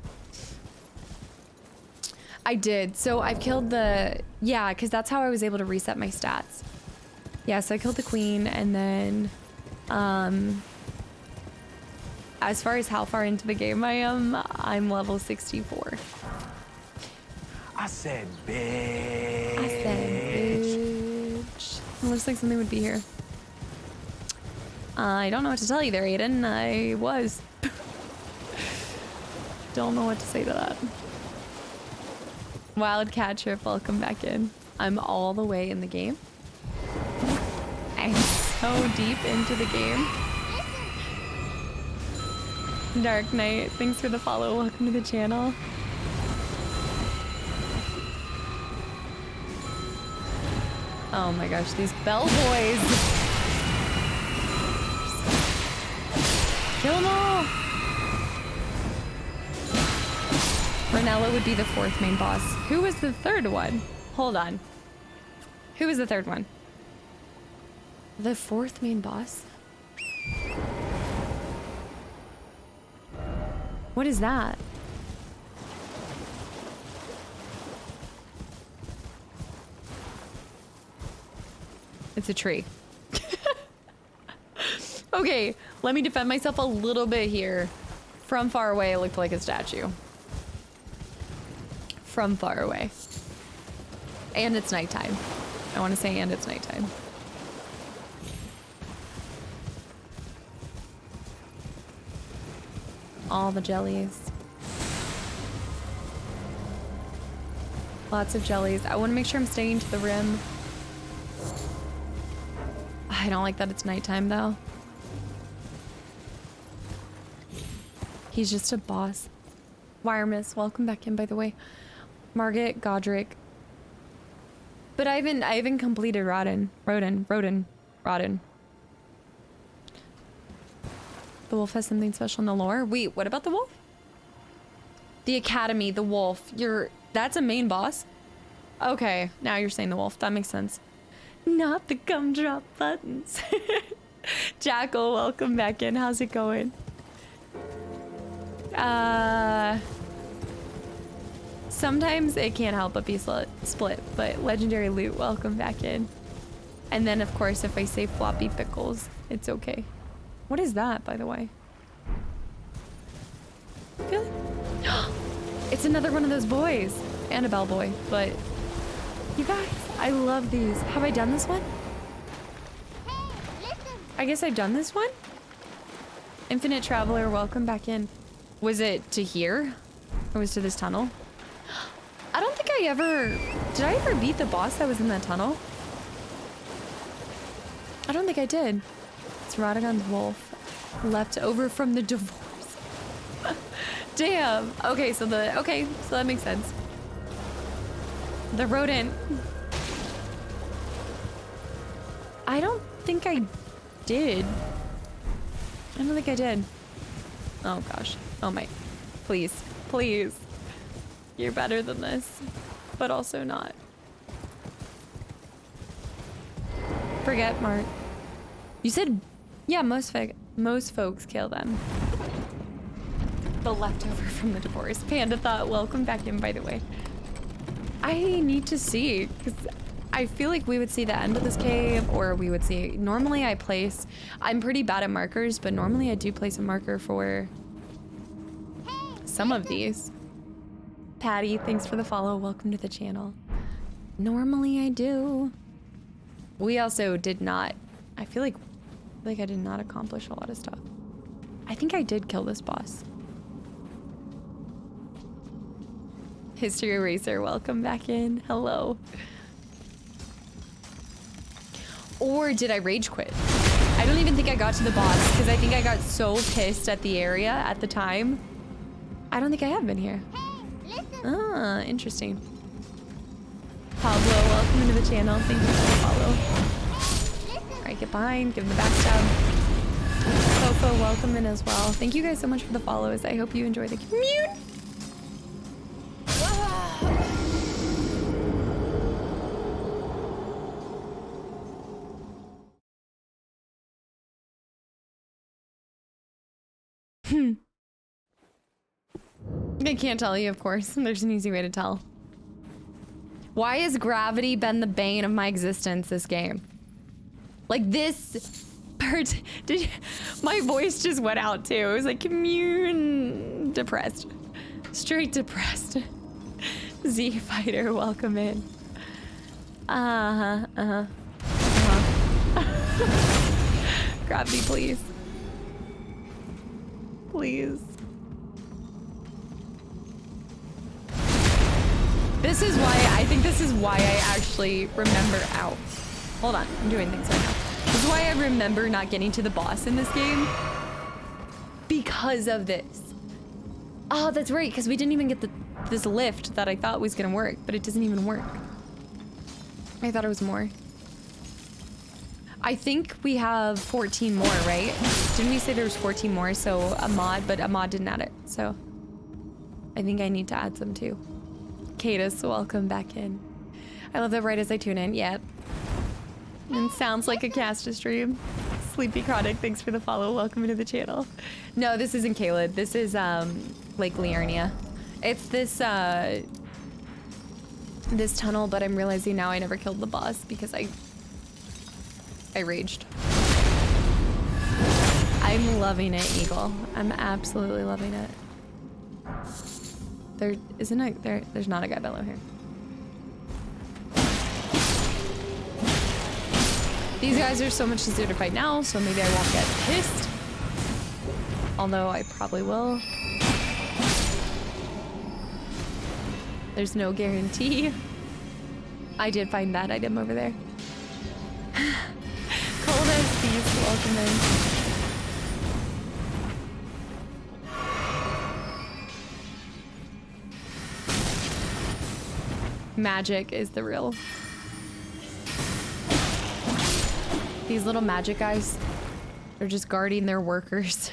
I did. So I've killed the... Yeah, because that's how I was able to reset my stats. Yeah, so I killed the queen, and then... as far as how far into the game I am, I'm level 64. I said, bitch. I said, bitch. It looks like something would be here. I don't know what to tell you there, Aiden. I was. Don't know what to say to that. Wildcat Trip, welcome back in. I'm all the way in the game. I'm so deep into the game. Dark Knight, thanks for the follow. Welcome to the channel. Oh my gosh, these bellboys. Kill them all. Renella would be the fourth main boss. Who was the third one? Hold on. Who was the third one? The fourth main boss? What is that? It's a tree. Okay, let me defend myself a little bit here. From far away, it looked like a statue. From far away. And it's nighttime. I want to say, and it's nighttime. All the jellies. Lots of jellies. I want to make sure I'm staying to the rim. I don't like that it's nighttime though. He's just a boss. Wiremiss, welcome back in by the way. Margaret, Godric. But I haven't completed Rodden. The wolf has something special in the lore. Wait, what about the wolf? The Academy, the wolf. That's a main boss? Okay, now you're saying the wolf. That makes sense. Not the gumdrop buttons. Jackal, welcome back in. How's it going? Sometimes it can't help but be split, but legendary loot, welcome back in. And then, of course, if I say floppy pickles, it's okay. What is that, by the way? Really? It's another one of those boys. And a bellboy, but... You guys, I love these. Have I done this one? I guess I've done this one? Infinite Traveler, welcome back in. Was it to here? Or was it to this tunnel? I don't think I ever... Did I ever beat the boss that was in that tunnel? I don't think I did. It's Radagon's wolf. Left over from the divorce. Damn. Okay, so that makes sense. The rodent. I don't think I did. I don't think I did. Oh gosh. Oh my. Please. Please. You're better than this. But also not. Forget Mark. You said, yeah, most folks kill them. The leftover from the divorce. Panda Thought, welcome back in, by the way. I need to see, because I feel like we would see the end of this cave, or we would see, normally I place, I'm pretty bad at markers, but normally I do place a marker for some of these. Patty, thanks for the follow. Welcome to the channel. Normally I do. We also did not, I feel like I did not accomplish a lot of stuff. I think I did kill this boss. History Eraser, welcome back in. Hello. Or did I rage quit? I don't even think I got to the boss because I think I got so pissed at the area at the time. I don't think I have been here. Ah, interesting. Pablo, welcome into the channel. Thank you for the follow. Alright, get behind, give him the backstab. Fofo, welcome in as well. Thank you guys so much for the follows. I hope you enjoy the commute. I can't tell you, of course. There's an easy way to tell. Why has gravity been the bane of my existence this game? Like this part, my voice just went out too. It was like commune depressed. Straight depressed. Z Fighter, welcome in. Gravity, please. Please. This is why, I think this is why I actually remember, ow. Hold on, I'm doing things right now. This is why I remember not getting to the boss in this game. Because of this. Oh, that's right, because we didn't even get this lift that I thought was gonna work, but it doesn't even work. I thought it was more. I think we have 14 more, right? Didn't we say there was 14 more? So Ahmad, but Ahmad didn't add it, so I think I need to add some too. Cadus, welcome back in. I love that right as I tune in. Yep. And sounds like a cast stream. Sleepy Chronic, thanks for the follow. Welcome into the channel. No, this isn't Caleb. This is Lake Liurnia. It's this this tunnel, but I'm realizing now I never killed the boss because I raged. I'm loving it, Eagle. I'm absolutely loving it. There isn't a there's not a guy below here. These guys are so much easier to fight now, so maybe I won't get pissed. Although I probably will. There's no guarantee. I did find that item over there. Cold as thieves, welcome in. Magic is the real. These little magic guys, they're just guarding their workers.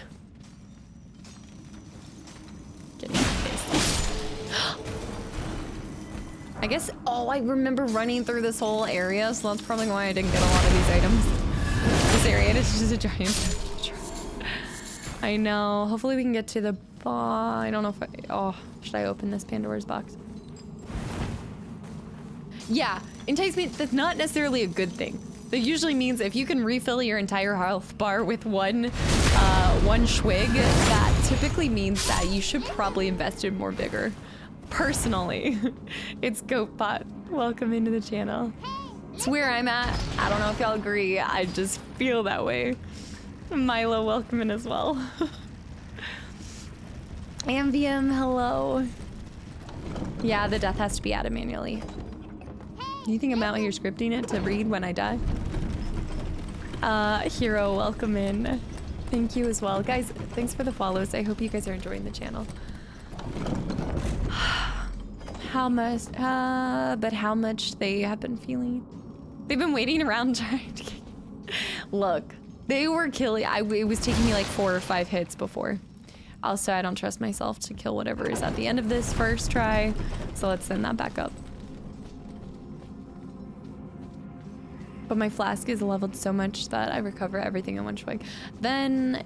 Get in my face. I guess, oh, I remember running through this whole area, so that's probably why I didn't get a lot of these items. This area is just a giant. I know. Hopefully we can get to the I don't know if oh, should I open this Pandora's box? Yeah, enticement, that's not necessarily a good thing. That usually means if you can refill your entire health bar with one swig, that typically means that you should probably invest in more vigor. Personally, it's Goatbot. Welcome into the channel. It's where I'm at. I don't know if y'all agree. I just feel that way. Milo, welcome in as well. Amvium, hello. Yeah, the death has to be added manually. You think I'm out here scripting it to read when I die? Hero, welcome in. Thank you as well. Guys, thanks for the follows. I hope you guys are enjoying the channel. How much, but how much they have been feeling. They've been waiting around trying to get... Look, they were killing, it was taking me like 4 or 5 hits before. Also, I don't trust myself to kill whatever is at the end of this first try. So let's send that back up. But my flask is leveled so much that I recover everything in one swig. Then,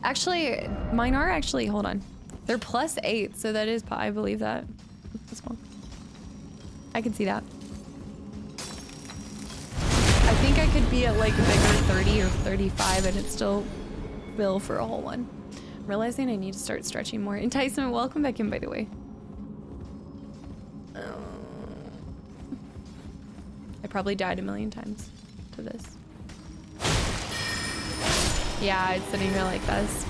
actually, mine are actually, hold on. They're +8, so that is, I believe that as well. I can see that. I think I could be at like a bigger 30 or 35 and it still will for a whole one. I'm realizing I need to start stretching more. Enticement, welcome back in, by the way. I probably died a million times to this. Yeah, it's sitting here like this.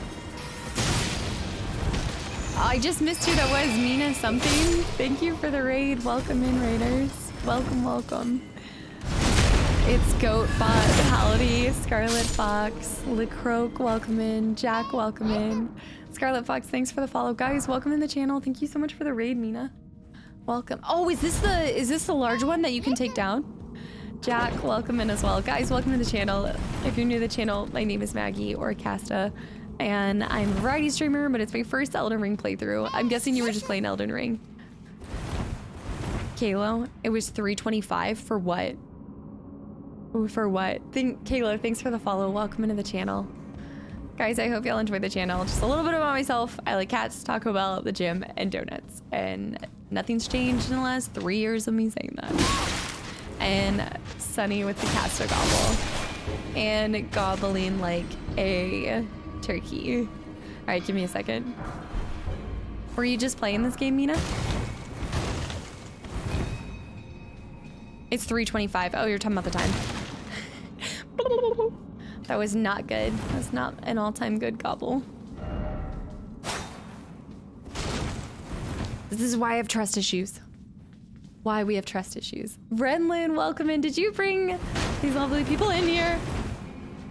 I just missed who that was. Mina something. Thank you for the raid. Welcome in, raiders. Welcome, welcome. It's Goatbot, Hality, Scarlet Fox, LeCroak, welcome in. Jack, welcome in. Scarlet Fox, thanks for the follow. Guys, welcome in the channel. Thank you so much for the raid, Mina. Welcome. Oh, is this the large one that you can take down? Jack, welcome in as well. Guys, welcome to the channel. If you're new to the channel, my name is Maggie or Casta, and I'm a variety streamer, but it's my first Elden Ring playthrough. I'm guessing you were just playing Elden Ring. Kalo, it was 325 for what? For what? Kayla, thanks for the follow. Welcome into the channel. Guys, I hope y'all enjoyed the channel. Just a little bit about myself. I like cats, Taco Bell, the gym, and donuts. And nothing's changed in the last 3 years of me saying that. And Sunny with the Casta gobble. And gobbling like a turkey. All right, give me a second. Were you just playing this game, Mina? It's 3:25. Oh, you're talking about the time. That was not good. That's not an all-time good gobble. This is why I have trust issues. Why we have trust issues. Renlin, welcome in. Did you bring these lovely people in here?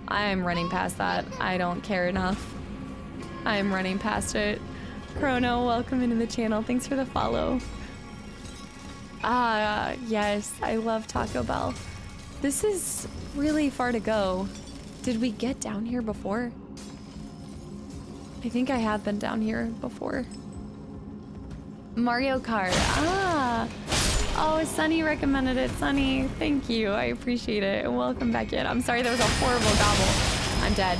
I'm running past that. I don't care enough. I'm running past it. Chrono, welcome into the channel. Thanks for the follow. Ah, yes, I love Taco Bell. This is really far to go. Did we get down here before? I think I have been down here before. Mario Kart. Ah. Oh, Sunny recommended it. Sunny, thank you. I appreciate it. And welcome back in. I'm sorry, that was a horrible gobble. I'm dead.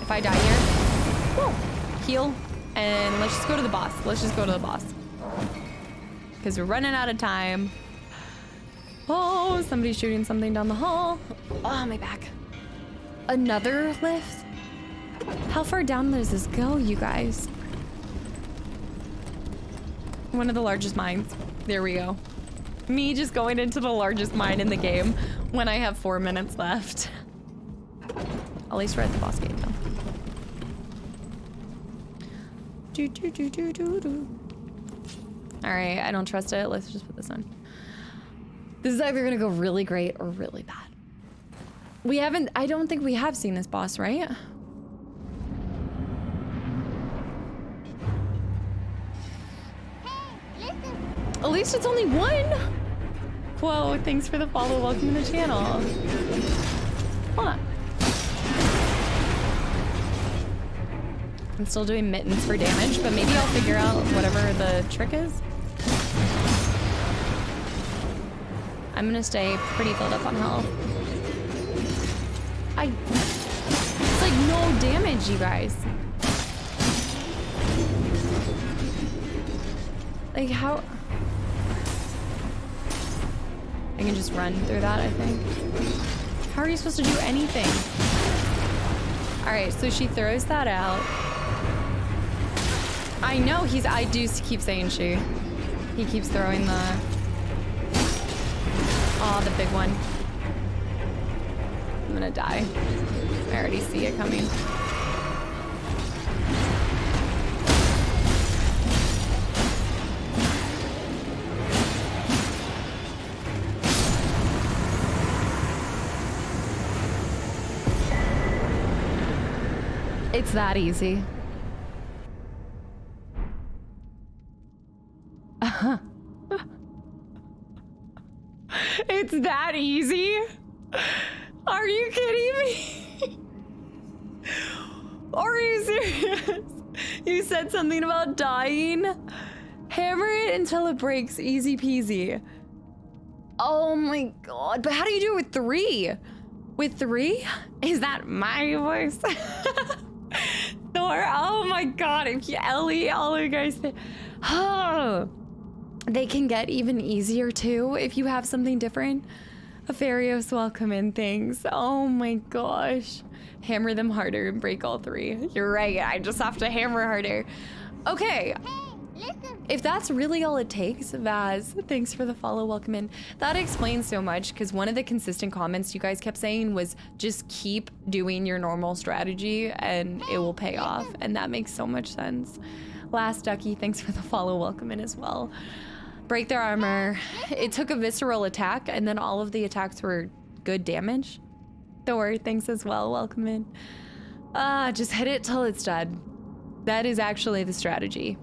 If I die here, woo, heal. And let's just go to the boss. Let's just go to the boss. Because we're running out of time. Oh, somebody's shooting something down the hall. Oh, my back. Another lift? How far down does this go, you guys? One of the largest mines. There we go. Me just going into the largest mine in the game when I have 4 minutes left. At least we're at the boss gate, though. All right, I don't trust it. Let's just put this on. This is either gonna go really great or really bad. We haven't, I don't think we have seen this boss, right? At least it's only one. Whoa, thanks for the follow. Welcome to the channel. Hold on. I'm still doing mittens for damage, but maybe I'll figure out whatever the trick is. I'm gonna stay pretty filled up on health. It's like no damage, you guys. Like how? I can just run through that, I think. How are you supposed to do anything? All right, so she throws that out. I know I do keep saying she. He keeps throwing the, oh, the big one. I'm gonna die. I already see it coming. It's that easy. It's that easy? Are you kidding me? Are you serious? You said something about dying? Hammer it until it breaks, easy peasy. Oh my god, but how do you do it with 3? With 3? Is that my voice? Thor, oh my god, if you, Ellie, all of you guys, oh. they can get even easier too if you have something different. Afarios, welcome in, thanks. Oh my gosh. Hammer them harder and break all 3. You're right, I just have to hammer harder. Okay. If that's really all it takes, Vaz, thanks for the follow, welcome in. That explains so much, because one of the consistent comments you guys kept saying was just keep doing your normal strategy and it will pay off. And that makes so much sense. Last Ducky, thanks for the follow, welcome in as well. Break their armor. It took a visceral attack and then all of the attacks were good damage. Thor, thanks as well, welcome in. Just hit it till it's dead. That is actually the strategy.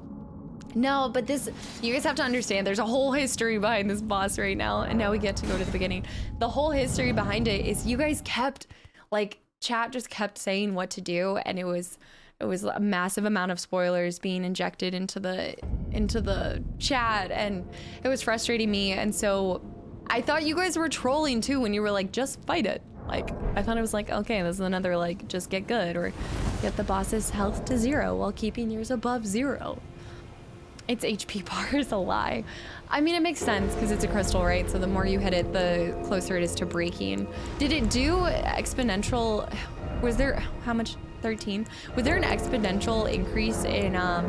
No, but this, you guys have to understand, there's a whole history behind this boss right now, and now we get to go to the beginning. The whole history behind it is you guys kept, like, chat just kept saying what to do, and it was a massive amount of spoilers being injected into the chat, and it was frustrating me, and so I thought you guys were trolling too when you were like, just fight it. Like, I thought it was like, okay, this is another, like, just get good, or get the boss's health to 0 while keeping yours above 0. Its HP bar is a lie. I mean, it makes sense because it's a crystal, right? So the more you hit it, the closer it is to breaking. Did it do exponential? Was there, how much? 13? Was there an exponential increase in, I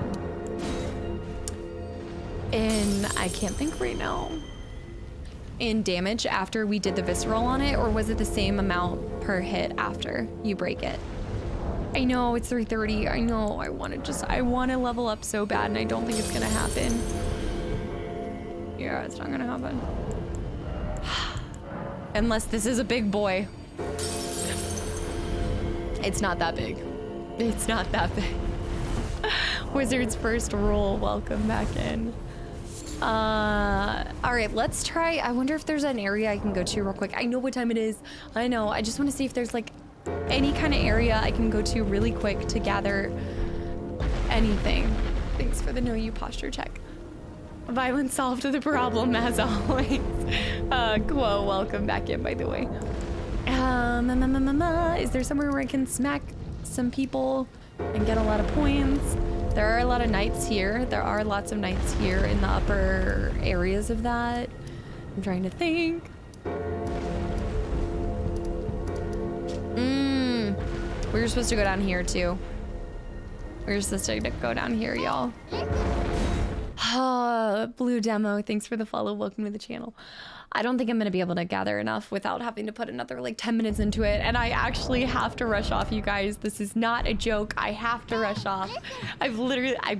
can't think right now, in damage after we did the visceral on it? Or was it the same amount per hit after you break it? I know it's 3:30. I know I want to level up so bad, and I don't think it's gonna happen. Yeah, it's not gonna happen. Unless this is a big boy. It's not that big. It's not that big. Wizard's first rule, welcome back in. All right, let's try. I wonder if there's an area I can go to real quick. I know what time it is. I know, I just want to see if there's like any kind of area I can go to really quick to gather anything. Thanks for the know you posture check. Violence solved the problem as always. Quo, welcome back in, by the way. Is there somewhere where I can smack some people and get a lot of points? There are a lot of knights here. There are lots of knights here in the upper areas of that. I'm trying to think. We were supposed to go down here too. We were supposed to go down here, y'all. Blue Demo, thanks for the follow. Welcome to the channel. I don't think I'm gonna be able to gather enough without having to put another like 10 minutes into it. And I actually have to rush off, you guys. This is not a joke. I have to rush off. I've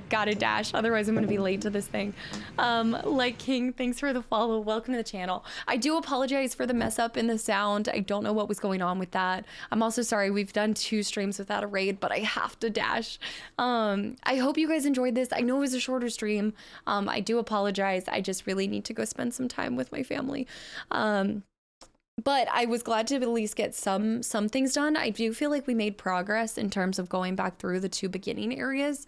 gotta dash. Otherwise I'm gonna be late to this thing. Like King, thanks for the follow. Welcome to the channel. I do apologize for the mess up in the sound. I don't know what was going on with that. I'm also sorry we've done 2 streams without a raid, but I have to dash. I hope you guys enjoyed this. I know it was a shorter stream. I do apologize. I just really need to go spend some time with my family. But I was glad to at least get some things done. I do feel like we made progress in terms of going back through the 2 beginning areas.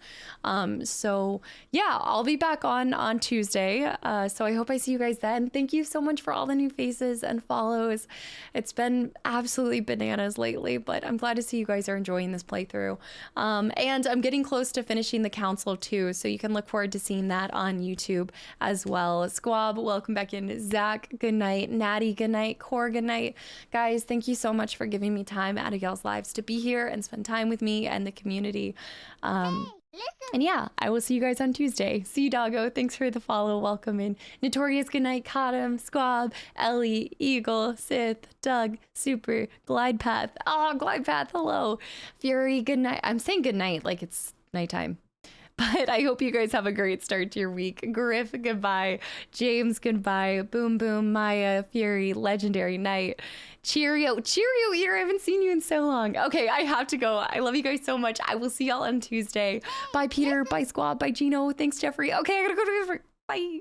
So yeah, I'll be back on Tuesday. So I hope I see you guys then. Thank you so much for all the new faces and follows. It's been absolutely bananas lately, but I'm glad to see you guys are enjoying this playthrough. And I'm getting close to finishing the council too, so you can look forward to seeing that on YouTube as well. Squab, welcome back in. Zach, good night. Natty, good night. Core, good night. Guys, thank you so much for giving me time out of y'all's lives to be here and spend time with me and the community. And yeah, I will see you guys on Tuesday. See you, doggo. Thanks for the follow. Welcome in. Notorious, good night. Cottom, Squab, Ellie, Eagle, Sith, Doug, Super, Glide Path. Oh, Glide Path, hello. Fury, good night. I'm saying good night like it's nighttime. But I hope you guys have a great start to your week. Griff, goodbye. James, goodbye. Boom Boom, Maya, Fury, Legendary Knight. Cheerio ear, I haven't seen you in so long. Okay, I have to go. I love you guys so much. I will see y'all on Tuesday. Bye, Peter. Bye, Squad. Bye, Gino. Thanks, Jeffrey. Okay, I gotta go to Bye.